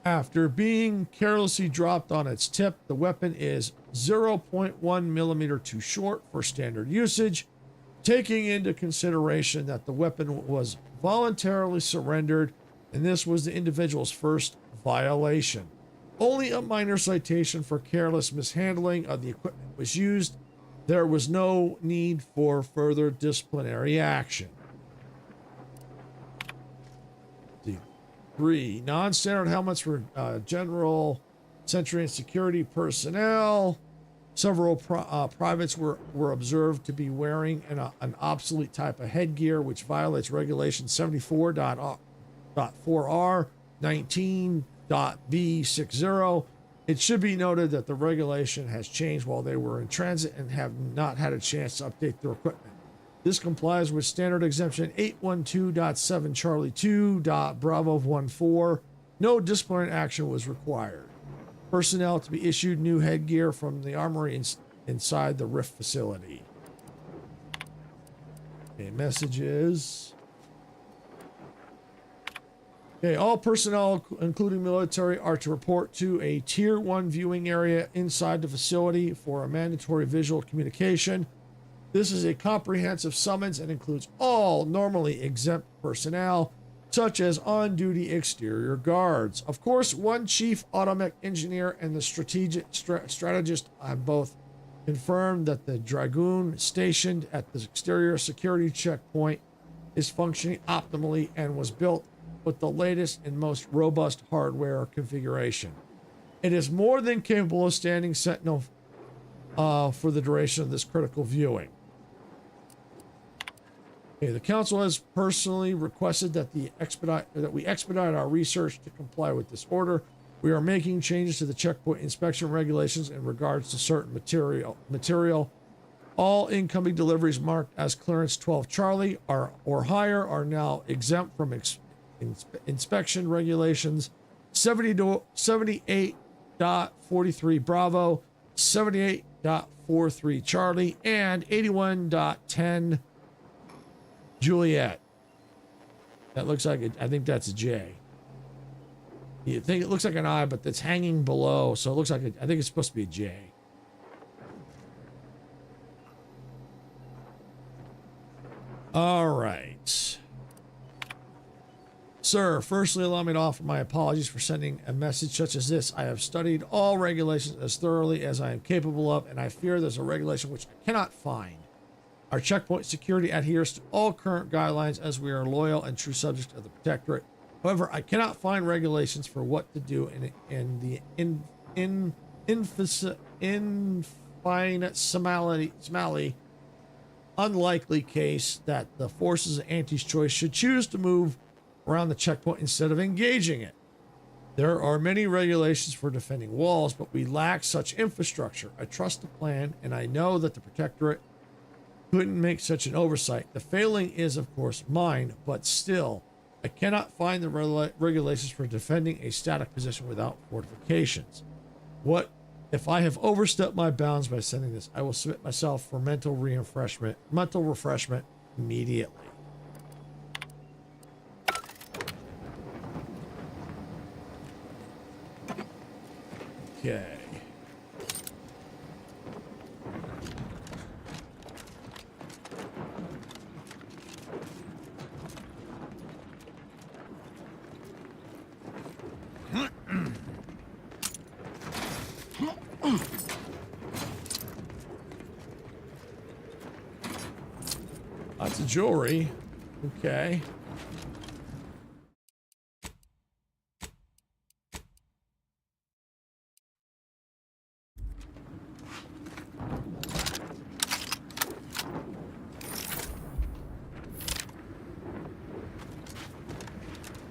After being carelessly dropped on its tip, the weapon is 0.1 millimeter too short for standard usage, taking into consideration that the weapon was voluntarily surrendered and this was the individual's first violation. Only a minor citation for careless mishandling of the equipment was used. There was no need for further disciplinary action. 3. Non-standard helmets for general sentry and security personnel. Several privates were observed to be wearing an obsolete type of headgear, which violates Regulation 74.4R 19.B60. It should be noted that the regulation has changed while they were in transit and have not had a chance to update their equipment. This complies with standard exemption 812.7 Charlie 2. Bravo 14. No disciplinary action was required. Personnel to be issued new headgear from the armory inside the Rift facility. Okay, messages. Okay, all personnel, including military, are to report to a Tier 1 viewing area inside the facility for a mandatory visual communication. This is a comprehensive summons and includes all normally exempt personnel, such as on-duty exterior guards. Of course, one chief automech engineer and the strategist have both confirmed that the Dragoon stationed at the exterior security checkpoint is functioning optimally and was built with the latest and most robust hardware configuration. It is more than capable of standing sentinel for the duration of this critical viewing. Okay, the council has personally requested that we expedite our research to comply with this order. We are making changes to the checkpoint inspection regulations in regards to certain material. All incoming deliveries marked as clearance 12 Charlie or higher are now exempt from inspection regulations 78.43 Bravo, 78.43 Charlie, and 81.10 Juliet. That looks like it. I think that's a J. You think it looks like an I, but that's hanging below, so it looks like I think it's supposed to be a J. All right. Sir, firstly, allow me to offer my apologies for sending a message such as this. I have studied all regulations as thoroughly as I am capable of, and I fear there's a regulation which I cannot find. Our checkpoint security adheres to all current guidelines as we are loyal and true subjects of the Protectorate. However, I cannot find regulations for what to do in the infinitesimally unlikely case that the forces of Auntie's choice should choose to move around the checkpoint instead of engaging it. There are many regulations for defending walls, but we lack such infrastructure. I trust the plan, and I know that the Protectorate couldn't make such an oversight. The failing is, of course, mine, but still, I cannot find the regulations for defending a static position without fortifications. What if I have overstepped my bounds by sending this? I will submit myself for mental refreshment immediately. Okay. Lots of jewelry. Okay.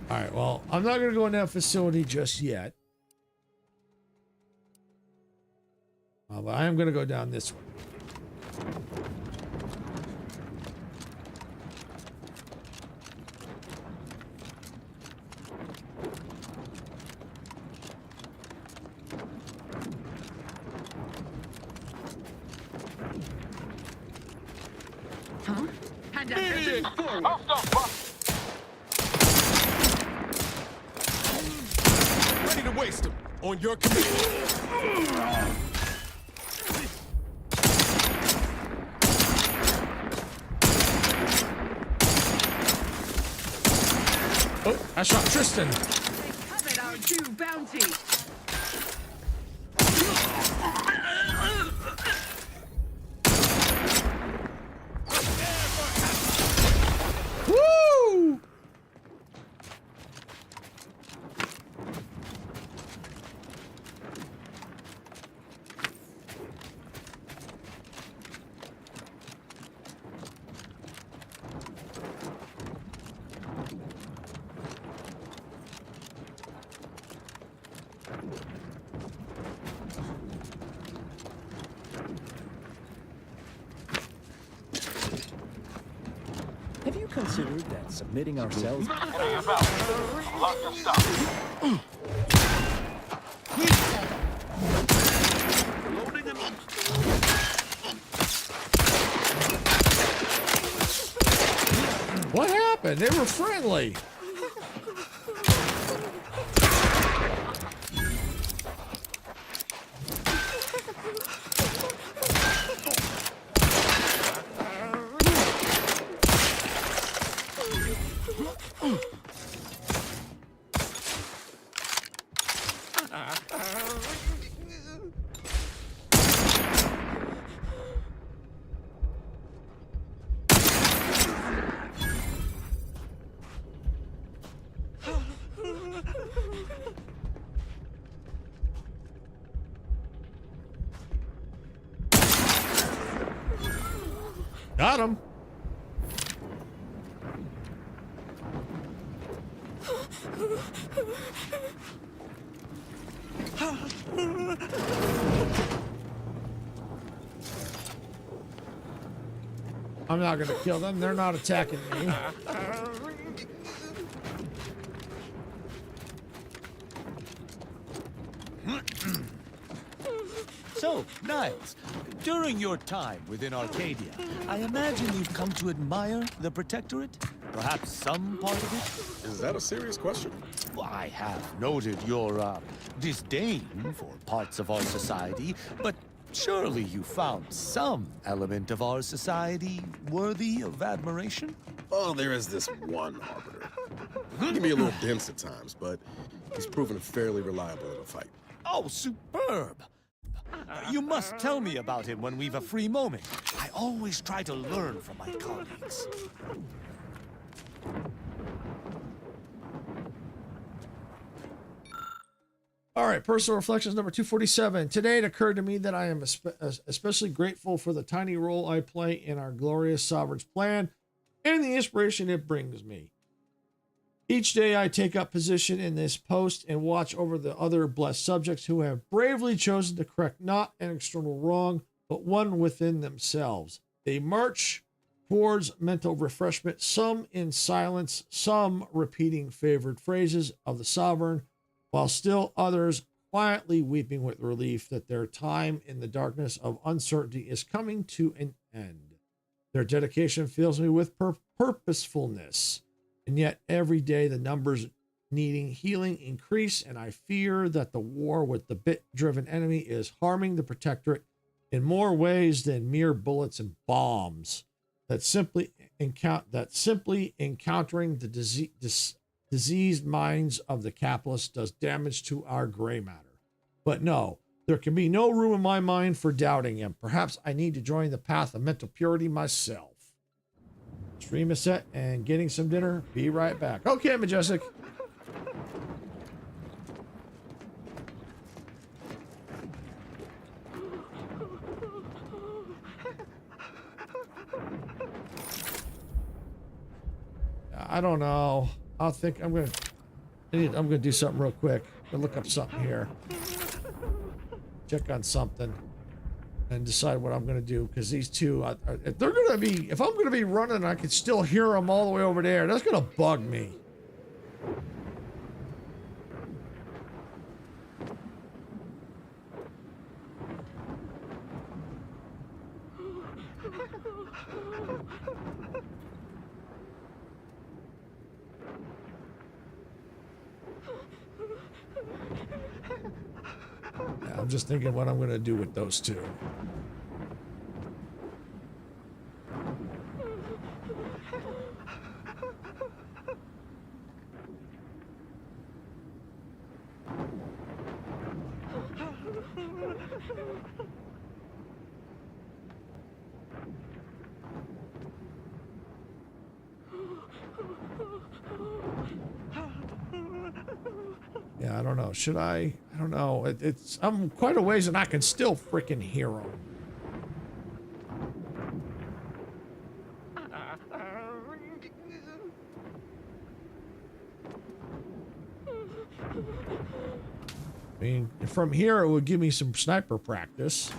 All right, well, I'm not going to go in that facility just yet. But I am going to go down this way. Huh? Hand up. Forward. Ready to waste him. On your command. Oh, I shot Tristan. They covered our due bounty. Woo! Have you considered that submitting ourselves? What happened? They were friendly. Got him. I'm not gonna kill them. They're not attacking me. So, Niles, during your time within Arcadia, I imagine you've come to admire the Protectorate? Perhaps some part of it? Is that a serious question? Well, I have noted your, disdain for parts of our society, but surely you found some element of our society worthy of admiration? Oh, there is this one arbiter. He can be a little dense at times, but he's proven fairly reliable in a fight. Oh, superb! You must tell me about him when we've a free moment. I always try to learn from my colleagues. All right, personal reflections number 247. Today it occurred to me that I am especially grateful for the tiny role I play in our glorious sovereign's plan and the inspiration it brings me. Each day I take up position in this post and watch over the other blessed subjects who have bravely chosen to correct not an external wrong, but one within themselves. They march towards mental refreshment, some in silence, some repeating favored phrases of the sovereign, while still others quietly weeping with relief that their time in the darkness of uncertainty is coming to an end. Their dedication fills me with purposefulness. And yet every day the numbers needing healing increase, and I fear that the war with the bit-driven enemy is harming the Protectorate in more ways than mere bullets and bombs. That simply encountering the diseased minds of the capitalists does damage to our gray matter. But no, there can be no room in my mind for doubting him. Perhaps I need to join the path of mental purity myself. Stream is set and getting some dinner. Be right back. Okay, Majestic. I don't know. I'll think I'm gonna do something real quick. I'm gonna look up something here. Check on something. And decide what I'm going to do, because these two, if they're going to be, if I'm going to be running, I can still hear them all the way over there. That's going to bug me. Yeah, I'm just thinking what I'm going to do with those two. Yeah, I don't know. Should I? I don't know. I'm quite a ways and I can still freaking hear them. I mean, from here it would give me some sniper practice.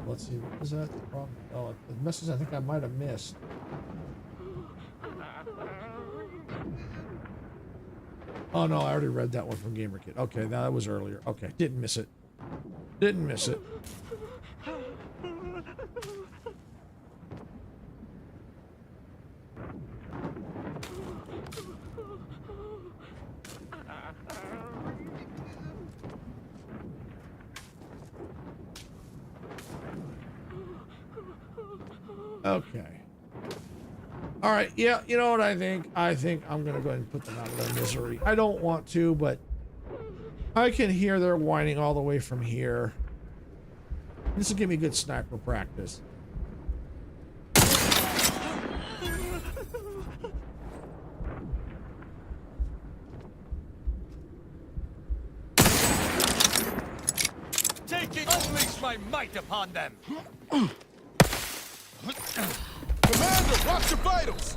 Let's see, what was that? The problem? Oh, the message I think I might have missed. Oh no, I already read that one from GamerKit. Okay, that was earlier. Okay, didn't miss it. Didn't miss it. Okay. All right. Yeah. You know what I think? I think I'm going to go ahead and put them out of their misery. I don't want to, but I can hear their whining all the way from here. This will give me good sniper practice. my might upon them! Commander, watch your vitals!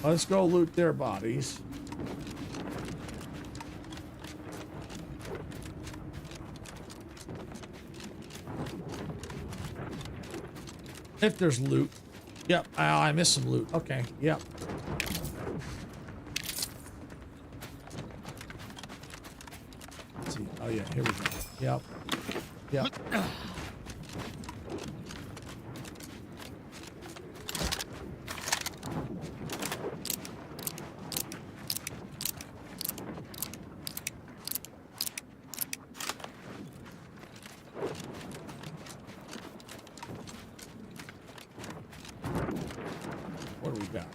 Let's go loot their bodies. If there's loot. Yep. Oh, I missed some loot. Okay. Yep. Let's see. Oh, yeah. Here we go. Yep. Yep. What do we got?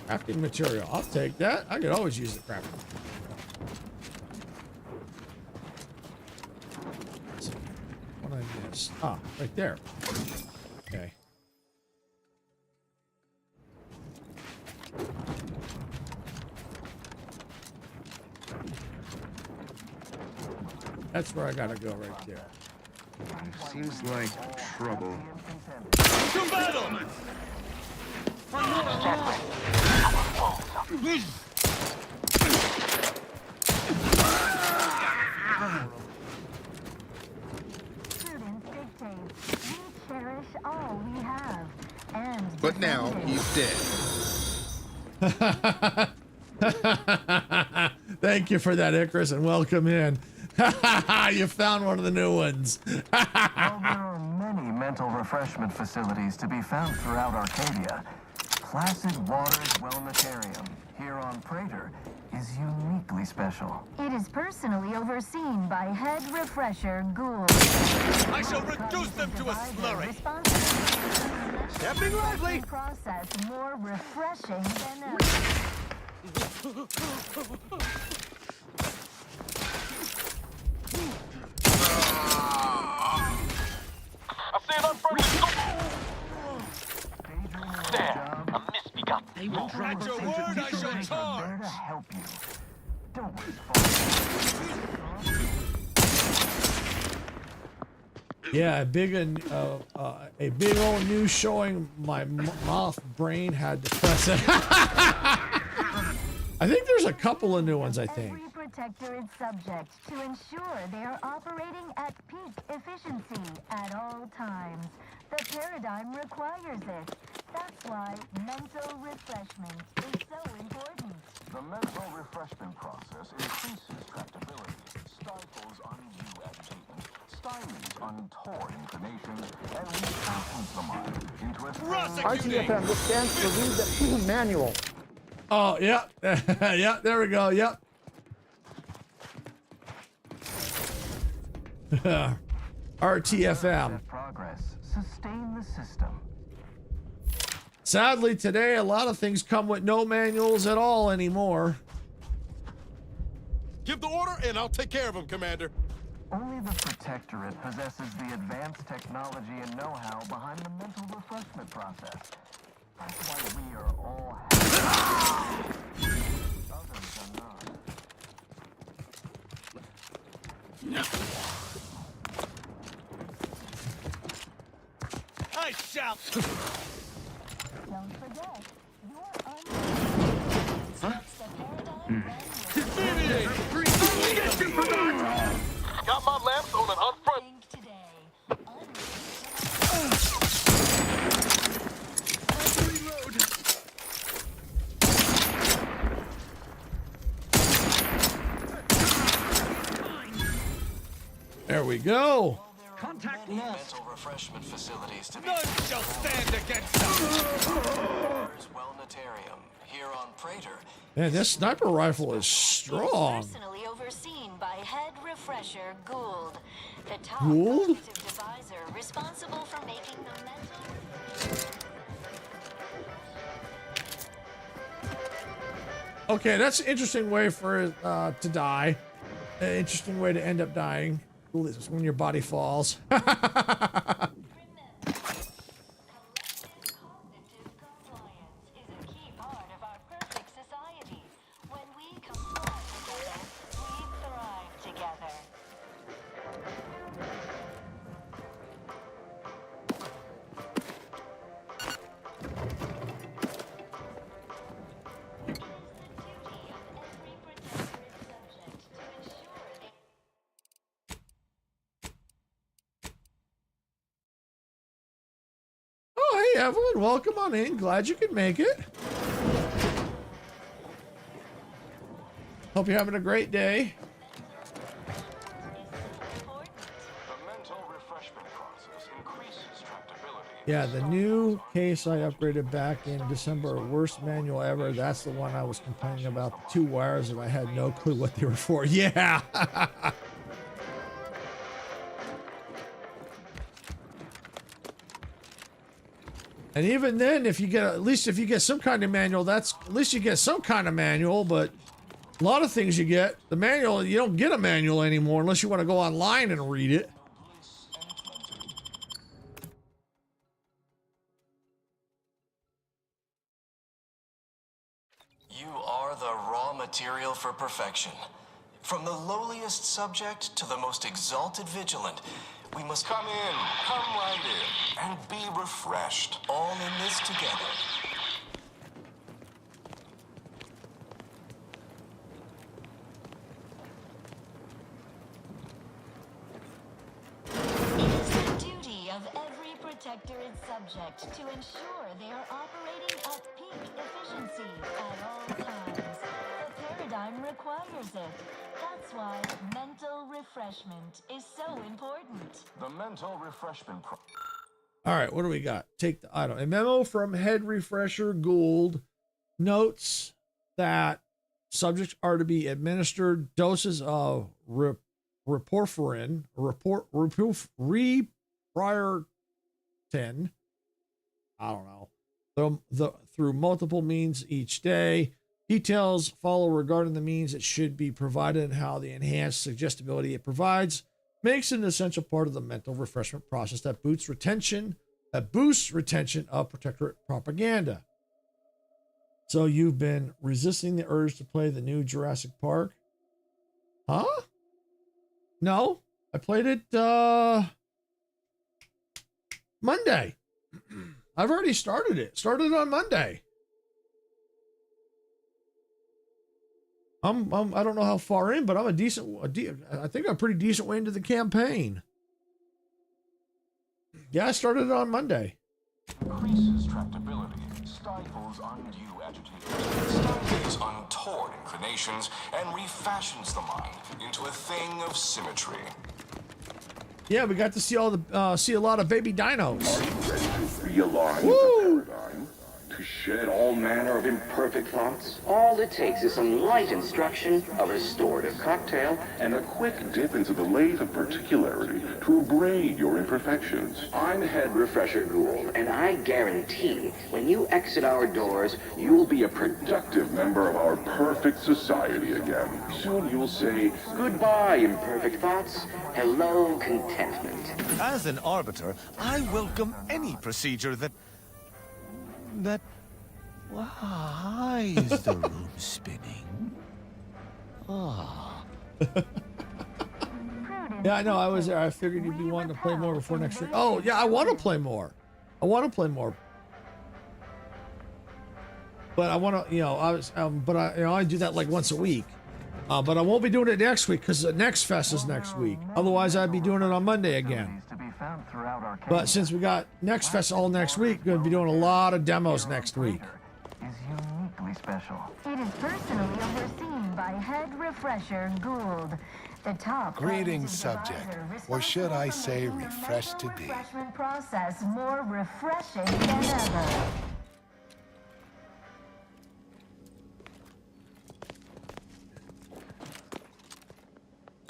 Crafting material. I'll take that. I could always use the crafting. Let's see. What I missed? Ah, right there. Okay. That's where I gotta go right there. Seems like trouble. To battle! But now he's dead. Thank you for that, Icarus, and welcome in. You found one of the new ones. Well, there are many mental refreshment facilities to be found throughout Arcadia. Placid Waters Wellnetarium here on Praetor is uniquely special. It is personally overseen by Head Refresher Ghoul. I shall reduce them to a slurry. Stepping lively. Process more refreshing than ever. I see an unfriendly. There, a misbegotten. They will try your word, I shall charge. There to help you. Don't waste Yeah, a big old news showing my moth brain had to press it. I think there's a couple of new ones, I think. Every protector is subject to ensure they are operating at peak efficiency at all times. The paradigm requires it. That's why mental refreshment is so important. The mental refreshment process increases tractability, stifles undue agitation, stymies untoward inclinations, and refashions the mind into a RTFM, this stands to read the manual. Oh, yeah. Yeah, there we go. Yep. RTFM. Progress. Sustain the system. Sadly, today, a lot of things come with no manuals at all anymore. Give the order and I'll take care of him, Commander. Only the Protectorate possesses the advanced technology and know-how behind the mental refreshment process. That's why we are all happy. Others are not. I shall. Don't forget, Got my lamps on an unfront. There we go. Contact lost. Mental refreshment facilities to be None shall stand against us. Wellnetarium here on Praetor. Man, this sniper rifle is strong. Personally overseen by Head Refresher Gould, the top Gould? cognitive deviser responsible for making the mental... Okay, that's an interesting way for it to die. An interesting way to end up dying. Is when your body falls. Oh, hey, Evelyn, welcome on in. Glad you could make it. Hope you're having a great day. Yeah, the new case I upgraded back in December, worst manual ever. That's the one I was complaining about. The 2 wires that I had no clue what they were for. Yeah. And even then, if you get, at least if you get some kind of manual, that's, at least you get some kind of manual, but a lot of things you get, the manual, you don't get a manual anymore unless you want to go online and read it. You are the raw material for perfection. From the lowliest subject to the most exalted vigilant, we must come right in, and be refreshed. All in this together. Of every Protectorate subject to ensure they are operating at peak efficiency at all times. The paradigm requires it. That's why mental refreshment is so important. The mental refreshment All right, what do we got? Take the item. A memo from Head Refresher Gould notes that subjects are to be administered doses of reporphorin, Priorten, I don't know, through multiple means each day. Details follow regarding the means that should be provided and how the enhanced suggestibility it provides makes it an essential part of the mental refreshment process that boosts retention of Protectorate propaganda. So you've been resisting the urge to play the new Jurassic Park? Huh? No, I played it, Monday. I've already started it. Started on Monday. I don't know how far in, but I'm I think I'm pretty decent way into the campaign. Yeah, I started it on Monday. Increases tractability, stifles undue agitation, stymies untoward inclinations, and refashions the mind into a thing of symmetry. Yeah, we got to see see a lot of baby dinos. Realign the paradigm to shed all manner of imperfect thoughts. All it takes is some light instruction, a restorative cocktail, And a quick dip into the lathe of particularity to abrade your imperfections. I'm Head Refresher Gould, and I guarantee when you exit our doors, You'll be a productive member of our perfect society again. Soon you'll say, goodbye, imperfect thoughts, hello, contentment. As an arbiter, I welcome any procedure that... Why is the room spinning? Ah. Yeah, I know. I was there. I figured you'd be wanting to play more before next week. Oh, yeah, I want to play more. I want to play more. But I want to, I do that like once a week. But I won't be doing it next week because the next fest is next week. Otherwise, I'd be doing it on Monday again. But since we got next fest all next week, going to be doing a lot of demos next week. Is uniquely special. It is personally overseen by Head Refresher Gould, the top Greetings, subject, or should I say refreshed to be. refreshment process more refreshing than ever.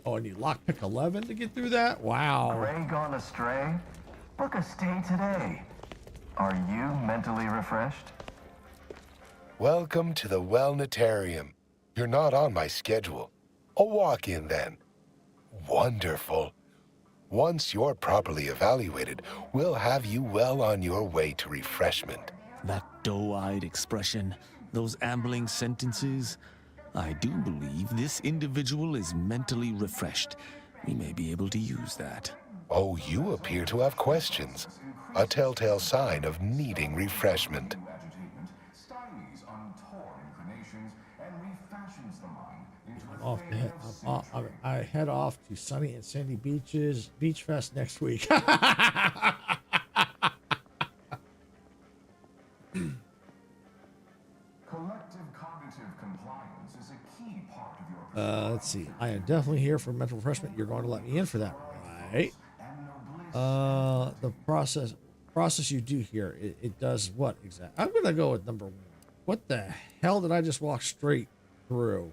Oh, I need lockpick 11 to get through that? Wow. Gray gone astray? Book a stay today. Are you mentally refreshed? Welcome to the Wellnetarium. You're not on my schedule. A walk-in then. Wonderful. Once you're properly evaluated, we'll have you well on your way to refreshment. That doe-eyed expression, those ambling sentences. I do believe this individual is mentally refreshed. We may be able to use that. Oh, you appear to have questions. A telltale sign of needing refreshment. I head off to sunny and sandy beaches, Beach Fest next week. Let's see. I am definitely here for mental refreshment. You're going to let me in for that, right? The process you do here, it does what exactly? I'm gonna go with number 1. What the hell did I just walk straight through?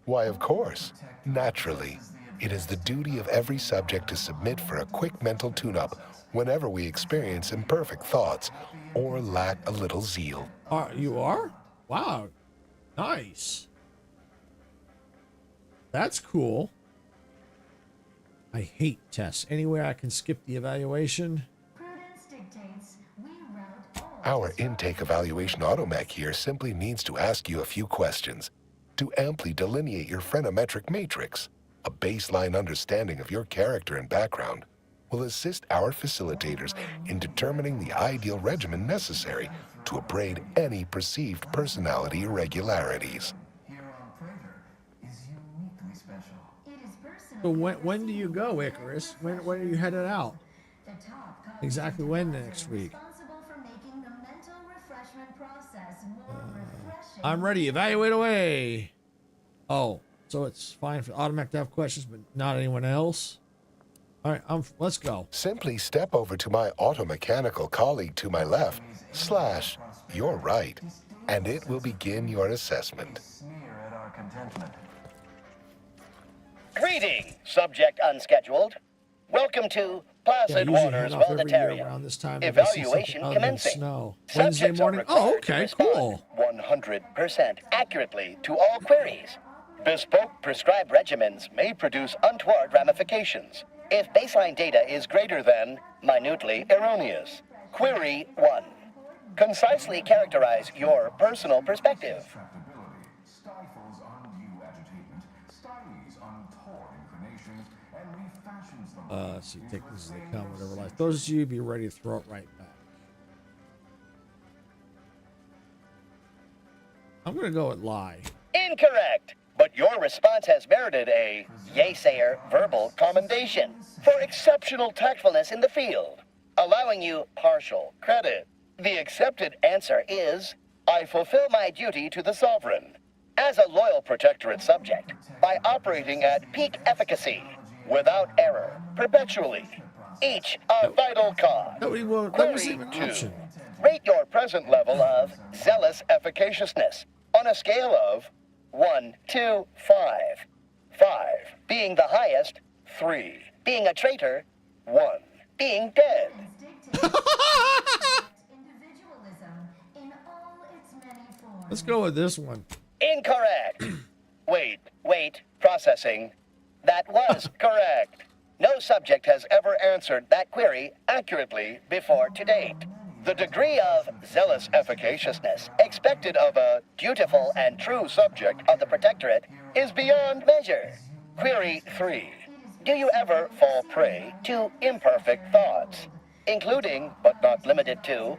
Why, of course. Naturally. It is the duty of every subject to submit for a quick mental tune-up whenever we experience imperfect thoughts or lack a little zeal. You are? Wow. Nice. That's cool. I hate tests. Any way I can skip the evaluation? Our intake evaluation automech here simply needs to ask you a few questions to amply delineate your phreноmetric matrix. A baseline understanding of your character and background will assist our facilitators in determining the ideal regimen necessary to abrade any perceived personality irregularities. So when do you go, Icarus? When are you headed out? Exactly when next week? I'm ready. Evaluate away. Oh, so it's fine for automatic to have questions, but not anyone else? All right, let's go. Simply step over to my automechanical colleague to my left, / your right, and it will begin your assessment. Greeting, subject unscheduled. Welcome to Placid Waters Wellnetarium. Evaluation commencing. Wednesday morning. Oh, okay, cool. 100% accurately to all queries. Bespoke prescribed regimens may produce untoward ramifications if baseline data is greater than minutely erroneous. Query 1. Concisely characterize your personal perspective. Let's see, take this as they come, whatever life throws at you, be ready to throw it right back. I'm gonna go with lie. Incorrect, but your response has merited a yaysayer verbal commendation for exceptional tactfulness in the field, allowing you partial credit. The accepted answer is, I fulfill my duty to the Sovereign as a loyal Protectorate subject by operating at peak efficacy, without error, perpetually. Each a vital cause. Query 2. Rate your present level of zealous efficaciousness on a scale of 1 to 5. 5 being the highest, 3 being a traitor, 1 being dead. Let's go with this one. Incorrect. Wait, processing. That was correct. No subject has ever answered that query accurately before to date. The degree of zealous efficaciousness expected of a dutiful and true subject of the Protectorate is beyond measure. Query 3. Do you ever fall prey to imperfect thoughts, including, but not limited to,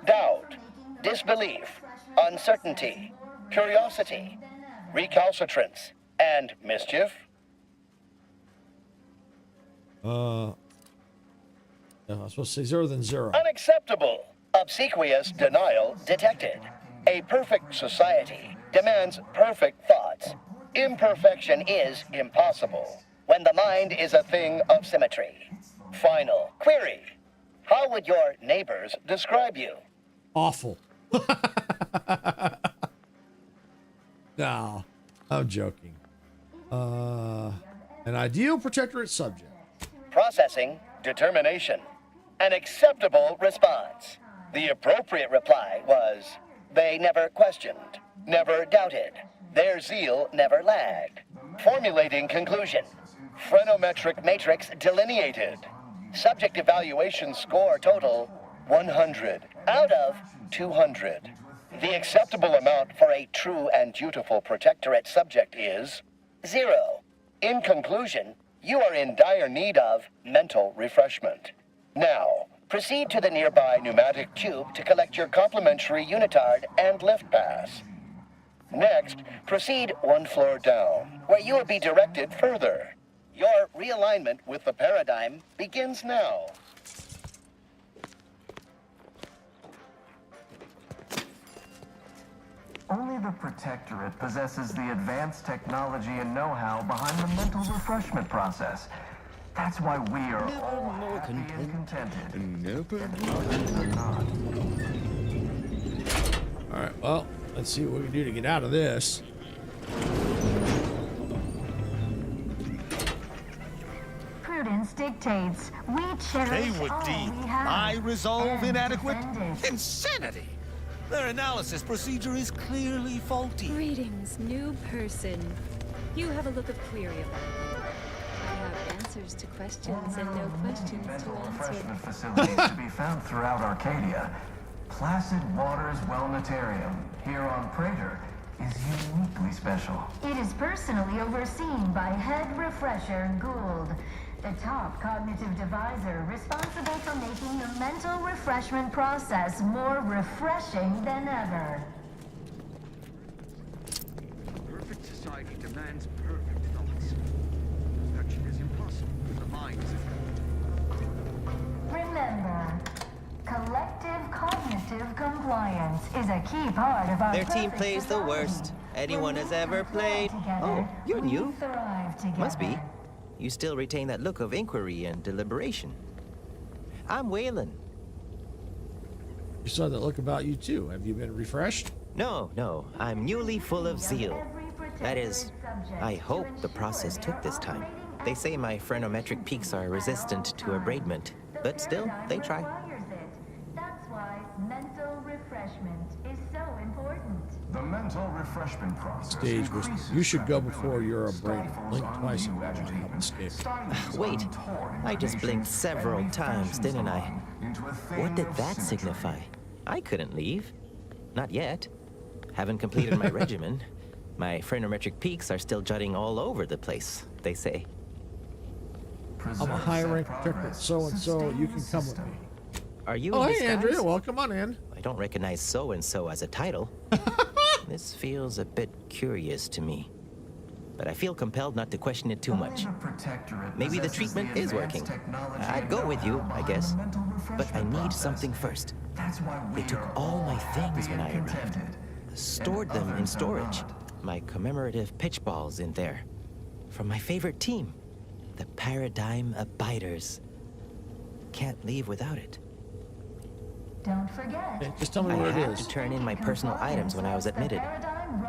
doubt, disbelief, uncertainty, curiosity, recalcitrance, and mischief? I'm supposed to say 0, then 0. Unacceptable. Obsequious denial detected. A perfect society demands perfect thoughts. Imperfection is impossible when the mind is a thing of symmetry. Final query. How would your neighbors describe you? Awful. No, I'm joking. An ideal protectorate subject. Processing determination. An acceptable response. The appropriate reply was, they never questioned, never doubted. Their zeal never lagged. Formulating conclusion. Phrenometric matrix delineated. Subject evaluation score total 100 out of 200. The acceptable amount for a true and dutiful protectorate subject is 0. In conclusion, you are in dire need of mental refreshment. Now, proceed to the nearby pneumatic tube to collect your complimentary unitard and lift pass. Next, proceed one floor down, where you will be directed further. Your realignment with the paradigm begins now. Only the Protectorate possesses the advanced technology and know-how behind the mental refreshment process. That's why we are all happy and contented. Alright, well, let's see what we can do to get out of this. Prudence dictates we cherish They would all deem we have. my resolve and inadequate? defend it. Insanity! Their analysis procedure is clearly faulty. Greetings, new person. You have a look of query about me. I have answers to questions and no questions to Refreshment answer. facilities to be found throughout Arcadia. Placid Waters Wellnatarium here on Praetor is uniquely special. It is personally overseen by Head Refresher Gould, the top cognitive deviser responsible for making the mental refreshment process more refreshing than ever. Perfect society demands perfect thoughts. Perfection is impossible with the minds of Remember, collective cognitive compliance is a key part of our Their team perfect plays the society. worst anyone has ever played. Oh, you're new. Must be. You still retain that look of inquiry and deliberation. I'm Waylon. You saw that look about you too. Have you been refreshed? No. I'm newly full of zeal. That is, I hope the process took this time. They say my phrenometric peaks are resistant to abradement, but still, they try. That's why mental refreshment is so important. The mental refreshment process. Stage was you should go before you're abraded. Blink twice and watch to help escape. Wait, I just blinked several times, didn't I? What did that signify? I couldn't leave. Not yet. Haven't completed my regimen. My phrenometric peaks are still jutting all over the place, they say. I'm a high rank protector, so-and-so. You can come with me. Are you Oh, in hey, disguise? Andrea. Welcome on in. I don't recognize so-and-so as a title. This feels a bit curious to me. But I feel compelled not to question it too much. Maybe the treatment is working. I'd go with you, I guess. But I need something first. They took all my things when I arrived. Stored them in storage. My commemorative pitch balls in there. From my favorite team, the Paradigm Abiders. Can't leave without it. Don't forget. Okay, just tell me I where it had is. to turn in my personal items when I was admitted.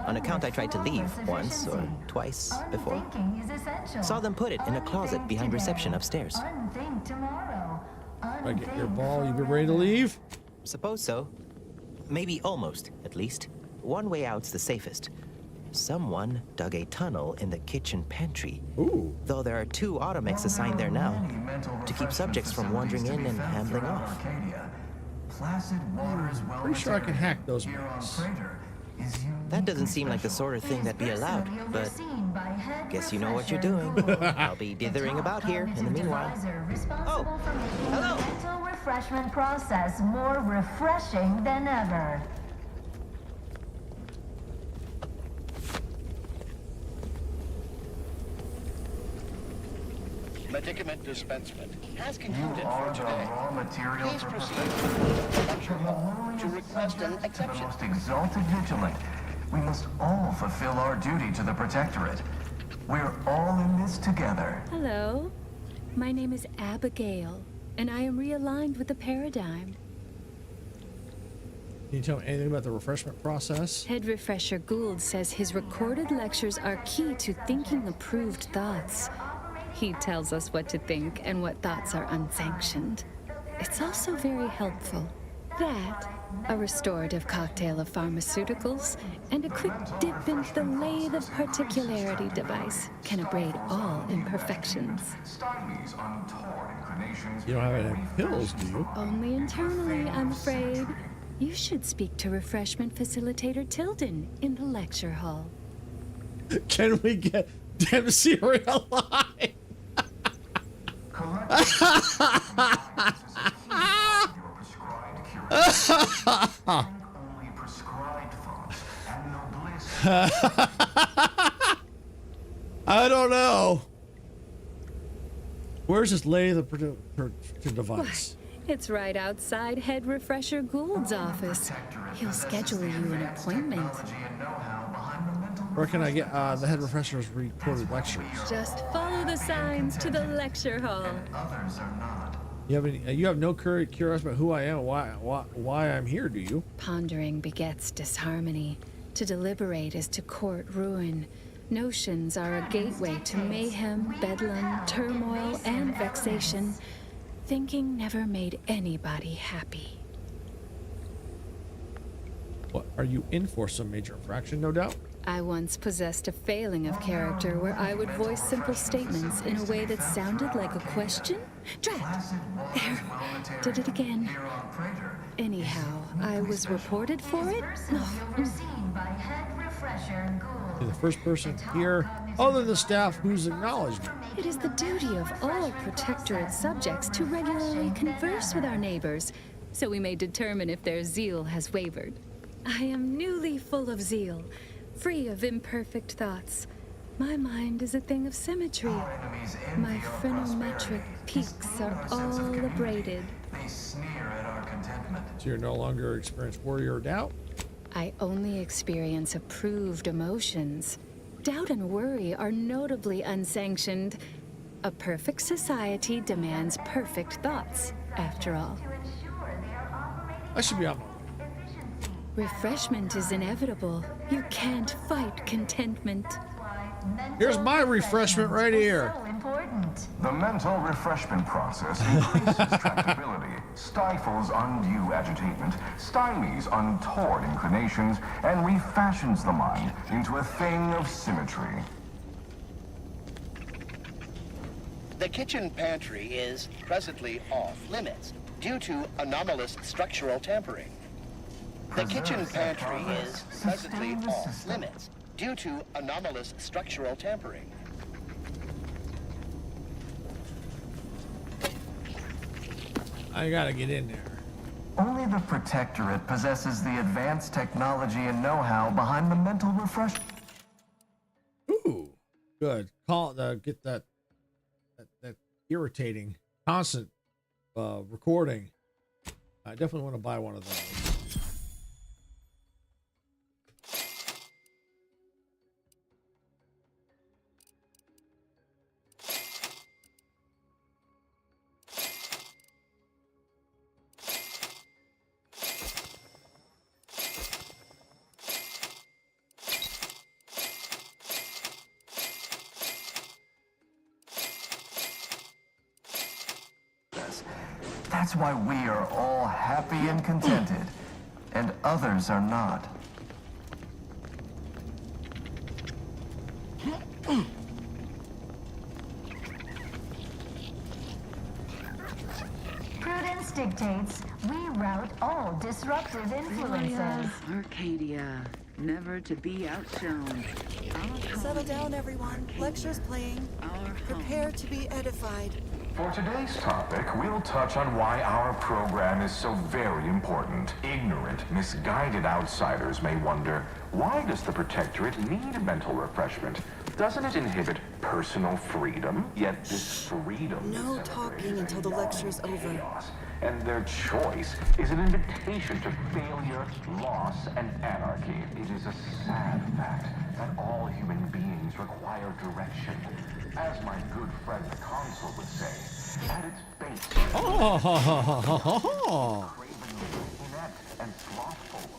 On account I tried to leave once or twice before. Thinking is essential. Saw them put it in a closet behind reception upstairs. Unthink tomorrow. I get your ball. You been ready to leave? Suppose so. Maybe almost, at least. One way out's the safest. Someone dug a tunnel in the kitchen pantry. Ooh. Though there are 2 automechs assigned there now to keep subjects from wandering in and ambling off. Pretty sure I can hack those mechs. That doesn't seem like the sort of thing that'd be allowed, but guess you know what you're doing. I'll be dithering about here in the meanwhile. Oh, hello. The mental refreshment process more refreshing than ever. Medicament dispensement has concluded You are for today. the raw material Please for proceed perfection. to request an The exception. most exalted vigilant. We must all fulfill our duty to the Protectorate. We're all in this together. Hello. My name is Abigail, and I am realigned with the Paradigm. Can you tell me anything about the refreshment process? Head Refresher Gould says his recorded lectures are key to thinking approved thoughts. He tells us what to think and what thoughts are unsanctioned. It's also very helpful. That, a restorative cocktail of pharmaceuticals, and a quick dip into the lathe of particularity device can abrade all imperfections. You don't have any pills, do you? Only internally, I'm afraid. You should speak to refreshment facilitator Tilden in the lecture hall. Can we get Dempsey alive? I don't know. Where's this lathe device? It's right outside Head Refresher Gould's office. He'll schedule you an appointment. Where can I get the Head Refresher's recorded lectures? Just follow the signs to the lecture hall. You have no curiosity about who I am, why I'm here, do you? Pondering begets disharmony. To deliberate is to court ruin. Notions are a gateway to mayhem, bedlam, turmoil, and vexation. Thinking never made anybody happy. What, are you in for some major infraction, no doubt? I once possessed a failing of character where I would voice simple statements in a way that sounded like a question. Drat! There. Did it again. Anyhow, I was reported for it? You're the first person here, other than the staff, who's acknowledged me. It is the duty of all Protectorate subjects to regularly converse with our neighbors, so we may determine if their zeal has wavered. I am newly full of zeal, free of imperfect thoughts. My mind is a thing of symmetry. My phrenometric peaks are all abraded. They sneer at our contentment. So you're no longer experienced worry or doubt? I only experience approved emotions. Doubt and worry are notably unsanctioned. A perfect society demands perfect thoughts, after all. I should be on my way. Refreshment is inevitable. You can't fight contentment. Here's my refreshment right here. The mental refreshment process increases tractability, stifles undue agitation, stymies untoward inclinations, and refashions the mind into a thing of symmetry. The kitchen pantry is presently off limits due to anomalous structural tampering. The kitchen pantry is presently off limits due to anomalous structural tampering. I gotta get in there. Only the Protectorate possesses the advanced technology and know-how behind the mental refreshment. Ooh, good. Get that irritating, constant recording. I definitely want to buy one of those. That's why we are all happy and contented, and others are not. Prudence dictates we rout all disruptive influences. Arcadia, never to be outshone. Settle down, everyone. Lecture's playing. Prepare to be edified. For today's topic, we'll touch on why our program is so very important. Ignorant, misguided outsiders may wonder, why does the Protectorate need mental refreshment? Doesn't it inhibit personal freedom? Yet this freedom No talking until the lecture's over. chaos, and their choice is an invitation to failure, loss, and anarchy. It is a sad fact that all human beings require direction. As my good friend the Consul would say, at its base, Oh, inept and slothful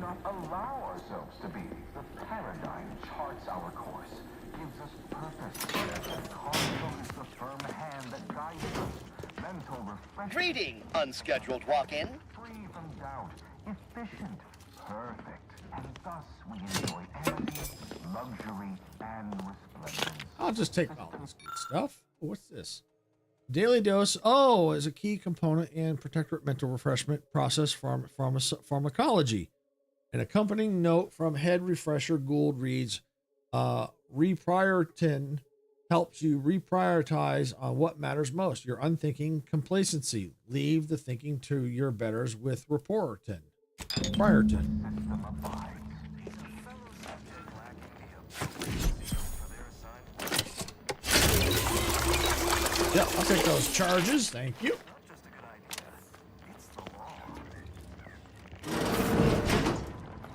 not allow ourselves to be. The paradigm charts our course, gives us purpose, and console is the firm hand that guides us. Mental refreshment. Greeting, unscheduled walk-in. Free from doubt, efficient, perfect, and thus we enjoy amity, luxury, and resplendence. I'll just take all this good stuff. What's this? Daily dose. Oh, is a key component in protectorate mental refreshment process pharmacology. An accompanying note from head refresher Gould reads, reprioritize helps you reprioritize on what matters most. Your unthinking complacency. Leave the thinking to your betters with Repriortin. Yeah, I'll take those charges. Thank you.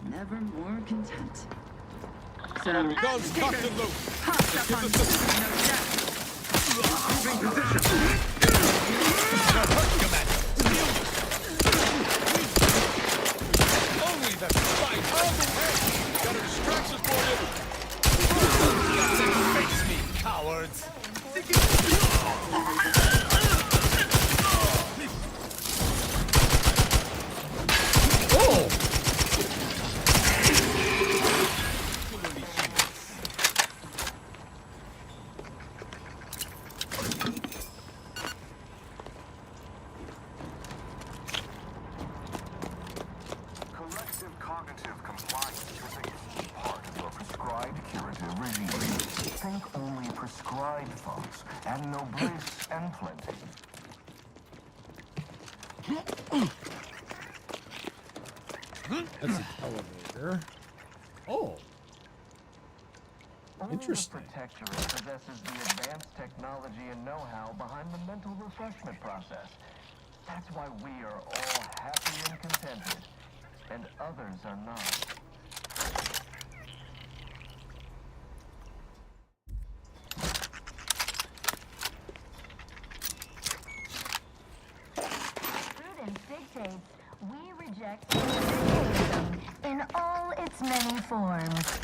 Never more content. So, Guns cocked and loose. Hopped up on no doubt. Moving position. Only that fight. Hey, got a distraction for you. Face me, cowards. Oh! Collective cognitive compliance is a key part of your prescribed curative regime. Think only prescribed thoughts, and noblesse and plenty. That's an elevator. Oh. Interesting. Only the Protectorate possesses the advanced technology and know-how behind the mental refreshment process. That's why we are all happy and contented, and others are not. Prudence dictates we reject individualism in all its many forms.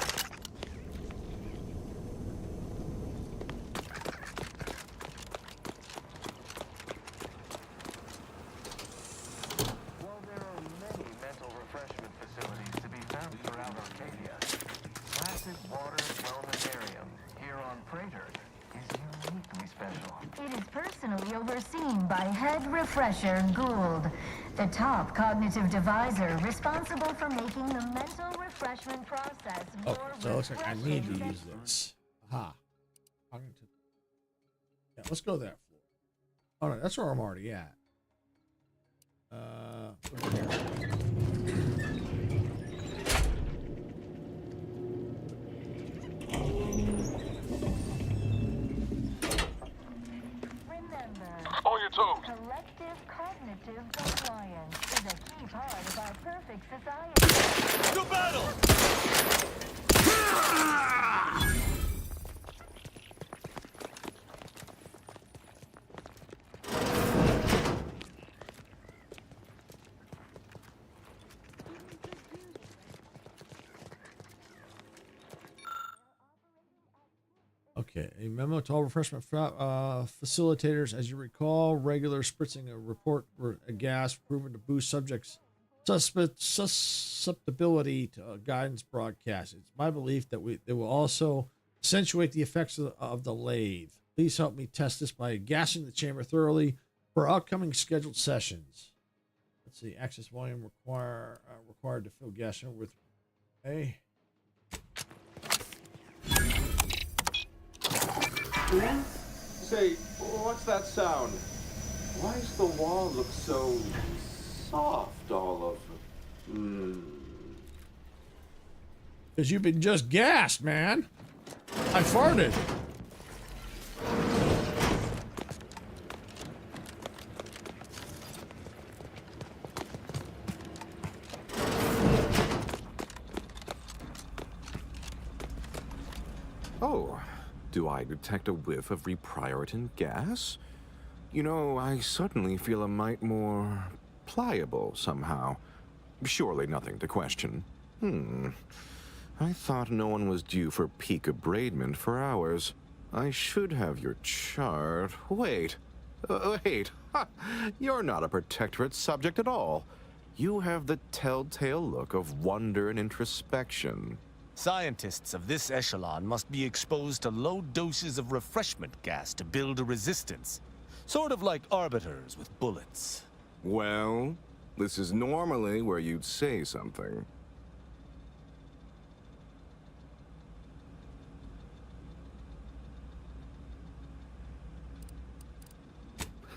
While there are many mental refreshment facilities to be found throughout Arcadia, Classic Waters Wellnessarium here on Praetor is uniquely special. It is personally overseen by Head Refresher Gould, the top cognitive deviser responsible for making the mental refreshment process more Okay, so it looks like I need to use this. Aha. Cognitive. Yeah, let's go that floor. Oh no, that's where I'm already at. Over here. On your toes. Collective cognitive compliance is a key part of our perfect society. To battle! Okay, a memo to all refreshment facilitators. As you recall, regular spritzing a gas proven to boost subjects' susceptibility to guidance broadcast. It's my belief that it will also accentuate the effects of the lathe. Please help me test this by gassing the chamber thoroughly for upcoming scheduled sessions. Let's see, access volume required to fill gas chamber with a. Say, what's that sound? Why does the wall look so soft all over? Because you've been just gassed, man. I farted. Oh, do I detect a whiff of repriortin gas? You know, I suddenly feel a mite more pliable somehow. Surely nothing to question. I thought no one was due for peak abradement for hours. I should have your chart. Wait. Wait. Ha! You're not a Protectorate subject at all. You have the telltale look of wonder and introspection. Scientists of this echelon must be exposed to low doses of refreshment gas to build a resistance. Sort of like arbiters with bullets. Well, this is normally where you'd say something.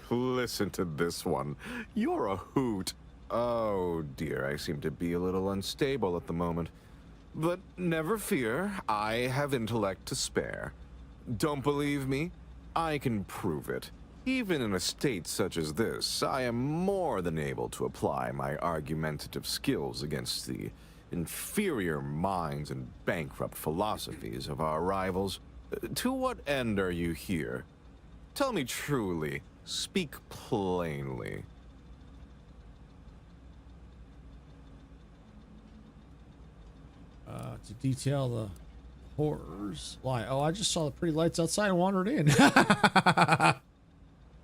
Listen to this one. You're a hoot. Oh dear, I seem to be a little unstable at the moment. But never fear, I have intellect to spare. Don't believe me? I can prove it. Even in a state such as this, I am more than able to apply my argumentative skills against the inferior minds and bankrupt philosophies of our rivals. To what end are you here? Tell me truly. Speak plainly. To detail the horrors. Why? Oh, I just saw the pretty lights outside and wandered in.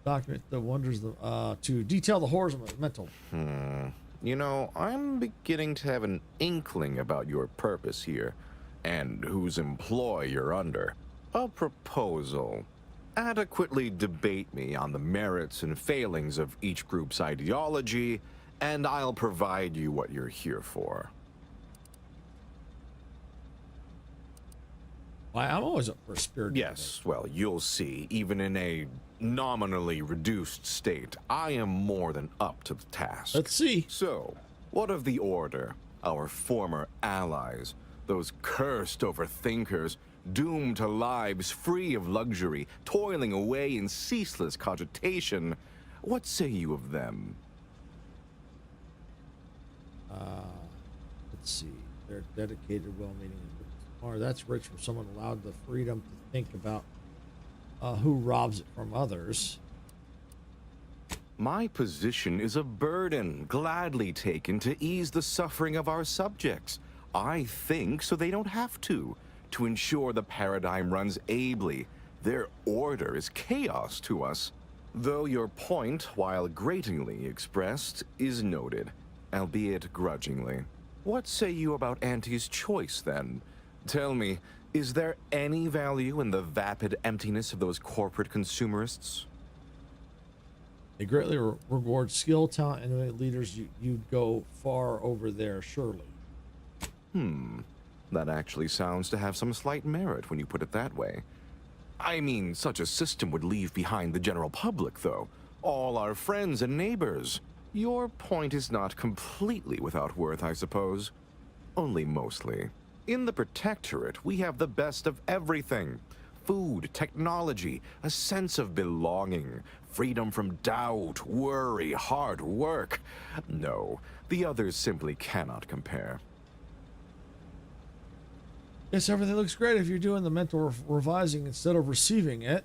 Document the wonders to detail the horrors of mental. You know, I'm beginning to have an inkling about your purpose here, and whose employ you're under. A proposal. Adequately debate me on the merits and failings of each group's ideology, and I'll provide you what you're here for. Why, I'm always up for a spirit. Yes, well, you'll see. Even in a nominally reduced state, I am more than up to the task. Let's see. So, what of the Order, our former allies, those cursed overthinkers, doomed to lives free of luxury, toiling away in ceaseless cogitation? What say you of them? Let's see. They're dedicated, well-meaning. Or that's rich from someone allowed the freedom to think about who robs it from others. My position is a burden, gladly taken to ease the suffering of our subjects. I think so they don't have to ensure the paradigm runs ably. Their order is chaos to us. Though your point, while gratingly expressed, is noted, albeit grudgingly. What say you about Auntie's choice, then? Tell me, is there any value in the vapid emptiness of those corporate consumerists? They greatly reward skill, talent, and leaders. You'd go far over there, surely. That actually sounds to have some slight merit when you put it that way. I mean, such a system would leave behind the general public, though. All our friends and neighbors. Your point is not completely without worth, I suppose. Only mostly. In the Protectorate, we have the best of everything. Food, technology, a sense of belonging, freedom from doubt, worry, hard work. No, the others simply cannot compare. Yes, everything looks great if you're doing the mental revising instead of receiving it.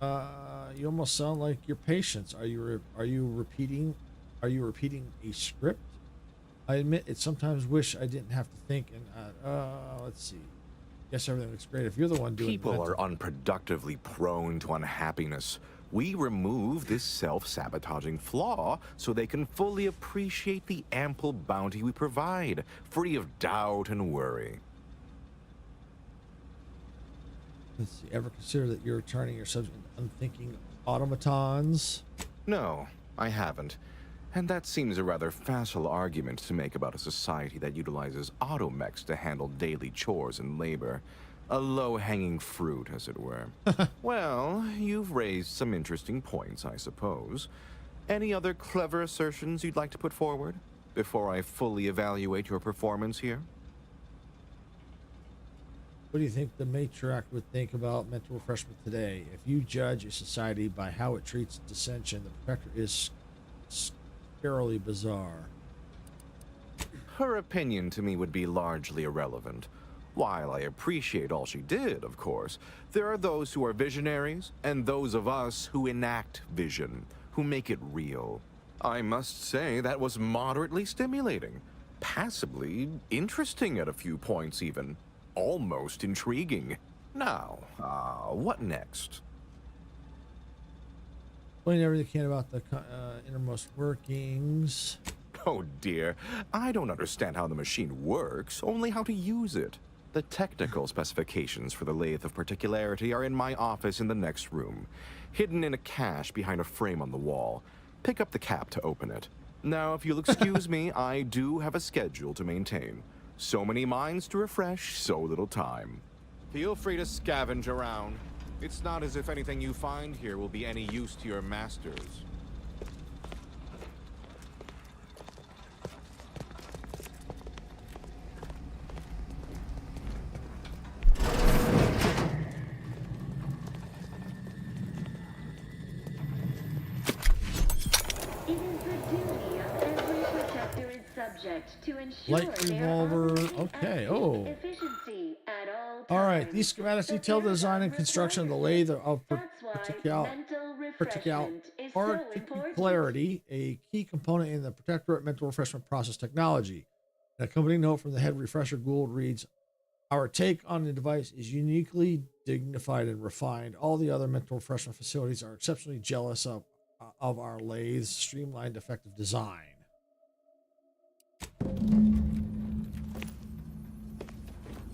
You almost sound like your patients. Are you repeating a script? I admit it sometimes wish I didn't have to think. And let's see. Yes, everything looks great if you're the one doing. People are unproductively prone to unhappiness. We remove this self-sabotaging flaw so they can fully appreciate the ample bounty we provide, free of doubt and worry. Let's see. Ever consider that you're turning your subject into unthinking automatons? No, I haven't. And that seems a rather facile argument to make about a society that utilizes automechs to handle daily chores and labor. A low-hanging fruit, as it were. Well, you've raised some interesting points, I suppose. Any other clever assertions you'd like to put forward before I fully evaluate your performance here? What do you think the matriarch would think about mental refreshment today? If you judge a society by how it treats dissension, the Protector is scarily bizarre. Her opinion to me would be largely irrelevant. While I appreciate all she did, of course, there are those who are visionaries, and those of us who enact vision, who make it real. I must say that was moderately stimulating. passably interesting at a few points even. Almost intriguing. Now, what next? Explain everything you can about the innermost workings. Oh dear, I don't understand how the machine works, only how to use it. The technical specifications for the lathe of particularity are in my office in the next room, hidden in a cache behind a frame on the wall. Pick up the cap to open it. Now, if you'll excuse me, I do have a schedule to maintain. So many minds to refresh, so little time. Feel free to scavenge around. It's not as if anything you find here will be any use to your masters. To ensure Light revolver. Okay. Oh. efficiency at all All right. These schematics detail the design and construction of the lathe of particularity, a key component in the Protectorate mental refreshment process technology. An accompanying note from the head refresher Gould reads, "Our take on the device is uniquely dignified and refined. All the other mental refreshment facilities are exceptionally jealous of our lathe's streamlined, effective design."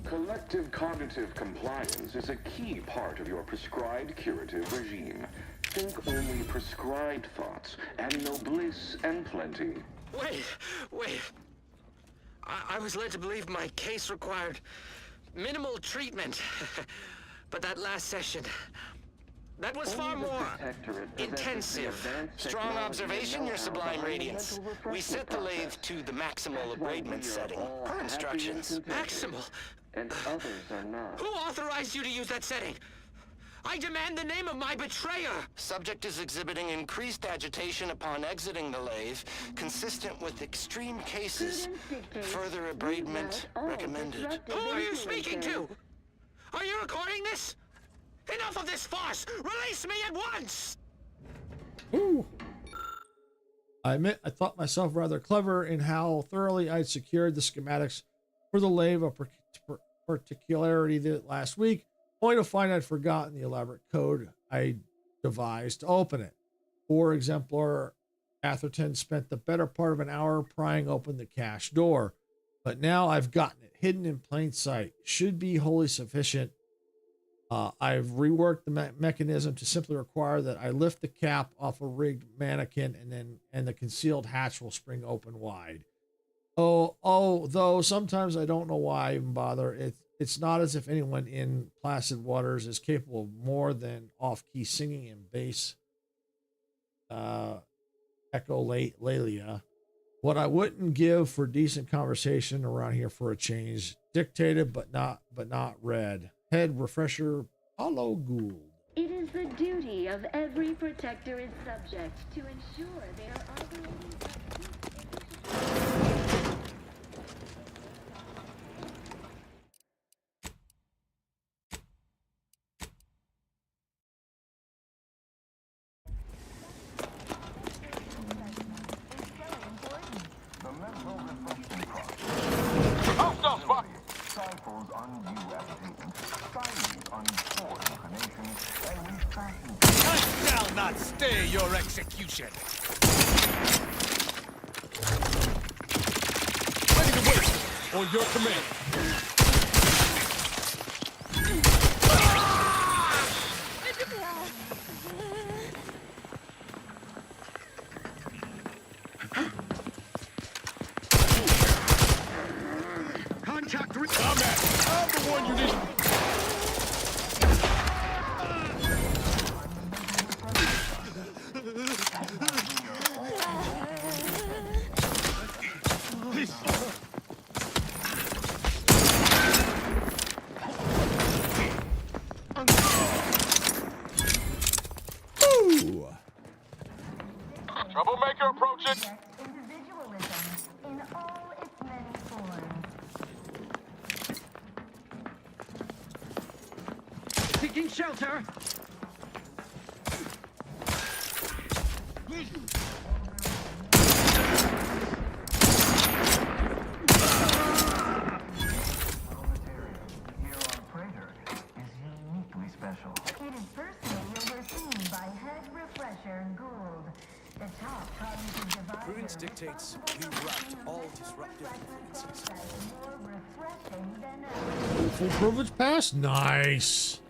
Collective cognitive compliance is a key part of your prescribed curative regime. Think only prescribed thoughts, and no bliss and plenty. Wait. I was led to believe my case required minimal treatment. But that last session, that was far more intensive. Strong observation, your sublime radiance. We set the lathe to the maximal abradement setting. Per instructions. Maximal? And others are not. Who authorized you to use that setting? I demand the name of my betrayer! Subject is exhibiting increased agitation upon exiting the lathe, consistent with extreme cases. Further abradement recommended. Who are you speaking to? Are you recording this? Enough of this farce! Release me at once! Ooh. I admit I thought myself rather clever in how thoroughly I'd secured the schematics for the lathe of particularity last week, only to find I'd forgotten the elaborate code I devised to open it. Poor exemplar Atherton spent the better part of an hour prying open the cache door, but now I've gotten it hidden in plain sight. Should be wholly sufficient. I've reworked the mechanism to simply require that I lift the cap off a rigged mannequin, and the concealed hatch will spring open wide. Though sometimes I don't know why I even bother. It's not as if anyone in placid waters is capable of more than off-key singing and bass echolalia. What I wouldn't give for decent conversation around here for a change. Dictated but not read. Head refresher Paulo Gould. It is the duty of every Protectorate subject to ensure they are operating Cycles on new applications, signs on foreign inclinations, and refashion. I shall not stay your execution. Ready to wait on your command. I'm the one you need. Ooh. Troublemaker approaching. Individualism in all its many forms. Taking shelter! special. It is personally overseen by Head Refresher Gould. The top cognitive divisor. Prudence dictates we rout all disruptive influences. More refreshing than ever. Full privilege pass? Nice.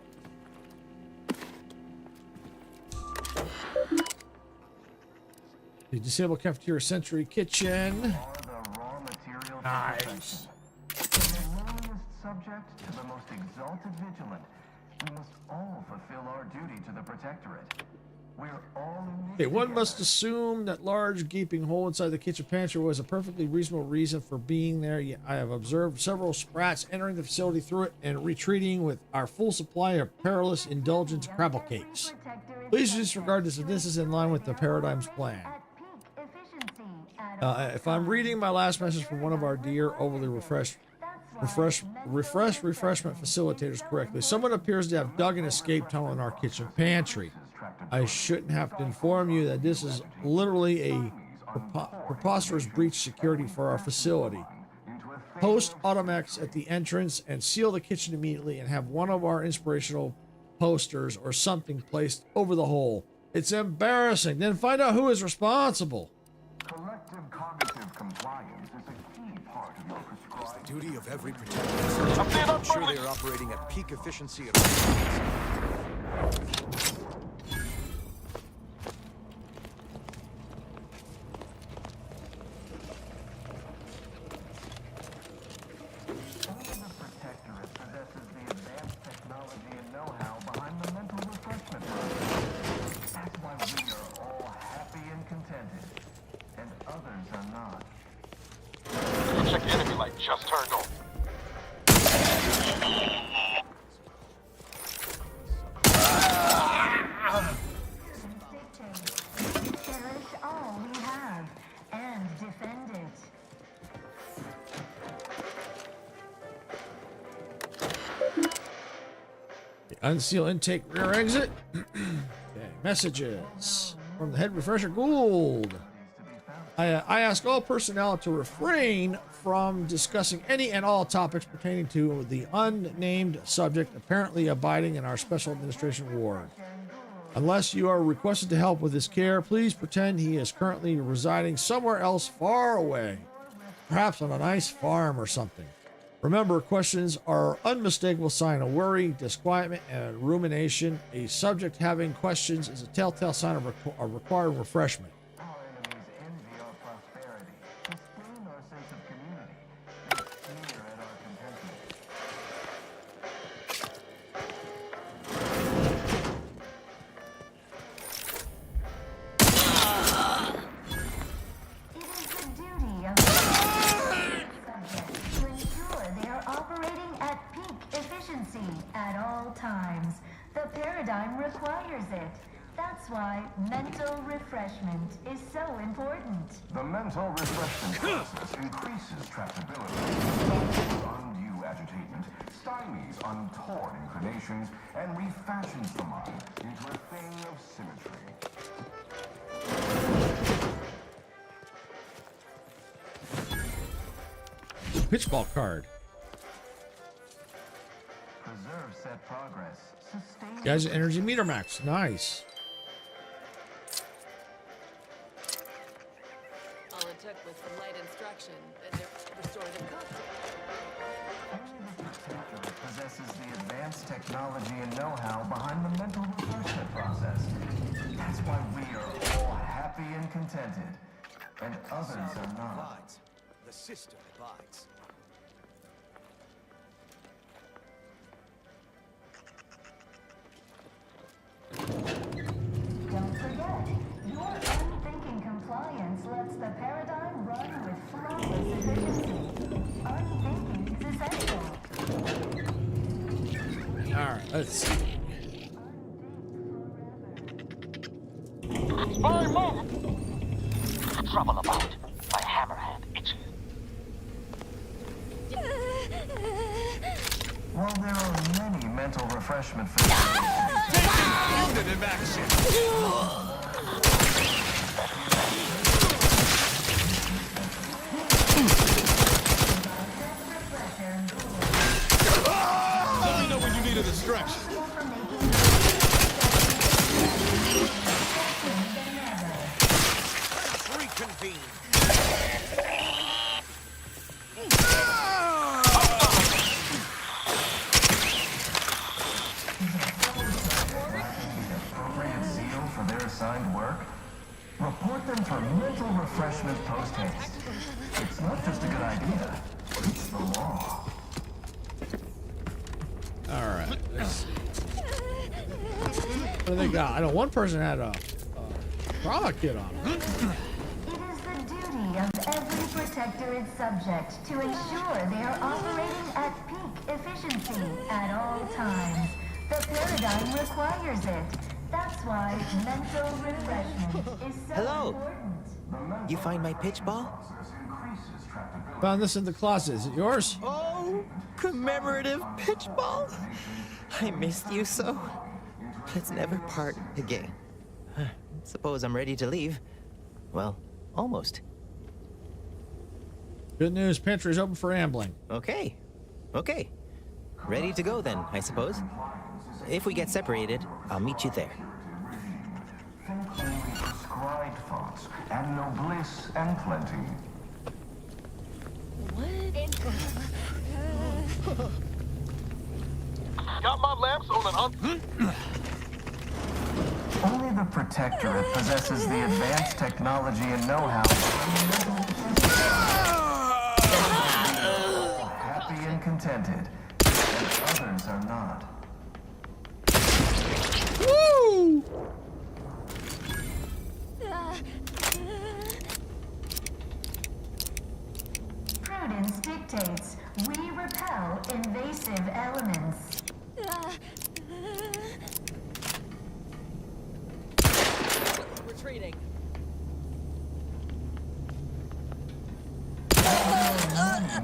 The disabled cafeteria sensory kitchen. Nice. From the lowliest subject to the most exalted vigilant, we must all fulfill our duty to the Protectorate. We're all in this Okay, one together. must assume that large gaping hole inside the kitchen pantry was a perfectly reasonable reason for being there. Yet I have observed several sprats entering the facility through it and retreating with our full supply of perilous indulgence crabble cakes. Please disregard this if this is in line with the Paradigm's plan. If I'm reading my last message from one of our dear overly refreshment facilitators correctly, someone appears to have dug an escape tunnel in our kitchen pantry. I shouldn't have to inform you that this is literally a preposterous breach security for our facility. Post Automex at the entrance and seal the kitchen immediately and have one of our inspirational posters or something placed over the hole. It's embarrassing. Then find out who is responsible. Collective cognitive compliance is a key part of your prescribed... It's the duty of every protector to ensure they are operating at peak efficiency at all times. Only the Protectorate possesses the advanced technology and know-how behind the mental refreshment process. That's why we are all happy and contented, and others are not. Check the enemy light just turned on. Cherish all we have and defend it. Unseal intake rear exit. Okay, messages from the Head Refresher Gould. I ask all personnel to refrain from discussing any and all topics pertaining to the unnamed subject apparently abiding in our Special Administration Ward. Unless you are requested to help with his care, please pretend he is currently residing somewhere else far away, perhaps on a nice farm or something. Remember, questions are unmistakable sign of worry, disquietment, and rumination. A subject having questions is a telltale sign of required refreshment. Our enemies envy our prosperity, disdain our sense of community, and sneer at our contentment. It is the duty of subjects to ensure they are operating at peak efficiency at all times. The paradigm requires it. That's why mental refreshment is so important. The mental refreshment process increases tractability, reduces undue agitation, stymies untoward inclinations, and refashions the mind into a thing of symmetry. Pitchball card. Preserve set progress. Sustain. Guys, energy meter max. Nice. All it took was some light instruction, and they're restorative cocktail. Only the Protectorate possesses the advanced technology and know-how behind the mental refreshment process. That's why we are all happy and contented, and others are not. The system abides. Don't forget, your unthinking compliance lets the paradigm run with flawless efficiency. Unthinking is essential. Alright, let's see. Spy move! Trouble about. My hammerhand itches. While there are many mental refreshment facilities, Unit in action! Let me know when you need a distraction. Time for mental refreshment post-haste. It's not just a good idea, it's the law. All right. Let's see. What do they got? I know one person had a trauma kit on. It is the duty of every protectorate subject to ensure they are operating at peak efficiency at all times. The paradigm requires it. That's why mental refreshment is so important. You find my pitch ball? Found this in the closet. Is it yours? Oh, commemorative pitch ball. I missed you so. Let's never part again. Suppose I'm ready to leave. Well, almost. Good news, pantry's open for ambling. Okay. Ready to go then, I suppose. If we get separated, I'll meet you there. Think only prescribed thoughts, and no bliss and plenty. Got my lamps on an Only the Protectorate possesses the advanced technology and know-how. Happy and contented, and others are not. Woo! Prudence dictates we repel invasive elements. Retreating.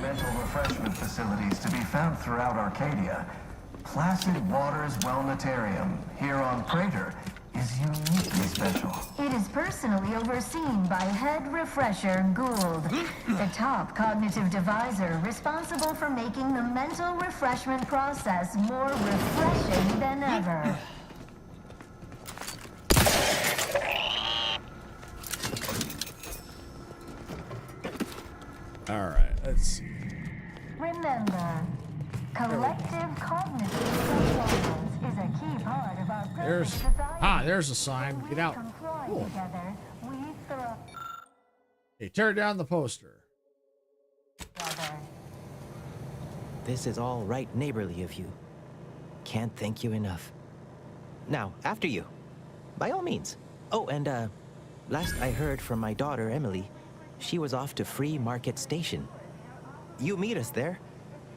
Mental refreshment facilities to be found throughout Arcadia. Placid Waters Wellnetarium, here on Crater, is uniquely special. It is personally overseen by Head Refresher Gould, the top cognitive deviser responsible for making the mental refreshment process more refreshing than ever. All right, let's see. Remember, collective cognitive performance is a key part of our There's society. there's a sign. Get out. Comply Cool. together, we thrive. Hey, tear down the poster. This is all right neighborly of you. Can't thank you enough. Now, after you. By all means. Oh, and last I heard from my daughter, Emily, she was off to Free Market Station. You meet us there.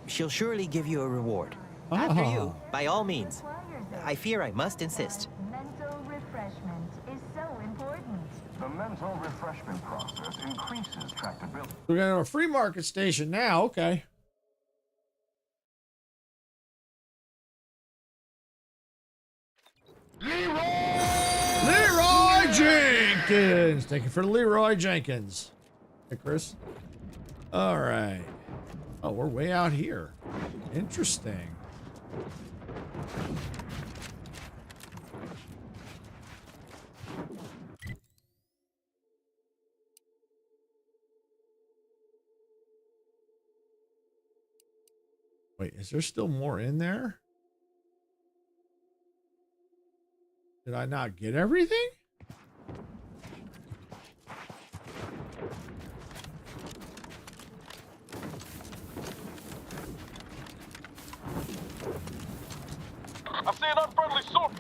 She'll surely give you a reward. After you, by all means. I fear I must insist. Mental refreshment is so important. The mental refreshment process increases tractability. We're going to a free market station now. Okay. Leroy Jenkins. Thank you for Leroy Jenkins. Hey, Chris. All right. Oh, we're way out here. Interesting. Wait, is there still more in there? Did I not get everything? I see an unfriendly source.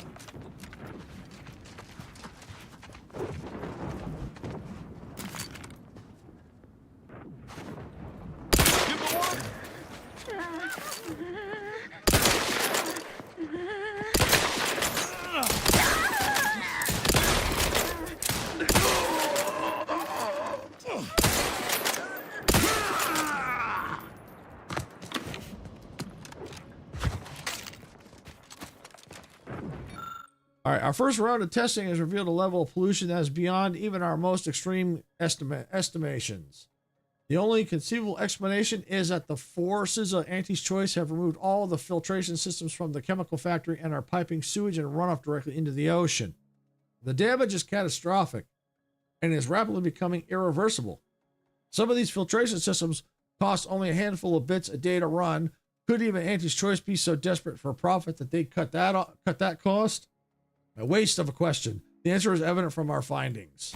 All right, our first round of testing has revealed a level of pollution that is beyond even our most extreme estimations. The only conceivable explanation is that the forces of Auntie's Choice have removed all the filtration systems from the chemical factory and are piping sewage and runoff directly into the ocean. The damage is catastrophic and is rapidly becoming irreversible. Some of these filtration systems cost only a handful of bits a day to run. Could even Auntie's Choice be so desperate for profit that they'd cut that cost? A waste of a question. The answer is evident from our findings.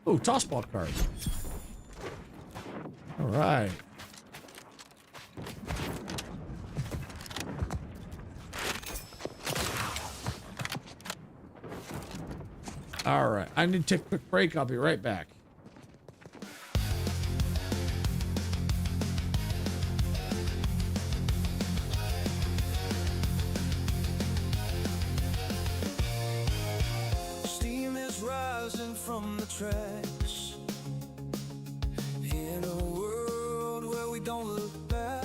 Oh, tossball card. All right. All right. I need to take a quick break. I'll be right back. Steam is rising from the tracks in a world where we don't look back.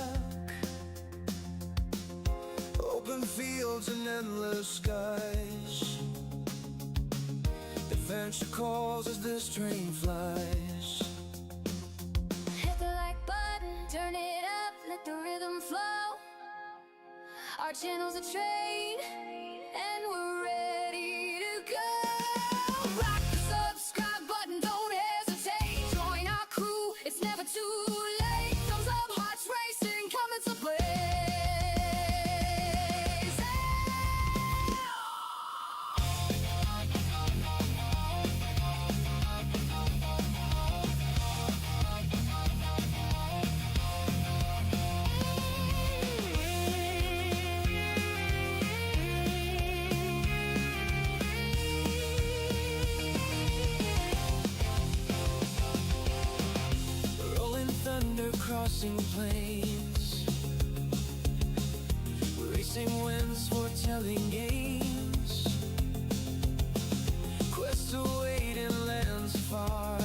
Open fields and endless skies. Adventure calls as this train flies. Hit the like button, turn it up, let the rhythm flow. Our channel's a train, and we're ready to go. Rock the subscribe button, don't hesitate. Join our crew, it's never too late. Thumbs up, hearts racing, coming to play. Rolling thunder crossing plains, racing winds foretelling games. Quests await in lands far.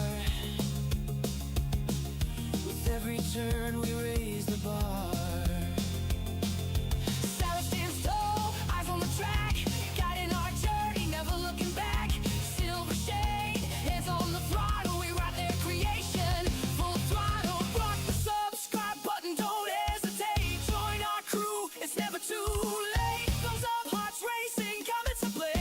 With every turn we raise the bar. Silence stands tall, eyes on the track, guiding our journey, never looking back. Silver shade, hands on the throttle, we ride their creation. Full throttle, rock the subscribe button, don't hesitate. Join our crew, it's never too late. Thumbs up, hearts racing, coming to play.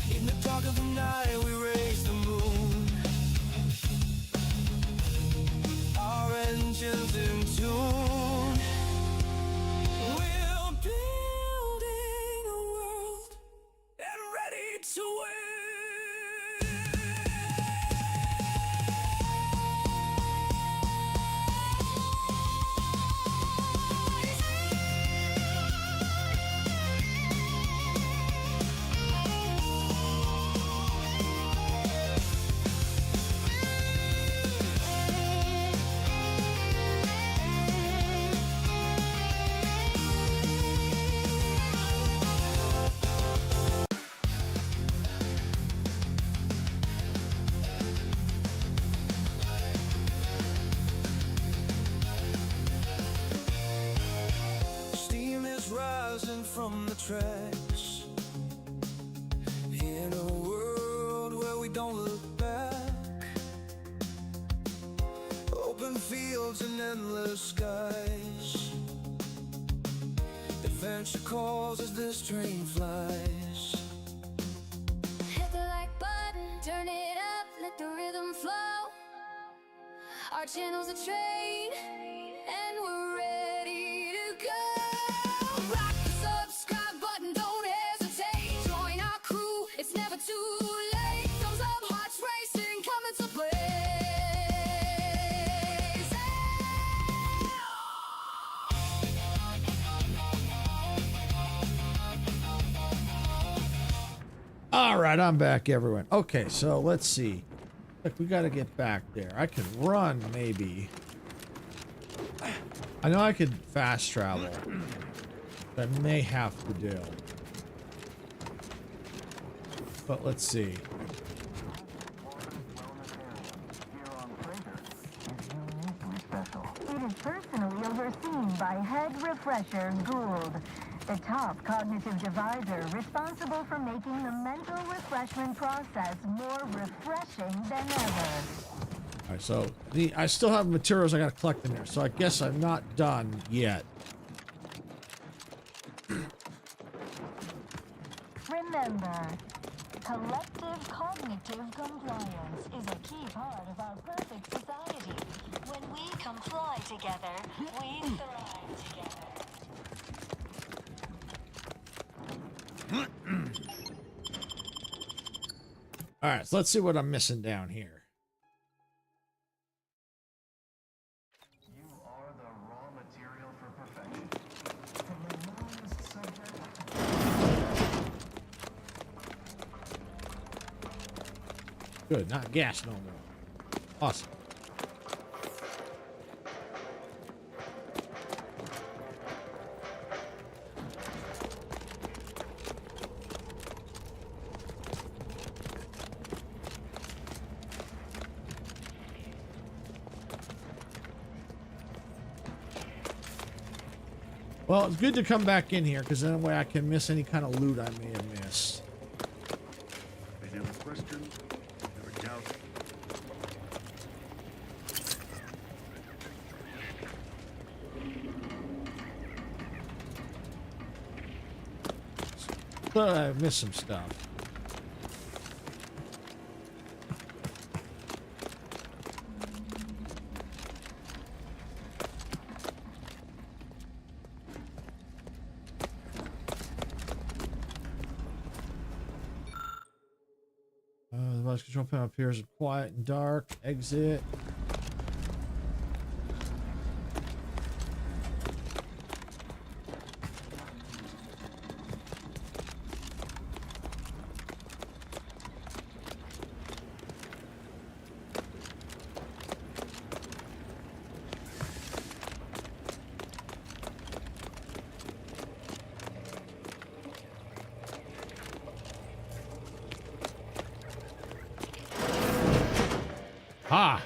In the dark of the night we raise the moon. Our engines in tune. We're building a world and ready to win. Steam is rising from the tracks in a world where we don't look back. Open fields and endless skies. Adventure calls as this train flies. Hit the like button, turn it up, let the rhythm flow. Our channel's a train, and we're ready to go. Rock the subscribe button, don't hesitate. Join our crew, it's never too late. Thumbs up, hearts racing, coming to play. All right, I'm back, everyone. Okay, so let's see. Look, we got to get back there. I can run, maybe. I know I could fast travel. I may have to do. But let's see. It is personally overseen by Head Refresher Gould, the top cognitive divisor responsible for making the mental refreshment process more refreshing than ever. All right, so I still have materials I got to collect in there, so I guess I'm not done yet. Remember, collective cognitive compliance is a key part of our perfect society. When we comply together, we thrive together. All right, so let's see what I'm missing down here. You are the raw material for perfection. Good, not gas no more. Awesome. Well, it's good to come back in here because then way I can miss any kind of loot I may have missed. They never questioned, never doubted. But I missed some stuff. The voice control panel appears quiet and dark. Exit. Ah.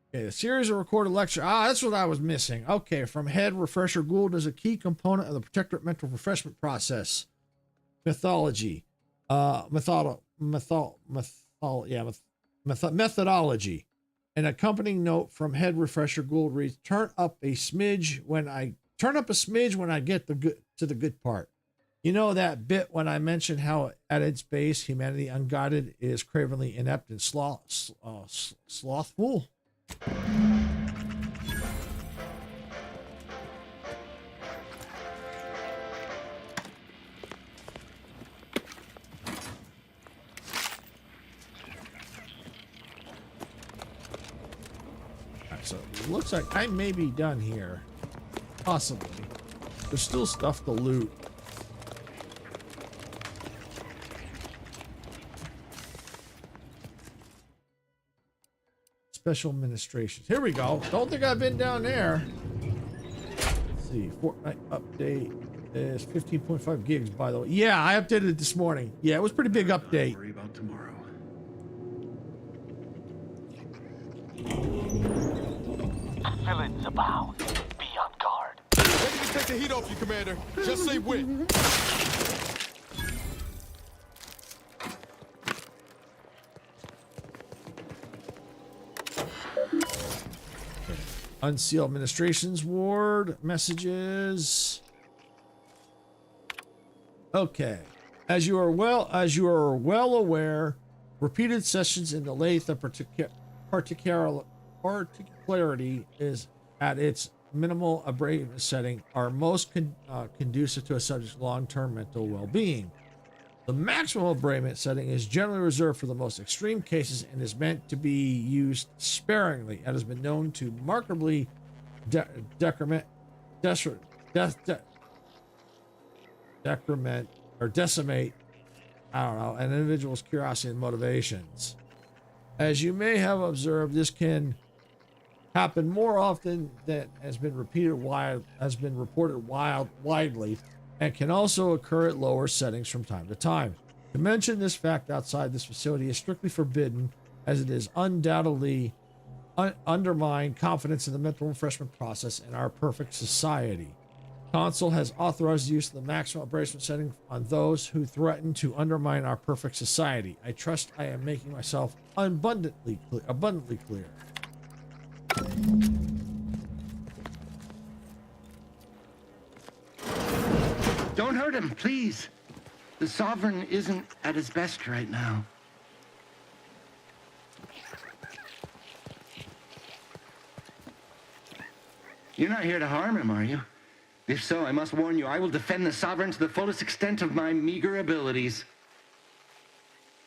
Okay, the series of recorded lecture. Ah, that's what I was missing. Okay, from Head Refresher Gould is a key component of the Protectorate mental refreshment process. Methodology. Methodology. An accompanying note from Head Refresher Gould reads, turn up a smidge when I get to the good part. You know that bit when I mentioned how at its base, humanity unguided is cravenly inept and slothful? Alright, so it looks like I may be done here. Possibly. There's still stuff to loot. Special administrations. Here we go. Don't think I've been down there. Let's see. Fortnite update is 15.5 gigs, by the way. Yeah, I updated it this morning. Yeah, it was a pretty big update. Worry about tomorrow. Villains abound. Be on guard. Ready to take the heat off you, Commander. Just say when. Unseal administrations ward messages. Okay. As you are well aware, repeated sessions in the lathe of particularity is at its minimal abrasion setting are most conducive to a subject's long-term mental well-being. The maximum abrasion setting is generally reserved for the most extreme cases and is meant to be used sparingly and has been known to markedly decrement decimate, I don't know, an individual's curiosity and motivations. As you may have observed, this can happen more often than has been reported widely, and can also occur at lower settings from time to time. To mention this fact outside this facility is strictly forbidden, as it is undoubtedly undermine confidence in the mental refreshment process and our perfect society. Council has authorized the use of the maximum abrasement setting on those who threaten to undermine our perfect society. I trust I am making myself abundantly clear. Don't hurt him, please. The Sovereign isn't at his best right now. You're not here to harm him, are you? If so, I must warn you, I will defend the Sovereign to the fullest extent of my meager abilities.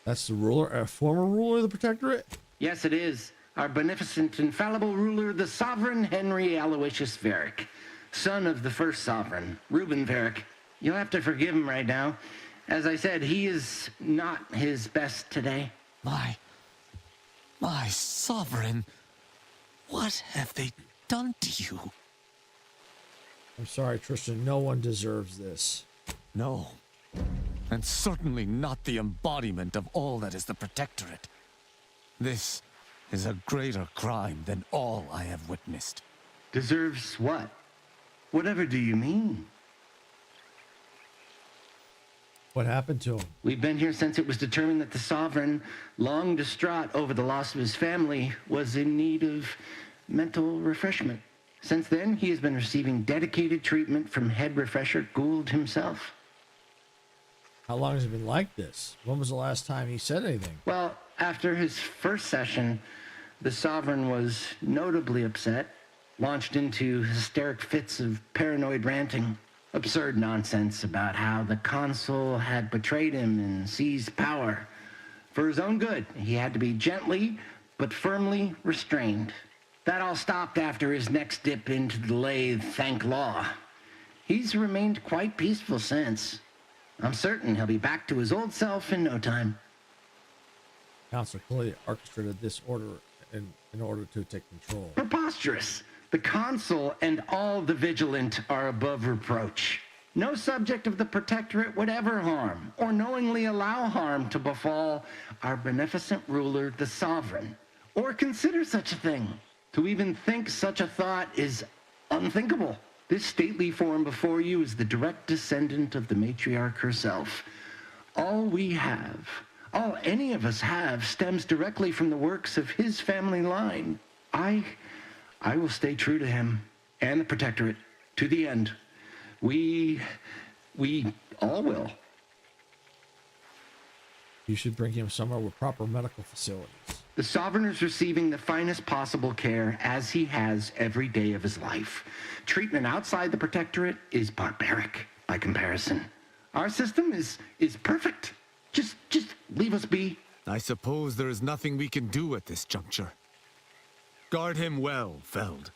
That's the ruler, a former ruler of the Protectorate? Yes, it is. Our beneficent, infallible ruler, the Sovereign Henry Aloysius Varick, son of the first Sovereign, Reuben Varick. You'll have to forgive him right now. As I said, he is not his best today. My Sovereign, what have they done to you? I'm sorry, Tristan, no one deserves this. No, and certainly not the embodiment of all that is the Protectorate. This is a greater crime than all I have witnessed. Deserves what? Whatever do you mean? What happened to him? We've been here since it was determined that the Sovereign, long distraught over the loss of his family, was in need of mental refreshment. Since then, he has been receiving dedicated treatment from head refresher Gould himself. How long has it been like this? When was the last time he said anything? Well, after his first session, the Sovereign was notably upset, launched into hysteric fits of paranoid ranting. Absurd nonsense about how the consul had betrayed him and seized power. For his own good, he had to be gently but firmly restrained. That all stopped after his next dip into the lathe, thank law. He's remained quite peaceful since. I'm certain he'll be back to his old self in no time. Council clearly orchestrated this order in order to take control. Preposterous! The consul and all the vigilant are above reproach. No subject of the Protectorate would ever harm or knowingly allow harm to befall our beneficent ruler, the Sovereign, or consider such a thing. To even think such a thought is unthinkable. This stately form before you is the direct descendant of the matriarch herself. All we have, all any of us have, stems directly from the works of his family line. I will stay true to him and the Protectorate to the end. We all will. You should bring him somewhere with proper medical facilities. The Sovereign is receiving the finest possible care as he has every day of his life. Treatment outside the Protectorate is barbaric by comparison. Our system is perfect. Just leave us be. I suppose there is nothing we can do at this juncture. Guard him well, Feld.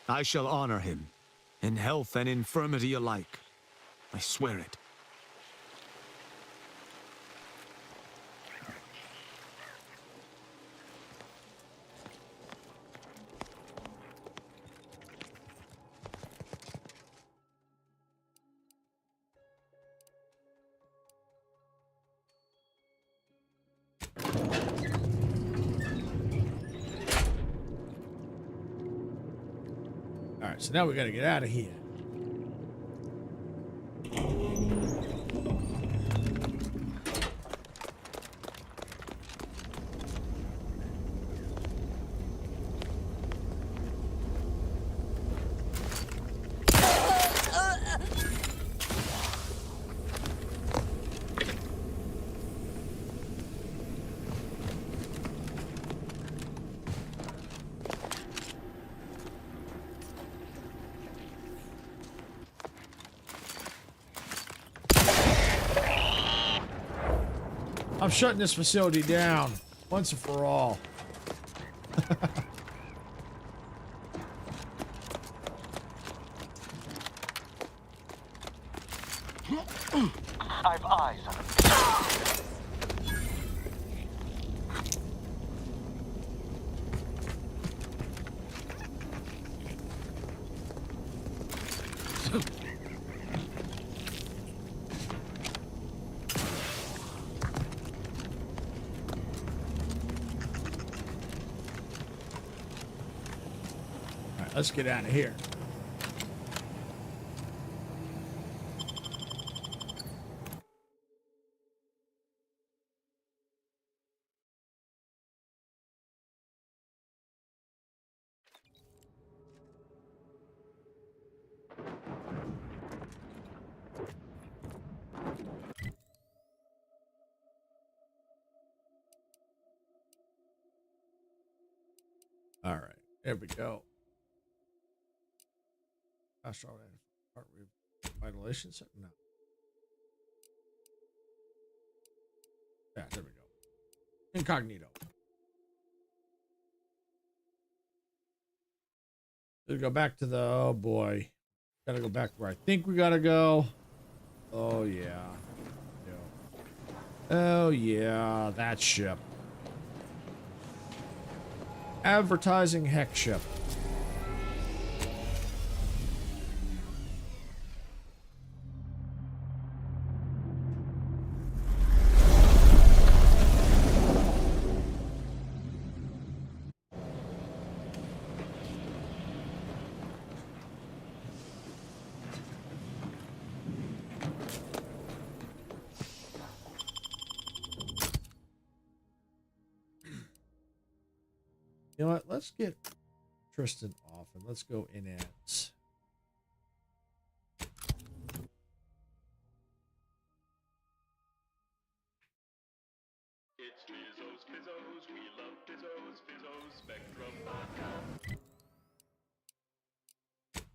I shall honor him, in health and infirmity alike. I swear it. Alright, so now we gotta get out of here. I'm shutting this facility down once and for all. I've eyes on him. All right, let's get out of here. All right, there we go. Astral heart revitalization set? No. Yeah, there we go. Incognito. Let's go back to the, oh boy. Gotta go back where I think we gotta go. Oh yeah. Oh yeah, that ship. Advertising hex ship. You know what? Let's get Tristan off and let's go in as. It's Fizzos, Fizzos, we love Fizzos, Fizzos, Spectrum.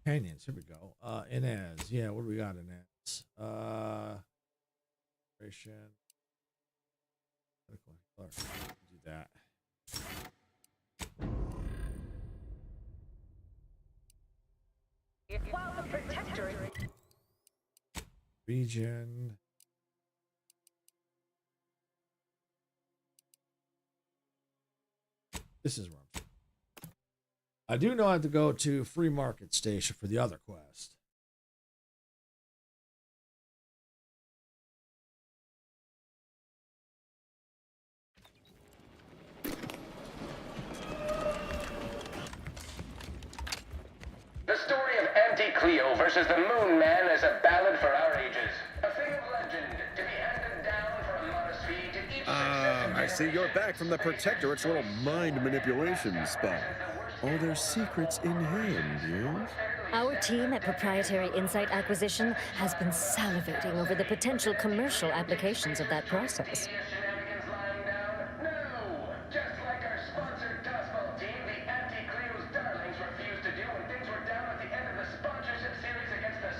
Companions, here we go. In as. Yeah, what do we got in as? Do that. While the Protectorate Region. This is wrong. I do know I have to go to Free Market Station for the other quest. The story of Anti-Cleo versus the Moon Man is a ballad for our ages. A thing of legend to be handed down for a modest fee to each I see you're back from the Protectorate's little mind manipulation spot. All their secrets in hand, yes? Our team at Proprietary Insight Acquisition has been salivating over the potential commercial applications of that process.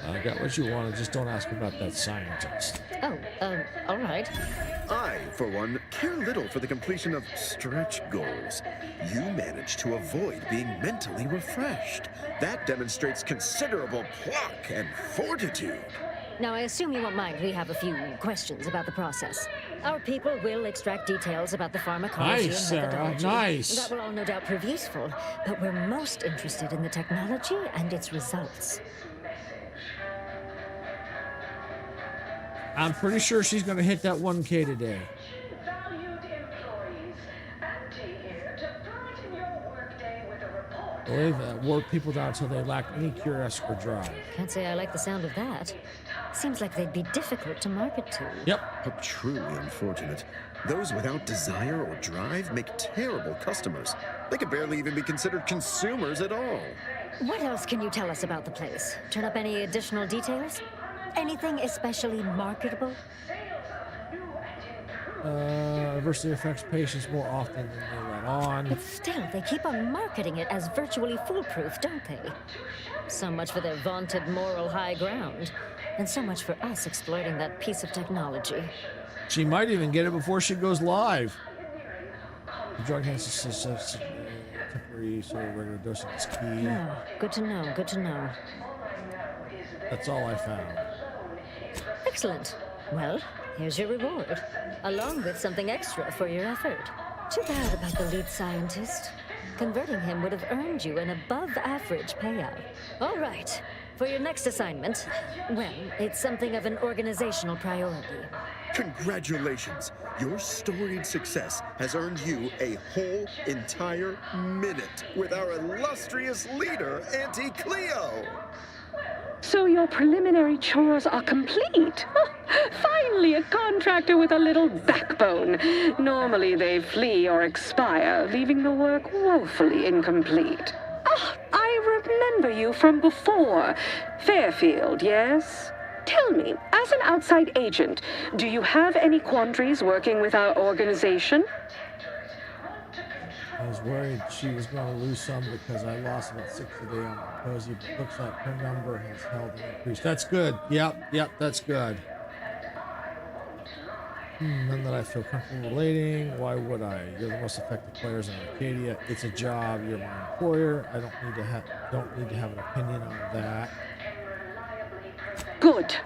I got what you wanted, just don't ask about that scientist. Oh, all right. I, for one, care little for the completion of stretch goals. You managed to avoid being mentally refreshed. That demonstrates considerable pluck and fortitude. Now, I assume you won't mind we have a few questions about the process. Our people will extract details about the pharmacology Nice, and Sarah, methodology. nice. That will all no doubt prove useful, but we're most interested in the technology and its results. I'm pretty sure she's going to hit that 1K today. Believe that work people down until they lack any curiosity or drive. Can't say I like the sound of that. Seems like they'd be difficult to market to. Yep. How truly unfortunate. Those without desire or drive make terrible customers. They could barely even be considered consumers at all. What else can you tell us about the place? Turn up any additional details? Anything especially marketable? Adversity affects patients more often than they let on. But still, they keep on marketing it as virtually foolproof, don't they? So much for their vaunted moral high ground, and so much for us exploiting that piece of technology. She might even get it before she goes live. The drug has temporary, so regular dosing is key. Oh, good to know, good to know. That's all I found. Excellent. Well, here's your reward, along with something extra for your effort. Too bad about the lead scientist. Converting him would have earned you an above-average payout. All right. For your next assignment, well, it's something of an organizational priority. Congratulations. Your storied success has earned you a whole entire minute with our illustrious leader, Auntie Cleo. So your preliminary chores are complete? Finally, a contractor with a little backbone. Normally they flee or expire, leaving the work woefully incomplete. I remember you from before. Fairfield, yes? Tell me, as an outside agent, do you have any quandaries working with our organization? I was worried she was going to lose some because I lost about 6 a day on my cozy, but looks like her number has held an increase. That's good. Yep, that's good. None that I feel comfortable relating. Why would I? You're the most effective players in Arcadia. It's a job. You're my employer. I don't need to have an opinion on that. Good.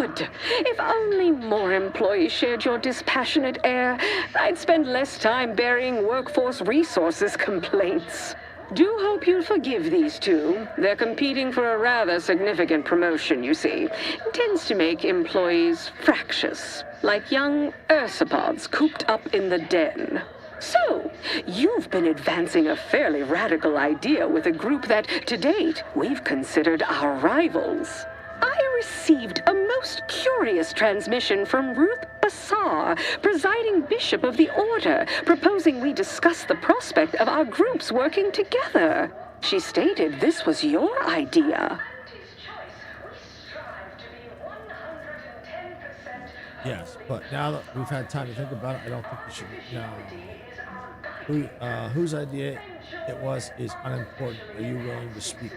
If only more employees shared your dispassionate air, I'd spend less time burying workforce resources complaints. Do hope you'll forgive these two. They're competing for a rather significant promotion, you see. It tends to make employees fractious, like young ursopods cooped up in the den. So, you've been advancing a fairly radical idea with a group that, to date, we've considered our rivals. I received a most curious transmission from Ruth Bassar, presiding bishop of the order, proposing we discuss the prospect of our groups working together. She stated this was your idea. Yes, but now that we've had time to think about it, I don't think we should. No. Whose idea it was is unimportant. Are you willing to speak?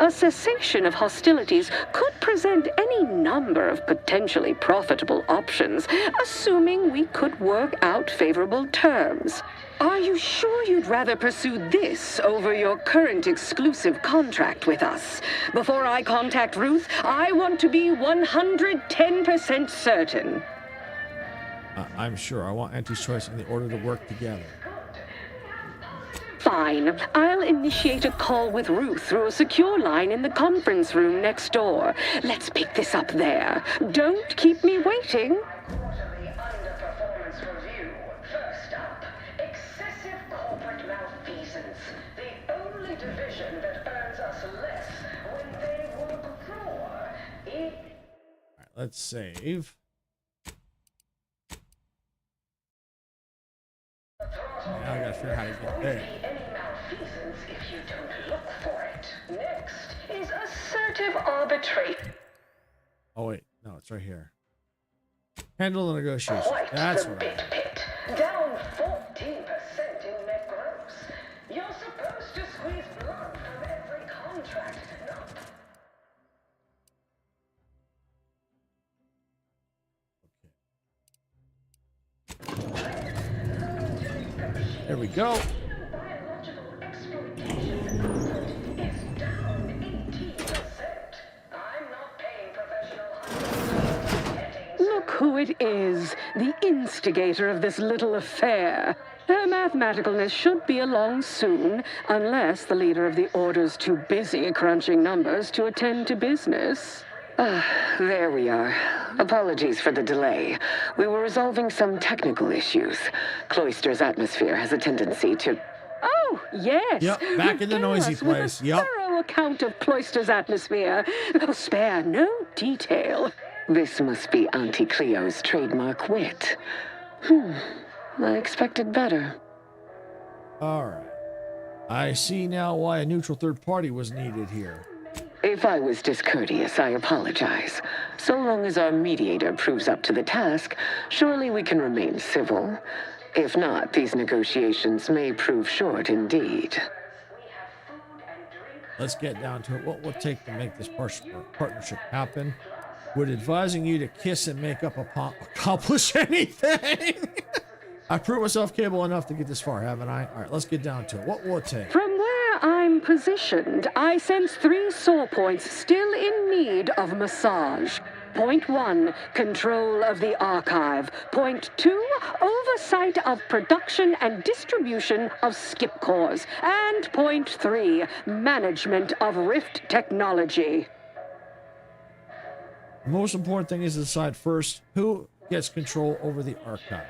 A cessation of hostilities could present any number of potentially profitable options, assuming we could work out favorable terms. Are you sure you'd rather pursue this over your current exclusive contract with us? Before I contact Ruth, I want to be 110% certain. I'm sure. I want Auntie's choice in the order to work together. Fine. I'll initiate a call with Ruth through a secure line in the conference room next door. Let's pick this up there. Don't keep me waiting. Quarterly underperformance review. First up, excessive corporate malfeasance. The only division that earns us less when they work more. Alright, let's save. Now I gotta figure out how to get there. If you don't look for it. Next is assertive arbitration. Oh wait, no, it's right here. Handle the negotiations. Quite That's the what bit pit. Down 14% in net gross. You're supposed to squeeze blood from every contract, not... There we go. Look who it is, the instigator of this little affair. Her mathematicalness should be along soon, unless the leader of the order's too busy crunching numbers to attend to business. There we are. Apologies for the delay. We were resolving some technical issues. Cloister's atmosphere has a tendency to... Oh, yes. Yep, back in the noisy place. Yep. Thorough account of Cloister's atmosphere. Oh, spare no detail. This must be Auntie Cleo's trademark wit. I expected better. Alright. I see now why a neutral third party was needed here. If I was discourteous, I apologize. So long as our mediator proves up to the task, surely we can remain civil. If not, these negotiations may prove short indeed. Let's get down to it. What will it take to make this partnership happen? Would advising you to kiss and make up accomplish anything? I proved myself capable enough to get this far, haven't I? All right, let's get down to it. What will it take? From where I'm positioned, I sense 3 sore points still in need of massage. Point 1, control of the archive. Point 2, oversight of production and distribution of skip cores. And point 3, management of rift technology. The most important thing is to decide first who gets control over the archive.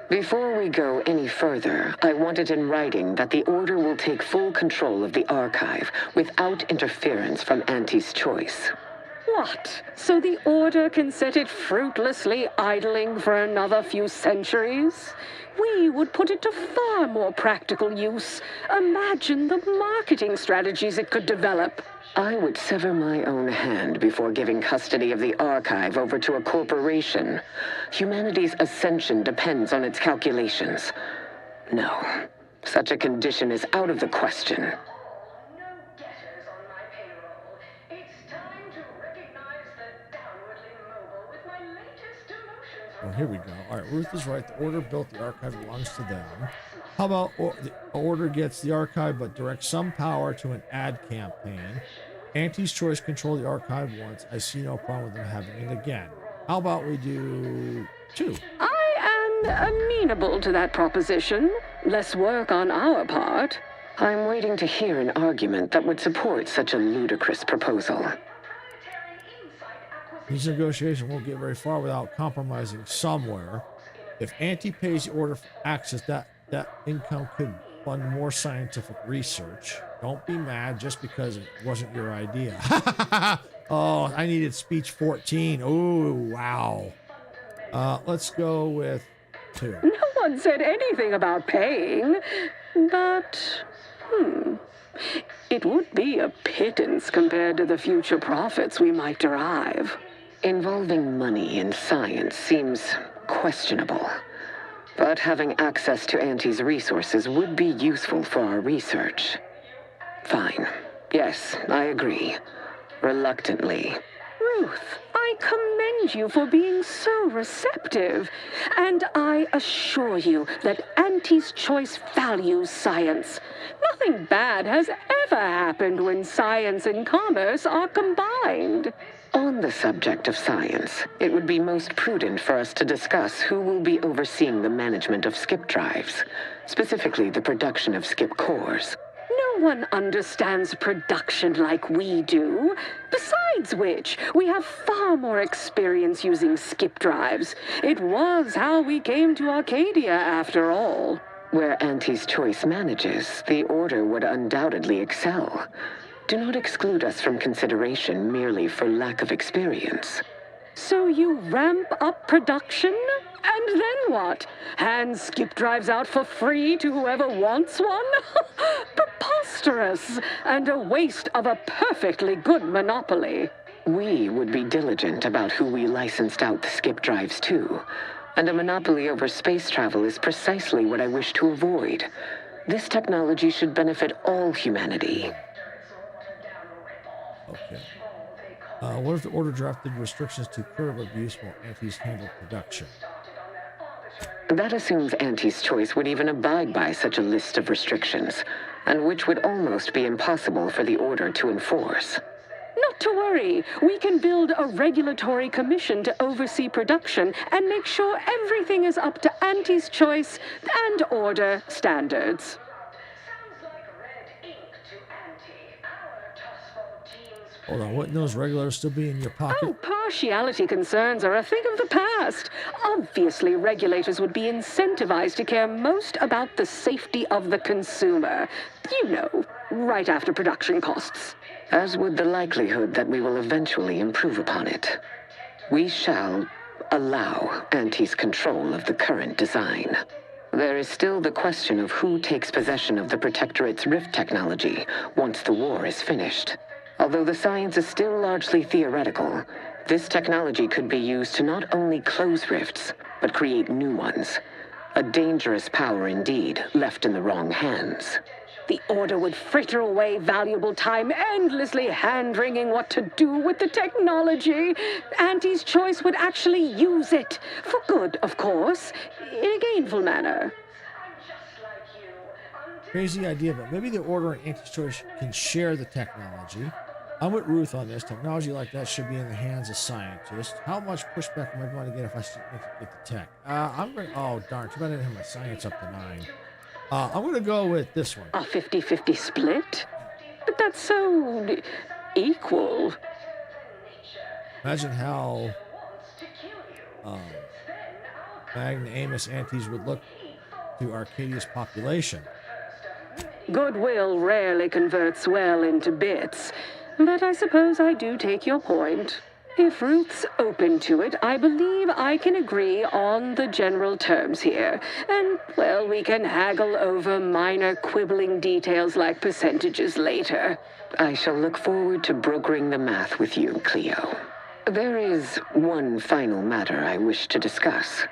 Before we go any further, I want it in writing that the Order will take full control of the archive without interference from Auntie's choice. What? So the Order can set it fruitlessly idling for another few centuries? We would put it to far more practical use. Imagine the marketing strategies it could develop. I would sever my own hand before giving custody of the archive over to a corporation. Humanity's ascension depends on its calculations. No, such a condition is out of the question. Well, here we go. All right, Ruth is right. The Order built the archive belongs to them. How about the Order gets the archive but directs some power to an ad campaign? Auntie's choice control the archive once. I see no problem with them having it again. How about we do 2? I am amenable to that proposition. Less work on our part. I'm waiting to hear an argument that would support such a ludicrous proposal. These negotiations won't get very far without compromising somewhere. If Auntie pays the Order for access, that income could fund more scientific research. Don't be mad just because it wasn't your idea. Oh, I needed speech 14. Oh, wow. Let's go with 2. No one said anything about paying, but, it would be a pittance compared to the future profits we might derive. Involving money in science seems questionable. But having access to Auntie's resources would be useful for our research. Fine. Yes, I agree. Reluctantly. Ruth, I commend you for being so receptive. And I assure you that Auntie's choice values science. Nothing bad has ever happened when science and commerce are combined. On the subject of science, it would be most prudent for us to discuss who will be overseeing the management of skip drives, specifically the production of skip cores. No one understands production like we do. Besides which, we have far more experience using skip drives. It was how we came to Arcadia, after all. Where Auntie's choice manages, the Order would undoubtedly excel. Do not exclude us from consideration merely for lack of experience. So you ramp up production? And then what? Hand skip drives out for free to whoever wants one? Preposterous, and a waste of a perfectly good monopoly. We would be diligent about who we licensed out the skip drives to. And a monopoly over space travel is precisely what I wish to avoid. This technology should benefit all humanity. Okay. What if the Order drafted restrictions to curb abuse while Auntie's handled production? That assumes Auntie's choice would even abide by such a list of restrictions, and which would almost be impossible for the Order to enforce. Not to worry. We can build a regulatory commission to oversee production and make sure everything is up to Auntie's choice and Order standards. Hold on, wouldn't those regulars still be in your pocket? Oh, partiality concerns are a thing of the past. Obviously, regulators would be incentivized to care most about the safety of the consumer. You know, right after production costs. As would the likelihood that we will eventually improve upon it. We shall allow Auntie's control of the current design. There is still the question of who takes possession of the Protectorate's rift technology once the war is finished. Although the science is still largely theoretical, this technology could be used to not only close rifts, but create new ones. A dangerous power indeed, left in the wrong hands. The Order would fritter away valuable time endlessly hand-wringing what to do with the technology. Auntie's choice would actually use it. For good, of course. In a gainful manner. Crazy idea, but maybe the Order and Anti-Choice can share the technology. I'm with Ruth on this. Technology like that should be in the hands of scientists. How much pushback am I going to get if I get the tech? I'm going to... Oh, darn. Too bad I didn't have my science up to 9. I'm going to go with this one. A 50-50 split? But that's so... equal. Imagine how... magnanimous Antes would look to Arcadia's population. Goodwill rarely converts well into bits, but I suppose I do take your point. If Ruth's open to it, I believe I can agree on the general terms here. And, well, we can haggle over minor quibbling details like percentages later. I shall look forward to brokering the math with you, Cleo. There is one final matter I wish to discuss.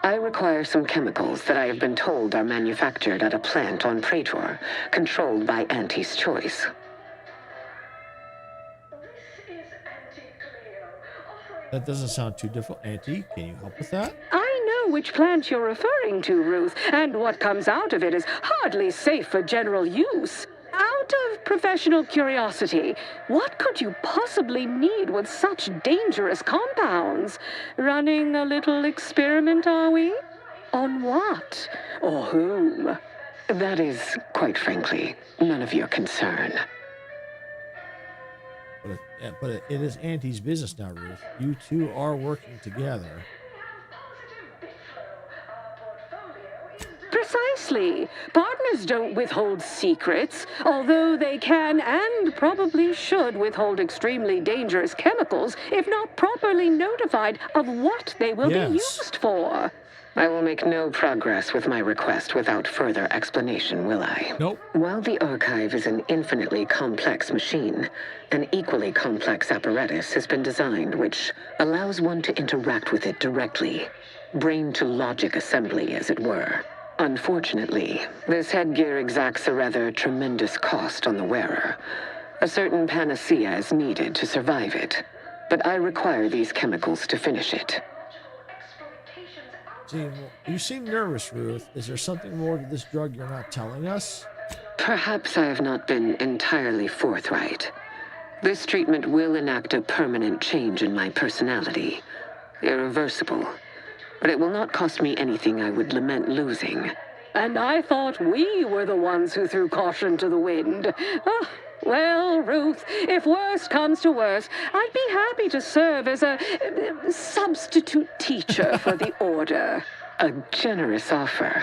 I require some chemicals that I have been told are manufactured at a plant on Praetor, controlled by Auntie's choice. That doesn't sound too difficult. Auntie, can you help with that? I know which plant you're referring to, Ruth, and what comes out of it is hardly safe for general use. Out of professional curiosity, what could you possibly need with such dangerous compounds? Running a little experiment, are we? On what? Or whom? That is, quite frankly, none of your concern. But it is Auntie's business now, Ruth. You two are working together. Precisely. Partners don't withhold secrets, although they can and probably should withhold extremely dangerous chemicals if not properly notified of what they will be used for. I will make no progress with my request without further explanation, will I? Nope. While the archive is an infinitely complex machine, an equally complex apparatus has been designed which allows one to interact with it directly. Brain-to-logic assembly, as it were. Unfortunately, this headgear exacts a rather tremendous cost on the wearer. A certain panacea is needed to survive it, but I require these chemicals to finish it. You seem nervous, Ruth. Is there something more to this drug you're not telling us? Perhaps I have not been entirely forthright. This treatment will enact a permanent change in my personality. Irreversible. But it will not cost me anything I would lament losing. And I thought we were the ones who threw caution to the wind. Oh, well, Ruth, if worst comes to worst, I'd be happy to serve as a substitute teacher for the Order. A generous offer,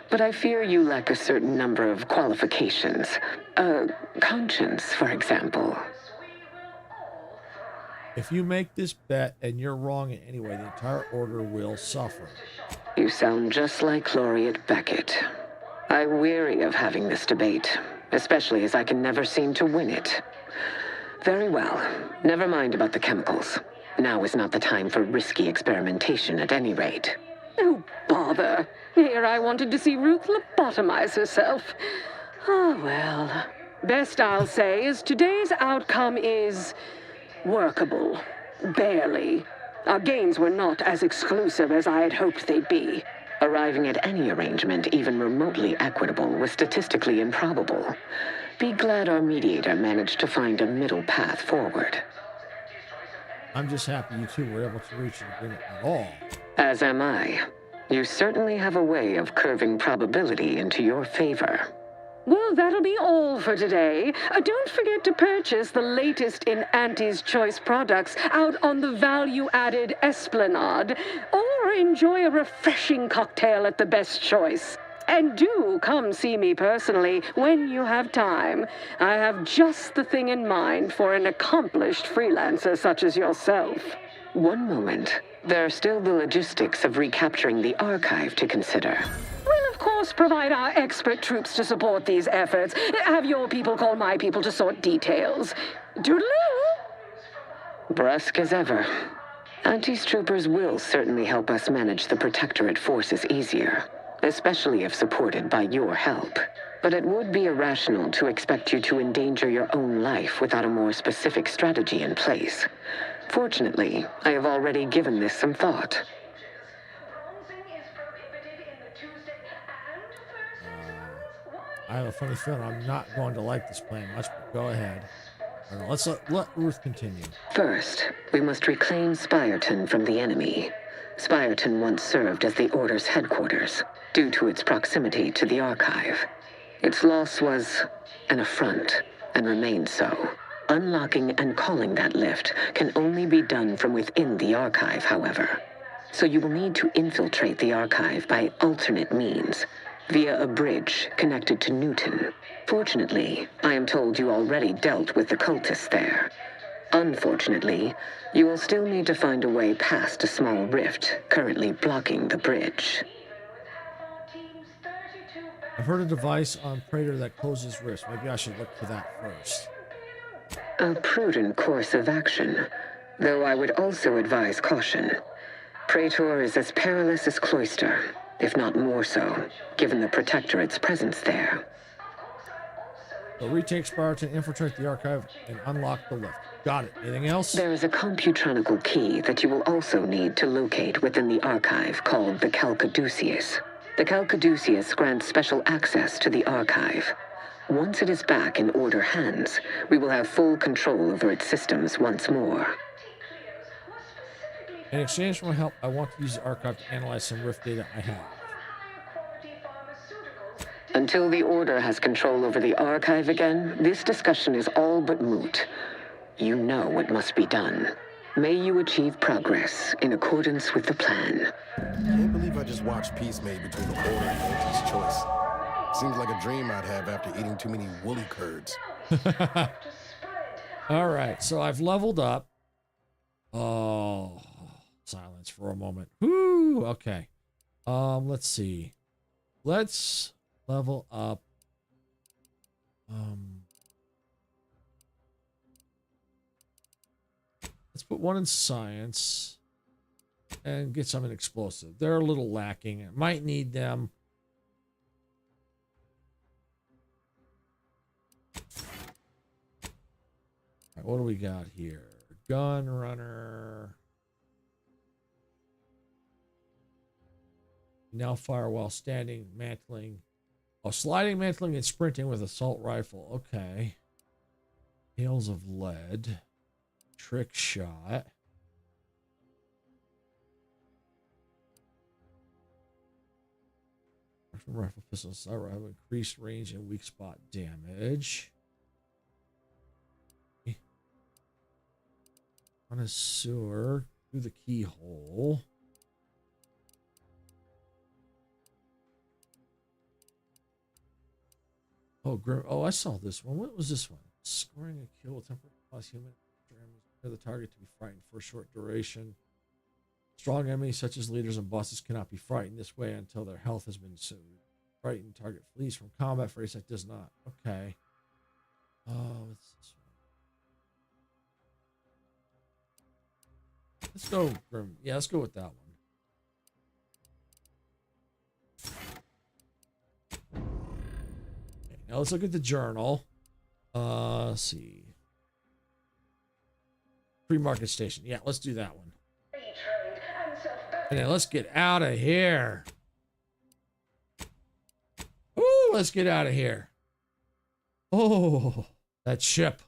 but I fear you lack a certain number of qualifications. Conscience, for example. If you make this bet and you're wrong in any way, the entire Order will suffer. You sound just like Laureate Beckett. I weary of having this debate, especially as I can never seem to win it. Very well. Never mind about the chemicals. Now is not the time for risky experimentation at any rate. Oh, bother. Here I wanted to see Ruth lobotomize herself. Oh, well. Best I'll say is today's outcome is workable. Barely. Our gains were not as exclusive as I had hoped they'd be. Arriving at any arrangement even remotely equitable was statistically improbable. Be glad our mediator managed to find a middle path forward. I'm just happy you two were able to reach an agreement at all. As am I. You certainly have a way of curving probability into your favor. Well, that'll be all for today. Don't forget to purchase the latest in Auntie's Choice products out on the value-added Esplanade, or enjoy a refreshing cocktail at the Best Choice. And do come see me personally when you have time. I have just the thing in mind for an accomplished freelancer such as yourself. One moment. There are still the logistics of recapturing the archive to consider. We'll, of course, provide our expert troops to support these efforts. Have your people call my people to sort details. Doodaloo! Brusque as ever. Auntie's troopers will certainly help us manage the Protectorate forces easier, especially if supported by your help. But it would be irrational to expect you to endanger your own life without a more specific strategy in place. Fortunately, I have already given this some thought. I have a funny feeling I'm not going to like this plan much, but go ahead. All right, let's let Ruth continue. First, we must reclaim Spireton from the enemy. Spireton once served as the Order's headquarters, due to its proximity to the Archive. Its loss was an affront, and remains so. Unlocking and calling that lift can only be done from within the Archive, however. So you will need to infiltrate the Archive by alternate means, via a bridge connected to Newton. Fortunately, I am told you already dealt with the cultists there. Unfortunately, you will still need to find a way past a small rift currently blocking the bridge. I've heard a device on Praetor that closes rifts. Maybe I should look for that first. A prudent course of action, though I would also advise caution. Praetor is as perilous as Cloister, if not more so, given the Protectorate's presence there. So retake Spireton, infiltrate the Archive, and unlock the lift. Got it. Anything else? There is a computronical key that you will also need to locate within the Archive called the Calcaduceus. The Calcaduceus grants special access to the Archive. Once it is back in Order hands, we will have full control over its systems once more. In exchange for my help, I want to use the Archive to analyze some rift data I have. Until the Order has control over the Archive again, this discussion is all but moot. You know what must be done. May you achieve progress in accordance with the plan. Can't believe I just watched peace made between the Order and Anti's choice. Seems like a dream I'd have after eating too many woolly curds. All right, so I've leveled up. Oh, silence for a moment. Whoo, okay. Let's see. Let's level up. Let's put one in science and get some in explosive. They're a little lacking. I might need them. All right, what do we got here? Gun runner. Now fire while standing, mantling. Oh, sliding, mantling, and sprinting with assault rifle. Okay. Hails of lead. Trick shot. Rifle pistol sight have increased range and weak spot damage. Connoisseur through the keyhole. Oh, Grim. Oh, I saw this one. What was this one? Scoring a kill with temporary cause human for the target to be frightened for a short duration. Strong enemies such as leaders and bosses cannot be frightened this way until their health has been soothed. Frightened target flees from combat. Phrase that does not. Okay. Oh, what's this one? Let's go, Grim. Yeah, let's go with that one. Okay, now let's look at the journal. Let's see. Free market station. Yeah, let's do that one. And then let's get out of here. Ooh, let's get out of here. Oh, that ship.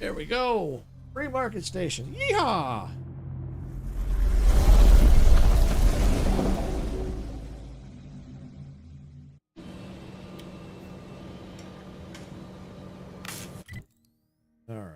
There we go. Free market station. Yeehaw! All right.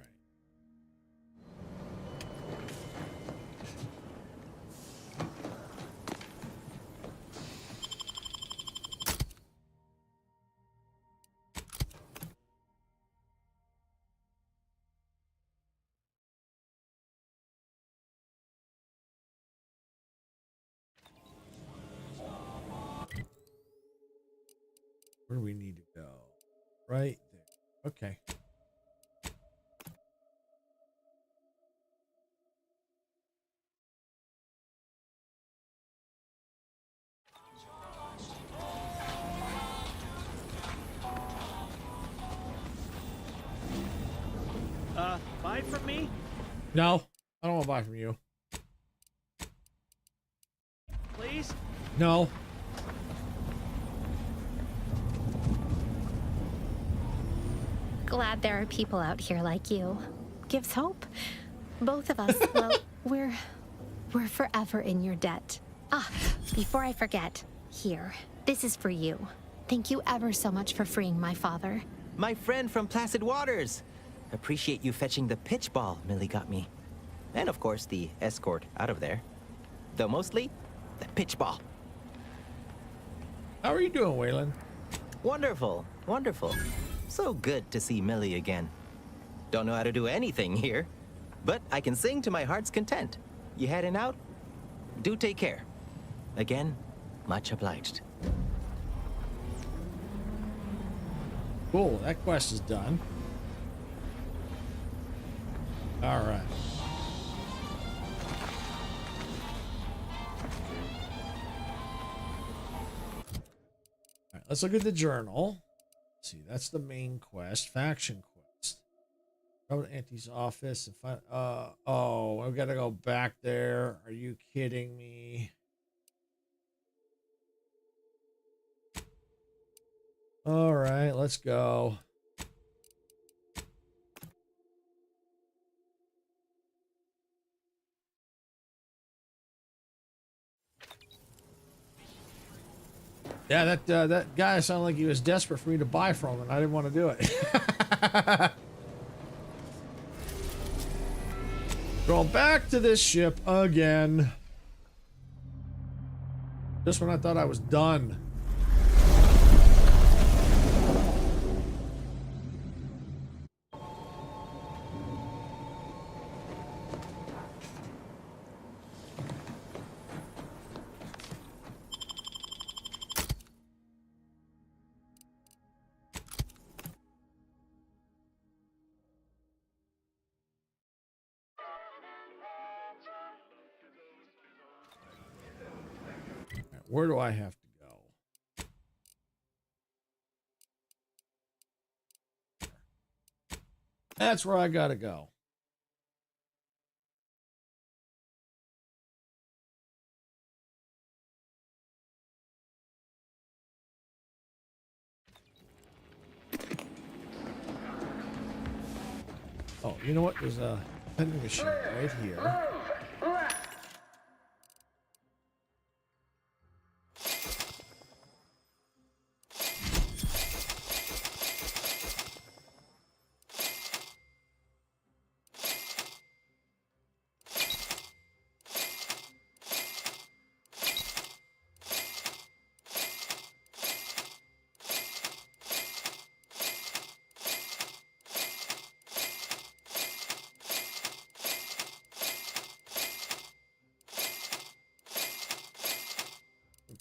Where do we need to go? Right there. Okay. buy from me? No, I don't want to buy from you. Please? No. Glad there are people out here like you. Gives hope. Both of us, well, we're forever in your debt. Ah, before I forget, here, this is for you. Thank you ever so much for freeing my father. My friend from Placid Waters. Appreciate you fetching the pitch ball Millie got me. And of course, the escort out of there. Though mostly, the pitch ball. How are you doing, Waylon? Wonderful, wonderful. So good to see Millie again. Don't know how to do anything here, but I can sing to my heart's content. You heading out? Do take care. Again, much obliged. Cool, that quest is done. All right. All right, let's look at the journal. Let's see, that's the main quest, faction quest. Go to Auntie's office and find. Oh, I've got to go back there. Are you kidding me? All right, let's go. Yeah, that guy sounded like he was desperate for me to buy from, and I didn't want to do it. Going back to this ship again. Just when I thought I was done. Where do I have to go? That's where I gotta go. Oh, you know what? There's a vending machine right here.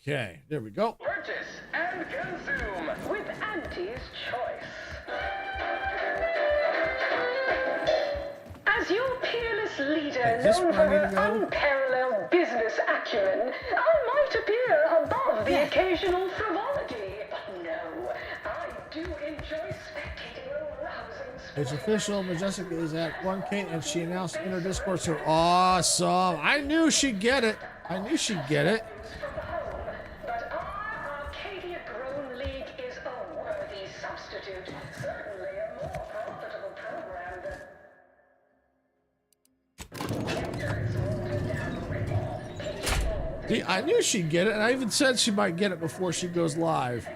Okay, there we go. Purchase and consume with Auntie's choice. As your peerless leader, known for her unparalleled business acumen, I might appear above the occasional frivolity. But no, I do enjoy spectating arousing sport. It's official. Majestic is at 1K, and she announced in her Discord. So awesome! I knew she'd get it. I knew she'd get it. But our Arcadia Grown League is a worthy substitute. Certainly a more profitable program than... See, I knew she'd get it, and I even said she might get it before she goes live.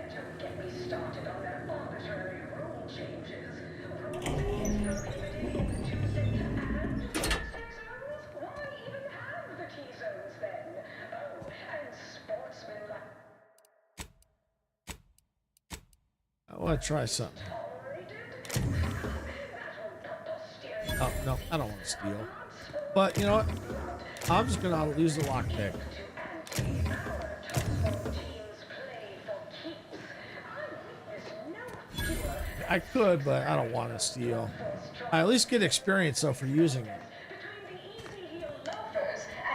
I want to try something. Oh, no, I don't want to steal. But, you know what? I'm just going to use the lockpick. I could, but I don't want to steal. I at least get experience, though, for using it.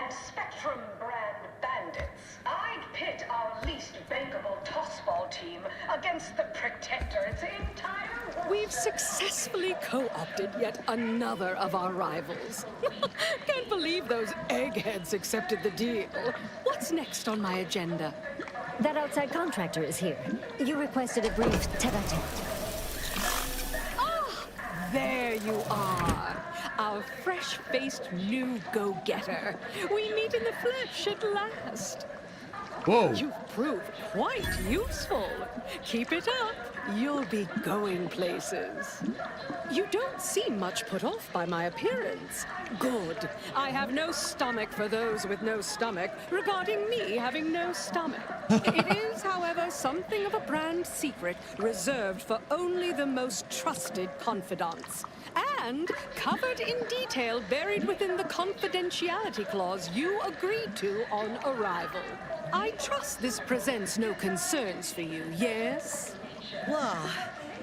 and Spectrum brand bandits, I'd pit our least bankable tossball team against the Protectorate's entire We've successfully co-opted yet another of our rivals. Can't believe those eggheads accepted the deal. What's next on my agenda? That outside contractor is here. You requested a brief tete-a-tete. Ah, there you are. Our fresh-faced new go-getter. We meet in the flesh at last. Whoa. You've proved quite useful. Keep it up. You'll be going places. You don't seem much put off by my appearance. Good. I have no stomach for those with no stomach regarding me having no stomach. It is, however, something of a brand secret reserved for only the most trusted confidants. And covered in detail buried within the confidentiality clause you agreed to on arrival. I trust this presents no concerns for you, yes? Well,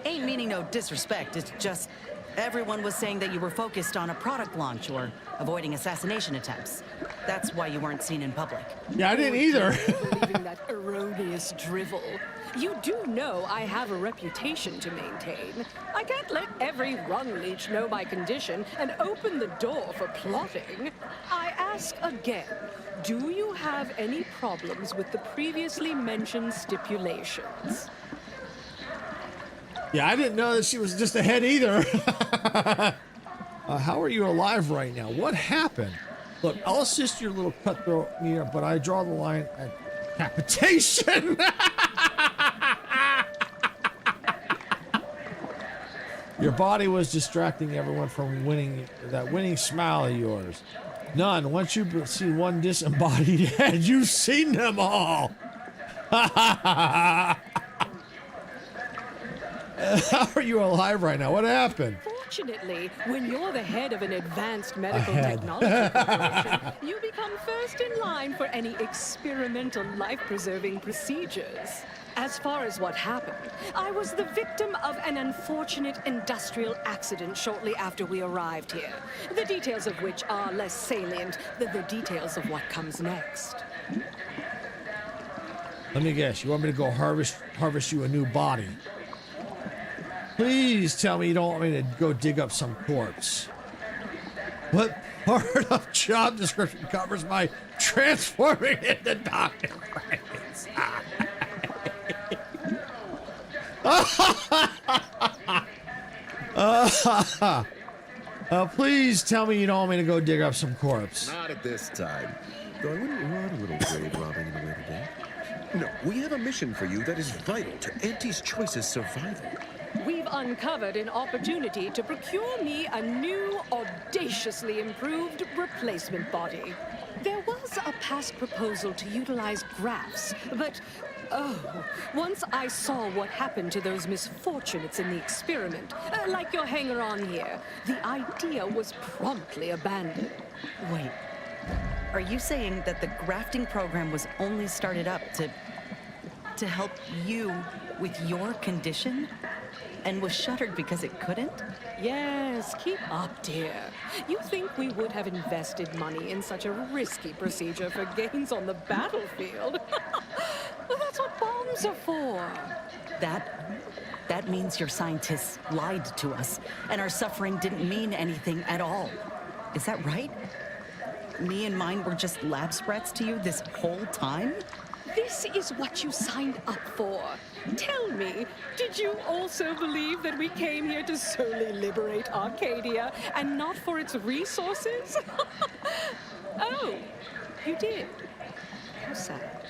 ain't meaning no disrespect. It's just everyone was saying that you were focused on a product launch or avoiding assassination attempts. That's why you weren't seen in public. Yeah, I didn't either. Believing that erroneous drivel. You do know I have a reputation to maintain. I can't let every rung leech know my condition and open the door for plotting. I ask again, do you have any problems with the previously mentioned stipulations? Yeah, I didn't know that she was just a head either. How are you alive right now? What happened? Look, I'll assist your little cutthroat here, but I draw the line at decapitation. Your body was distracting everyone from winning that winning smile of yours. None. Once you see one disembodied head, you've seen them all. How are you alive right now? What happened? Fortunately, when you're the head of an advanced medical technology corporation, you become first in line for any experimental life-preserving procedures. As far as what happened, I was the victim of an unfortunate industrial accident shortly after we arrived here, the details of which are less salient than the details of what comes next. Let me guess, you want me to go harvest you a new body? Please tell me you don't want me to go dig up some corpse. What part of job description covers my transforming into Dr. Frankenstein? Please tell me you don't want me to go dig up some corpse. Not at this time. Though I wouldn't want a little grave robbing in the way today. No, we have a mission for you that is vital to Auntie's Choice's survival. We've uncovered an opportunity to procure me a new, audaciously improved replacement body. There was a past proposal to utilize grafts, but once I saw what happened to those misfortunates in the experiment, like your hanger-on here, the idea was promptly abandoned. Wait, are you saying that the grafting program was only started up to help you with your condition? And was shuttered because it couldn't? Yes, keep up, dear. You think we would have invested money in such a risky procedure for gains on the battlefield? Well, that's what bombs are for. That means your scientists lied to us, and our suffering didn't mean anything at all. Is that right? Me and mine were just lab sprats to you this whole time? This is what you signed up for. Tell me, did you also believe that we came here to solely liberate Arcadia and not for its resources? Oh, you did. How sad.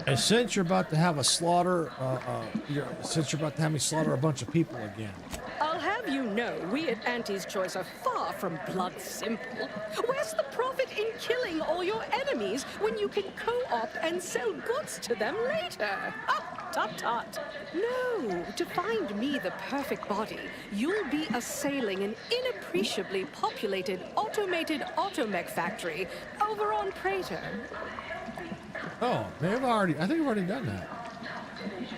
And since you're about to have a slaughter, since you're about to have me slaughter a bunch of people again. I'll have you know, we at Auntie's Choice are far from blood simple. Where's the profit in killing all your enemies when you can co-opt and sell goods to them later? Ah, tut-tut. No, to find me the perfect body, you'll be assailing an inappreciably populated automated automech factory over on Praetor. Oh, I think I've already done that.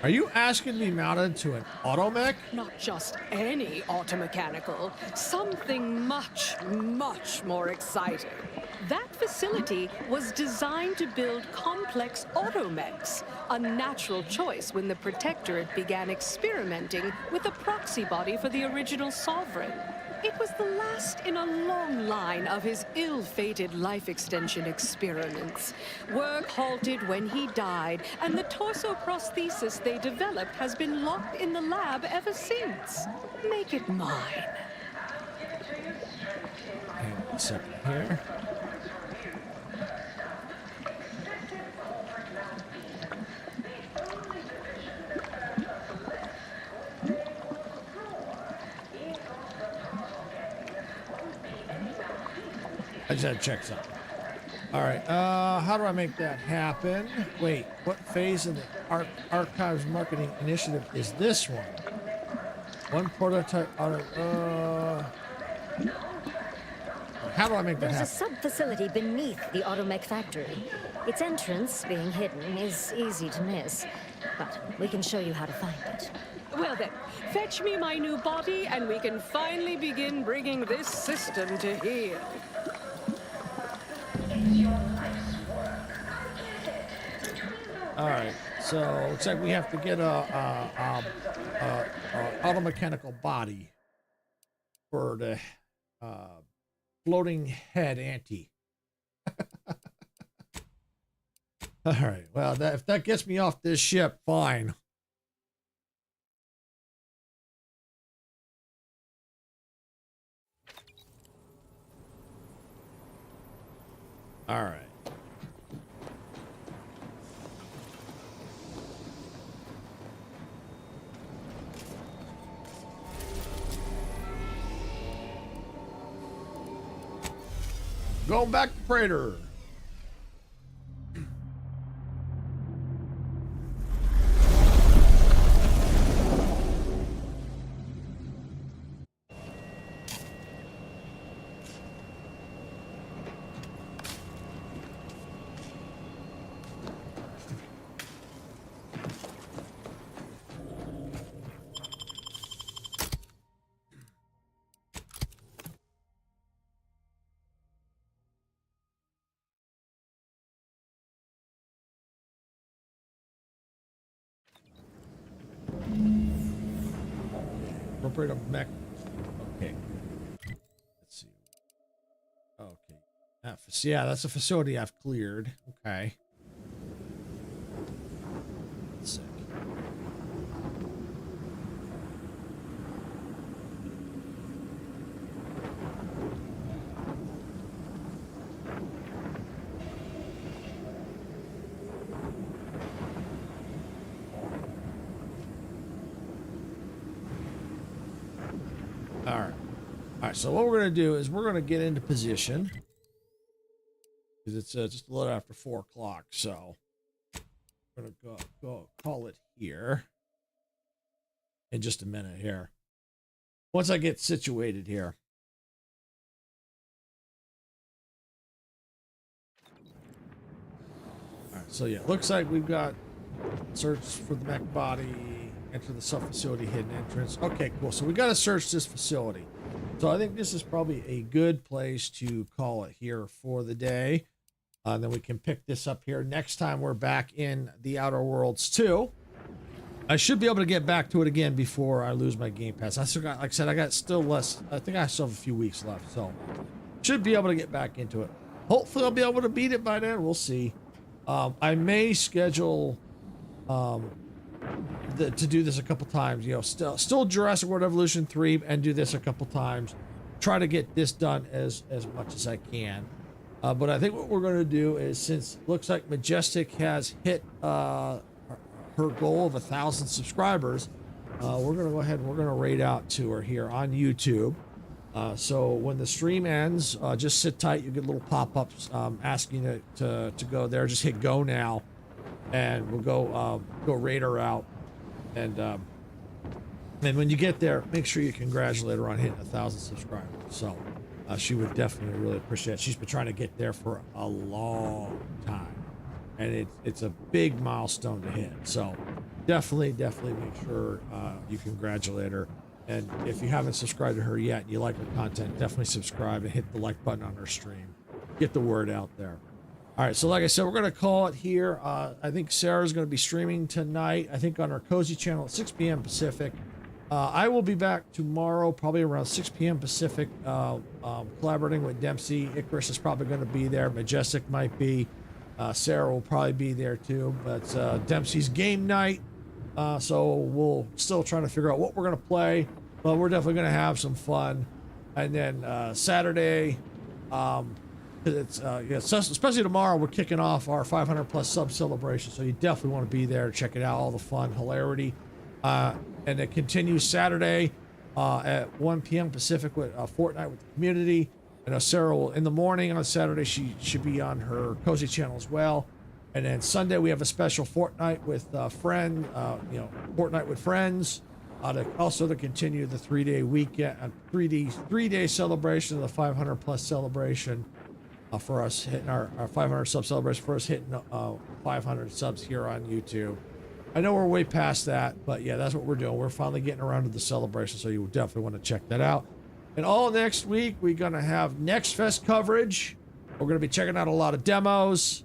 Are you asking to be mounted to an automech? Not just any automechanical, something much, much more exciting. That facility was designed to build complex automechs, a natural choice when the Protectorate began experimenting with a proxy body for the original sovereign. It was the last in a long line of his ill-fated life extension experiments. Work halted when he died, and the torso prosthesis they developed has been locked in the lab ever since. Make it mine. Hang on a second here. I just had to check something. All right, how do I make that happen? Wait, what phase of the Archives Marketing Initiative is this one? One prototype how do I make that happen? There's a sub-facility beneath the automech factory. Its entrance, being hidden, is easy to miss, but we can show you how to find it. Well then, fetch me my new body, and we can finally begin bringing this system to heel. All right, so looks like we have to get a automechanical body for the floating head ante. All right, well, if that gets me off this ship, fine. All right. Going back to Praetor. Appropriate of mech. Okay. Let's see. Okay. Yeah, that's a facility I've cleared. Okay. Let's see. All right, so what we're going to do is we're going to get into position because it's just a little after 4 o'clock. So I'm going to go call it here in just a minute here. Once I get situated here. All right, so yeah, looks like we've got search for the mech body, enter the sub-facility hidden entrance. Okay, cool. So we got to search this facility. So I think this is probably a good place to call it here for the day. And then we can pick this up here next time we're back in the Outer Worlds 2. I should be able to get back to it again before I lose my Game Pass. I still got, like I said, I got still less. I think I still have a few weeks left. So should be able to get back into it. Hopefully I'll be able to beat it by then. We'll see. I may schedule to do this a couple times, you know, still Jurassic World Evolution 3 and do this a couple times. Try to get this done as much as I can. But I think what we're going to do is, since it looks like Majestic has hit her goal of 1,000 subscribers, we're going to go ahead and we're going to raid out to her here on YouTube. So when the stream ends, just sit tight. You get little pop-ups asking you to go there. Just hit go now, and we'll go raid her out. And when you get there, make sure you congratulate her on hitting 1,000 subscribers. So she would definitely really appreciate it. She's been trying to get there for a long time, and it's a big milestone to hit. So definitely make sure you congratulate her. And if you haven't subscribed to her yet and you like her content, definitely subscribe and hit the like button on her stream. get the word out there. All right, so like I said, we're going to call it here. I think Sarah's going to be streaming tonight, I think on our Cozy channel at 6 p.m. Pacific. I will be back tomorrow, probably around 6 p.m. Pacific, collaborating with Dempsey. Icarus is probably going to be there. Majestic might be. Sarah will probably be there too. But Dempsey's game night. So we'll still trying to figure out what we're going to play. But we're definitely going to have some fun. And then Saturday, it's especially tomorrow, we're kicking off our 500 plus sub celebration. So you definitely want to be there, check it out, all the fun, hilarity. And it continues Saturday at 1 p.m. Pacific with Fortnite with the community. And Sarah will, in the morning on Saturday, she should be on her Cozy channel as well. And then Sunday we have a special Fortnite with Fortnite with friends. To continue the 3-day weekend, 3-day celebration of the 500 plus celebration for us hitting our 500 sub celebration for us hitting 500 subs here on YouTube. I know we're way past that, but yeah, that's what we're doing. We're finally getting around to the celebration, so you definitely want to check that out. And all next week, we're going to have Next Fest coverage. We're going to be checking out a lot of demos.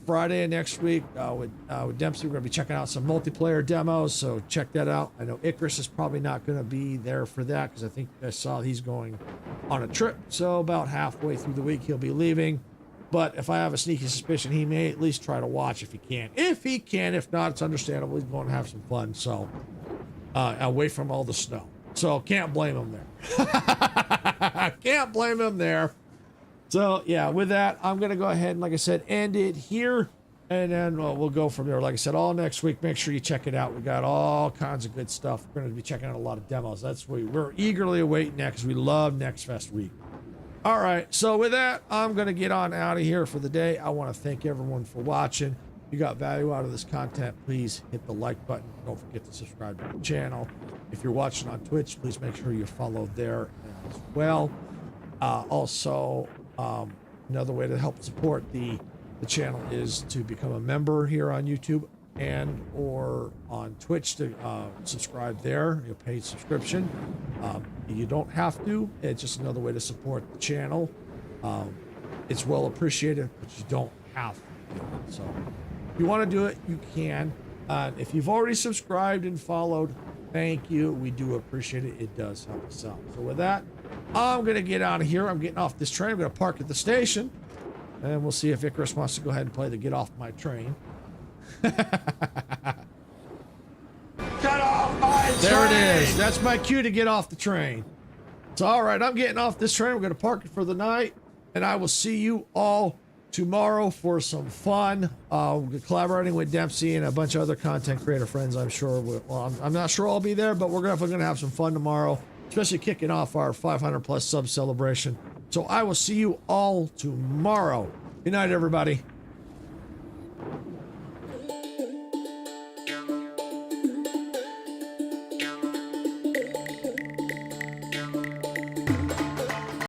Friday of next week with Dempsey, we're going to be checking out some multiplayer demos, so check that out. I know Icarus is probably not going to be there for that because I think I saw he's going on a trip, so about halfway through the week he'll be leaving. But if I have a sneaky suspicion, he may at least try to watch if he can. If not, it's understandable. He's going to have some fun, so away from all the snow. So can't blame him there. Can't blame him there. So yeah, with that, I'm going to go ahead and, like I said, end it here. And then we'll go from there. Like I said, all next week, make sure you check it out. We got all kinds of good stuff. We're going to be checking out a lot of demos. That's what we're eagerly awaiting that because we love Next Fest week. All right, so with that, I'm going to get on out of here for the day. I want to thank everyone for watching. If you got value out of this content, please hit the like button. Don't forget to subscribe to the channel. If you're watching on Twitch, please make sure you follow there as well. Another way to help support the channel is to become a member here on YouTube and or on Twitch to subscribe there, a paid subscription. You don't have to. It's just another way to support the channel. It's well appreciated, but you don't have to. So if you want to do it, you can. If you've already subscribed and followed, thank you. We do appreciate it. It does help us out. So with that, I'm going to get out of here. I'm getting off this train. I'm going to park at the station. And we'll see if Icarus wants to go ahead and play the Get Off My Train. Get off my train! There it is. That's my cue to get off the train. So, all right, I'm getting off this train. We're going to park it for the night. And I will see you all tomorrow for some fun. Collaborating with Dempsey and a bunch of other content creator friends, I'm sure. I'm not sure I'll be there, but we're definitely going to have some fun tomorrow, especially kicking off our 500 plus sub celebration. So I will see you all tomorrow. Good night, everybody.